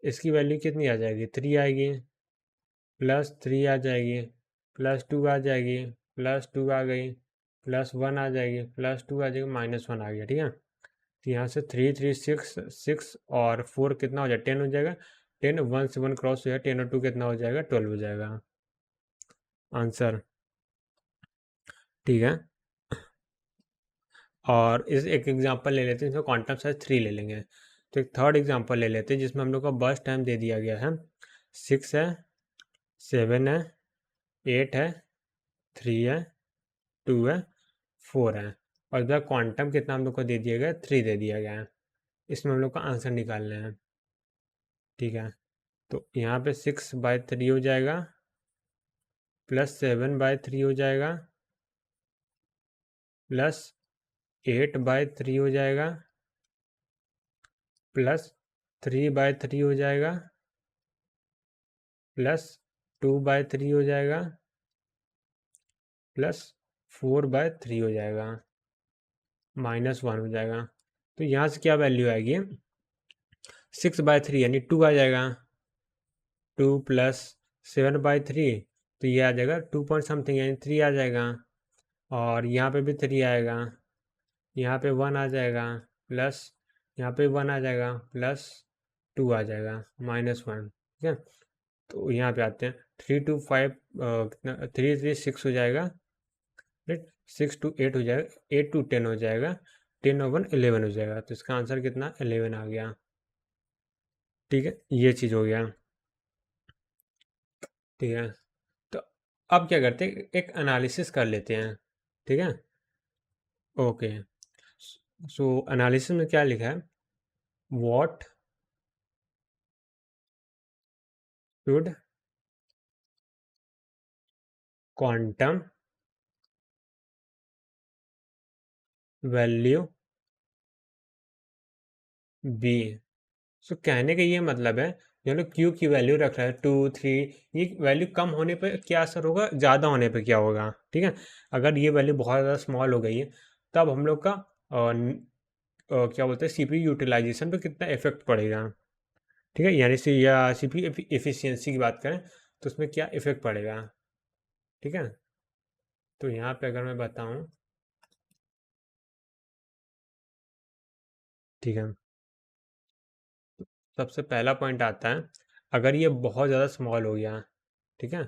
इसकी वैल्यू कितनी आ जाएगी, 3 आएगी, +3 आ जाएगी, +2 आ जाएगी, +2 आ गई, +1 आ जाएगी, +2 आ जाएगी, -1 आ गया। ठीक है, तो यहाँ से 3 3 6 6 और 4 कितना हो जाएगा, 10 हो जाएगा। 10 1 से 1 क्रॉस हो जाएगा, 10 और 2 कितना हो जाएगा, 12 हो जाएगा आंसर। ठीक है, और इस एक एग्जांपल ले लेते हैं, इसमें क्वांटम साइज 3 ले लेंगे। तो एक थर्ड एग्जांपल ले लेते हैं जिसमें हम लोग का बर्स्ट टाइम दे दिया गया है 6 है, 7 है, 8 है, 3 है, 2 है, 4 है। और इधर क्वांटम कितना हम लोग को दे दिया गया, 3 दे दिया गया है। इसमें हम लोग का आंसर निकालना है, ठीक है। तो यहाँ पे 6/3 हो जाएगा, प्लस 7/3 हो जाएगा, प्लस 8/3 हो जाएगा, प्लस 3/3 हो जाएगा, प्लस 2/3 हो जाएगा, प्लस 4/3 हो जाएगा, -1 हो जाएगा। तो यहाँ से क्या वैल्यू आएगी, 6/3 यानी 2 आ जाएगा, 2 प्लस 7/3 तो ये आ जाएगा 2 पॉइंट समथिंग यानी 3 आ जाएगा। और यहाँ पे भी 3 आएगा, यहाँ पे 1 आ जाएगा, प्लस यहाँ पे 1 आ जाएगा, प्लस 2 आ जाएगा, -1, ठीक है। तो यहाँ पे आते हैं, 3 to 5 कितना, 3 3 6 हो जाएगा, राइट, 6 to 8 हो जाएगा, 8 to 10 हो जाएगा, 10 और 1 11 हो जाएगा। तो इसका आंसर कितना, 11 आ गया, ठीक है। ये चीज़ हो गया, ठीक है। तो अब क्या करते हैं, एक एनालिसिस कर लेते हैं, ठीक है। ओके, सो एनालिसिस में क्या लिखा है, what should quantum value be. So कहने का ये मतलब है, ये लोग क्यू की वैल्यू रख रहा है 2 3, ये वैल्यू कम होने पे क्या असर होगा, ज़्यादा होने पे क्या होगा, ठीक है। अगर ये वैल्यू बहुत ज़्यादा स्मॉल हो गई है, तब हम लोग का क्या बोलते हैं, सीपीयू यूटिलाइजेशन पे कितना इफेक्ट पड़ेगा, ठीक है। यानी से या सीपीयू एफिशिएंसी की बात करें तो उसमें क्या इफेक्ट पड़ेगा, ठीक है। तो यहाँ पे अगर मैं बताऊँ, ठीक है, सबसे पहला पॉइंट आता है, अगर ये बहुत ज़्यादा स्मॉल हो गया, ठीक है,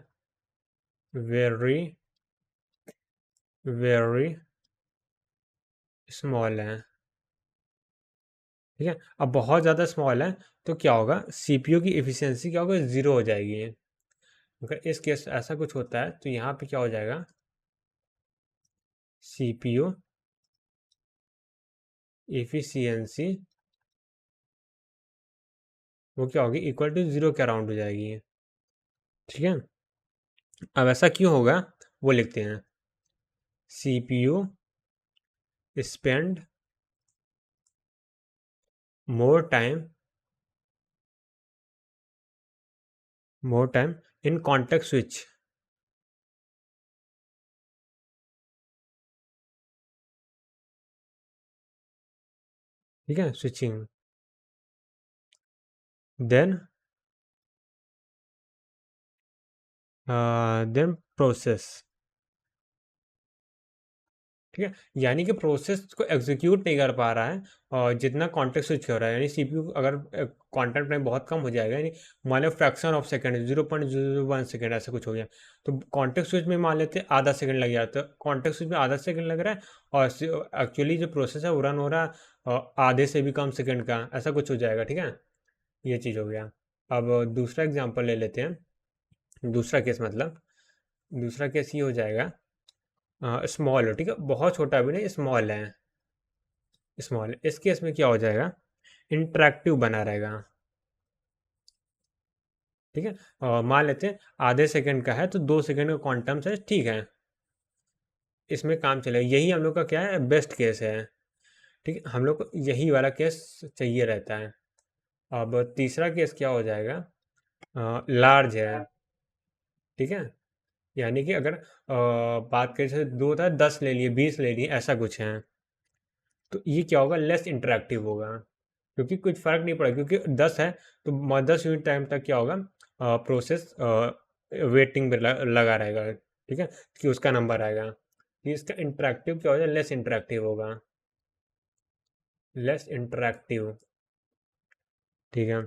वेरी वेरी स्मॉल है, ठीक है। अब बहुत ज़्यादा स्मॉल है तो क्या होगा, सीपीयू की एफिशिएंसी क्या होगा, ज़ीरो हो जाएगी। अगर इस केस ऐसा कुछ होता है तो यहाँ पे क्या हो जाएगा, सीपीयू एफिशिएंसी वो क्या होगी, इक्वल टू ज़ीरो के अराउंड हो जाएगी, ठीक है। अब ऐसा क्यों होगा, वो लिखते हैं, CPU spend more time in context switch, ठीक है, स्विचिंग, देन देन प्रोसेस, ठीक है। यानी कि प्रोसेस को एग्जीक्यूट नहीं कर पा रहा है, और जितना कॉन्टेक्स्ट स्विच हो रहा है, यानी सीपीयू अगर क्वांटम टाइम बहुत कम हो जाएगा, यानी मान लो फ्रैक्शन ऑफ सेकंड 0.001 सेकंड ऐसा कुछ हो गया, तो कॉन्टेक्स्ट स्विच में मान लेते हैं आधा सेकंड लग जाता है, कॉन्टेक्स्ट स्विच में आधा सेकंड लग रहा है, और एक्चुअली जो प्रोसेस है वो रन हो रहा है आधे से भी कम सेकंड का, ऐसा कुछ हो जाएगा, ठीक है। ये चीज़ हो गया। अब दूसरा एग्जाम्पल ले लेते हैं, दूसरा केस मतलब, दूसरा केस ये हो जाएगा, स्मॉल है, ठीक है, बहुत छोटा भी नहीं, स्मॉल है, स्मॉल, इस केस में क्या हो जाएगा, इंटरेक्टिव बना रहेगा, ठीक है। और मान लेते हैं आधे सेकंड का है तो 2 सेकंड का क्वांटम है, ठीक है, इसमें काम चलेगा, यही हम लोग का क्या है, बेस्ट केस है, ठीक है, हम लोग को यही वाला केस चाहिए रहता है। अब तीसरा केस क्या हो जाएगा, लार्ज है, ठीक है, यानी कि अगर बात करें जैसे 2 था, 10 ले लिए, 20 ले लिए, ऐसा कुछ है, तो ये क्या होगा, लेस इंटरेक्टिव होगा, क्योंकि कुछ फ़र्क नहीं पड़ेगा, क्योंकि 10 है तो 10 यूनिट टाइम तक क्या होगा, प्रोसेस वेटिंग पे लगा रहेगा, ठीक है, कि उसका नंबर आएगा। ये इसका इंटरेक्टिव क्या हो जाए, लेस इंटरेक्टिव होगा, लेस इंटरेक्टिव, ठीक है।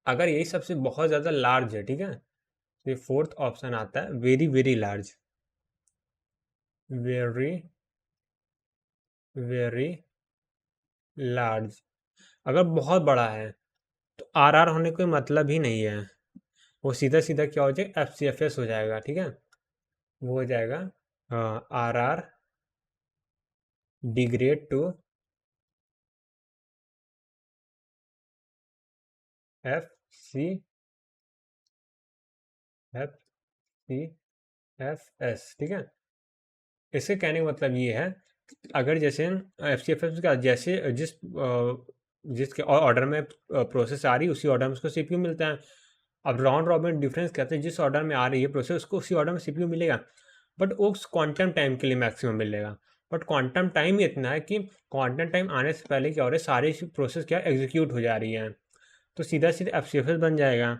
अगर यही सबसे बहुत ज़्यादा लार्ज है, ठीक है, तो ये फोर्थ ऑप्शन आता है, very very large, very very large, अगर बहुत बड़ा है तो आर होने का कोई मतलब ही नहीं है, वो सीधा सीधा क्या हो जाएगा, एफ हो जाएगा, ठीक है, वो हो जाएगा R degrade to F C F C F S, ठीक है। इससे कहने का मतलब ये है, अगर जैसे एफ सी एफ एस का जैसे जिस ऑर्डर में प्रोसेस आ रही है उसी ऑर्डर में उसको सीपीयू मिलता है। अब राउंड रॉबिन डिफरेंस कहते हैं, जिस ऑर्डर में आ रही है प्रोसेस उसको उसी ऑर्डर में सीपीयू मिलेगा, बट वो उस क्वांटम टाइम के लिए मैक्सिमम मिलेगा। बट क्वांटम टाइम ही इतना है कि क्वांटम टाइम आने से पहले क्या हो रहा है, सारी प्रोसेस क्या एग्जीक्यूट हो जा रही है, तो सीधा सीधा एफ सी एफ एस बन जाएगा,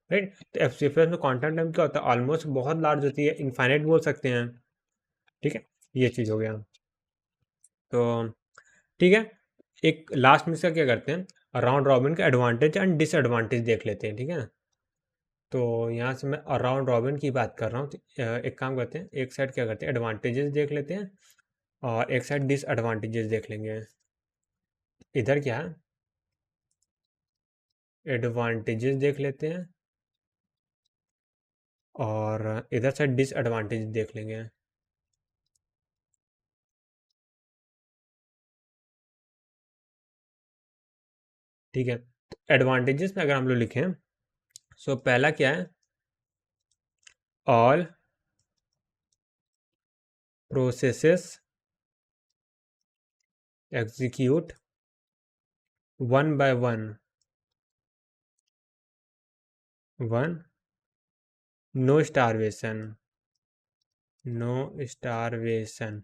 राइट। तो एफ सी एफ एस में क्वांटम टाइम क्या होता है, ऑलमोस्ट बहुत लार्ज होती है, इनफाइनाइट बोल सकते हैं, ठीक है। ये चीज़ हो गया। तो ठीक है, एक लास्ट में इसका क्या करते हैं, राउंड रॉबिन का एडवांटेज एंड डिसएडवांटेज देख लेते हैं, ठीक है। तो यहाँ से मैं राउंड रॉबिन की बात कर रहा हूँ, तो एक काम करते हैं, एक साइड क्या करते हैं एडवांटेजेस देख लेते हैं और एक साइड डिसएडवांटेजेस देख लेंगे। इधर क्या है, एडवांटेजेस देख लेते हैं और इधर साइड डिसएडवांटेज देख लेंगे। ठीक है, तो एडवांटेजेस में अगर हम लोग लिखें, सो पहला क्या है, all processes execute one by one, no starvation, no starvation.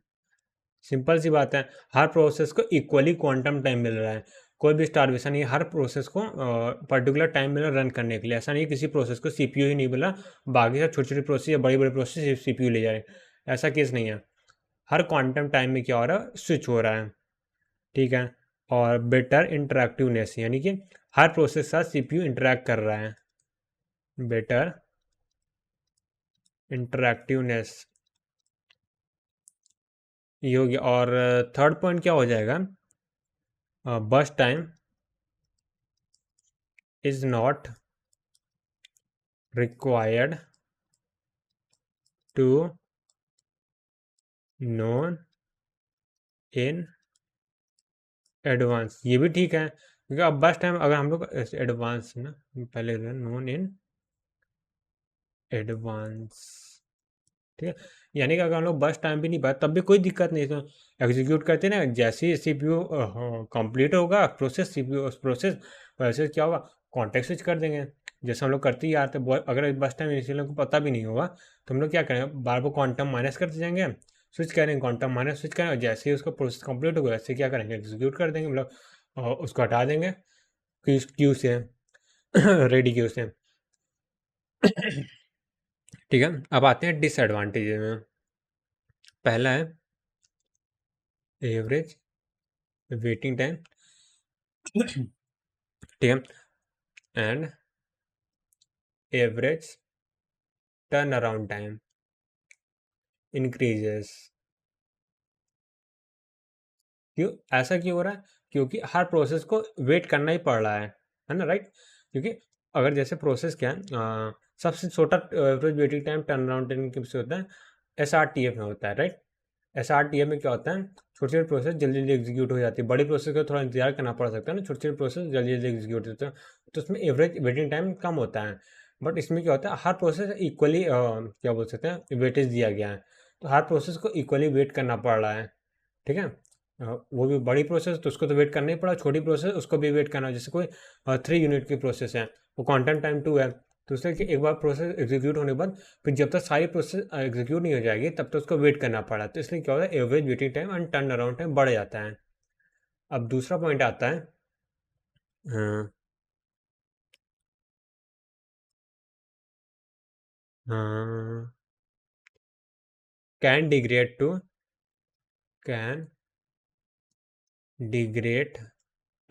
Simple सी बात है, हर प्रोसेस को इक्वली क्वांटम टाइम मिल रहा है, कोई भी स्टारवेशन नहीं, हर प्रोसेस को पर्टिकुलर टाइम मिल रहा है रन करने के लिए। ऐसा नहीं किसी प्रोसेस को सीपीयू ही नहीं मिला, बाकी सब छोटी छोटी प्रोसेस या बड़ी बड़ी प्रोसेस सीपीयू ले जा रहे हैं, ऐसा केस नहीं है। हर क्वांटम टाइम में क्या हो रहा है, स्विच हो रहा है, ठीक है। और बेटर इंटरेक्टिवनेस, यानी कि हर प्रोसेस के साथ सीपीयू इंटरेक्ट कर रहा है, बेटर इंटरेक्टिवनेस, ये हो गया। और थर्ड पॉइंट क्या हो जाएगा, burst time is not required to known in advance, ये भी ठीक है, क्योंकि अब बस टाइम अगर हम लोग एडवांस ना, पहले नोन इन एडवांस, ठीक है। यानी कि अगर हम लोग बस टाइम भी नहीं पाए तब भी कोई दिक्कत नहीं, तो एग्जीक्यूट करते ना, जैसे ही सीपीयू कंप्लीट होगा प्रोसेस, सीपीयू उस प्रोसेस वैसे क्या होगा, कॉन्टेक्स्ट स्विच कर देंगे, जैसे हम लोग करते ही आते अगर बस टाइम इनिशियल को पता भी नहीं होगा तो हम लोग क्या करेंगे, बार बार क्वांटम माइनस करते जाएंगे, स्विच करेंगे, क्वांटम माइनस स्विच करेंगे, और जैसे ही उसका प्रोसेस कंप्लीट होगा वैसे क्या करेंगे, एग्जीक्यूट कर देंगे, मतलब उसको हटा देंगे क्यू से रेडी क्यू से। ठीक है, अब आते हैं डिसएडवांटेज में। पहला है एवरेज वेटिंग टाइम, ठीक है, and average turn around time increases. क्यों, ऐसा क्यों हो रहा है, क्योंकि हर प्रोसेस को वेट करना ही पड़ रहा है ना, राइट। क्योंकि अगर जैसे प्रोसेस क्या है, सबसे छोटा average waiting time turn around time किससे होता है, एस आर टी एफ में होता है, right. S R T F में क्या होता है, छोटी छोटी प्रोसेस जल्दी जल्दी एग्जीक्यूट हो जाती है, बड़ी प्रोसेस का थोड़ा इंतजार करना पड़ सकता है ना, छोटी छोटी प्रोसेस जल्दी जल्दी एग्जीक्यूट होता है, तो उसमें एवरेज वेटिंग टाइम कम होता है। बट इसमें क्या होता है, हर प्रोसेस इक्वली क्या बोल सकते हैं, वेटेज दिया गया है, तो हर प्रोसेस को इक्वली वेट करना पड़ रहा है, ठीक है। वो भी बड़ी प्रोसेस तो उसको तो वेट करना ही पड़ा, छोटी प्रोसेस उसको भी वेट करना, जैसे कोई 3 यूनिट की प्रोसेस है, वो क्वांटम टाइम 2 है, तो उससे कि एक बार प्रोसेस एग्जीक्यूट होने के बाद फिर जब तक सारी प्रोसेस एग्जीक्यूट नहीं हो जाएगी तब तक उसको वेट करना पड़ा, तो इसलिए क्या होता है, average waiting time and turnaround time बढ़ जाता है। अब दूसरा पॉइंट आता है, can degrade to can degrade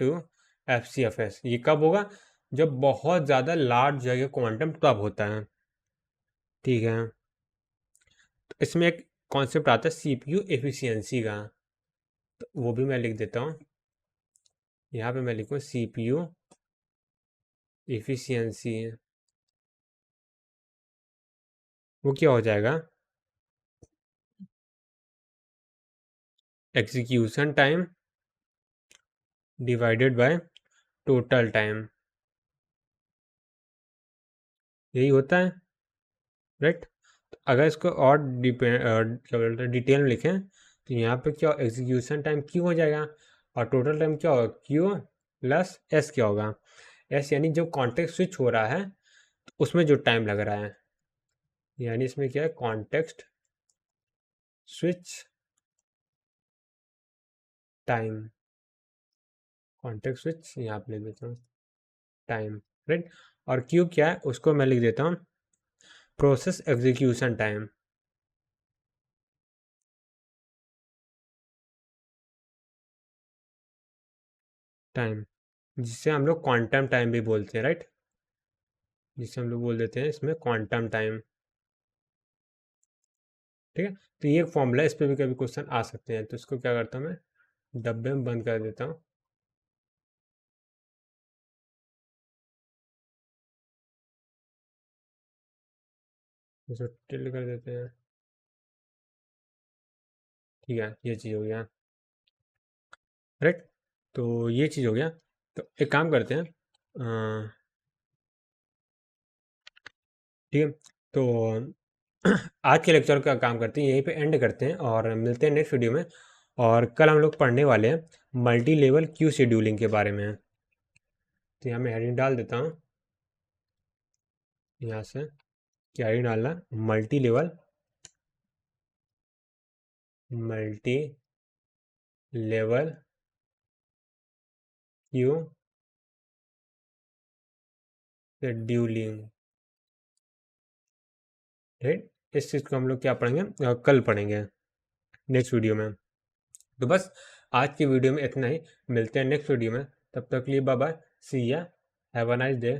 to F C F S, ये कब होगा, जब बहुत ज़्यादा लार्ज जगह क्वांटम तब होता है, ठीक है। तो इसमें एक कॉन्सेप्ट आता है सीपीयू एफिशिएंसी का, तो वो भी मैं लिख देता हूँ, यहाँ पे मैं लिखूँ सीपीयू एफिशिएंसी, वो क्या हो जाएगा, execution time divided by total time, यही होता है, राइट। तो अगर इसको और क्या बोलते हैं डिटेल में लिखें तो यहाँ पे क्या एग्जीक्यूशन टाइम क्यू हो जाएगा और टोटल टाइम क्या होगा क्यू प्लस एस क्या होगा एस, यानी जो कॉन्टेक्स्ट स्विच हो रहा है तो उसमें जो टाइम लग रहा है, यानी इसमें क्या है context switch time, context switch यहाँ पे लिख देता हूँ टाइम, राइट। और क्यू क्या है उसको मैं लिख देता हूँ प्रोसेस एग्जीक्यूशन टाइम, टाइम जिसे हम लोग क्वांटम टाइम भी बोलते हैं, राइट, जिसे हम लोग बोल देते हैं इसमें क्वांटम टाइम, ठीक है। तो ये एक फॉर्मूला है, इस पर भी कभी क्वेश्चन आ सकते हैं, तो इसको क्या करता हूँ मैं डब्बे में बंद कर देता हूँ, इसको टिल कर देते हैं, ठीक है, ये चीज़ हो गया, राइट। तो ये चीज़ हो गया, तो एक काम करते हैं ठीक है। तो आज के लेक्चर का काम करते हैं यहीं पे एंड करते हैं और मिलते हैं नेक्स्ट वीडियो में। और कल हम लोग पढ़ने वाले हैं मल्टी लेवल क्यू शेड्यूलिंग के बारे में। तो यहाँ मैं हेडिंग डाल देता हूँ, यहाँ से क्या हेडिंग डालना multi level queue scheduling, right. इस चीज़ को हम लोग क्या पढ़ेंगे कल पढ़ेंगे नेक्स्ट वीडियो में। तो बस आज की वीडियो में इतना ही, मिलते हैं नेक्स्ट वीडियो में, तब तक के लिए बाय बाय, सी या, हैव अ नाइस डे।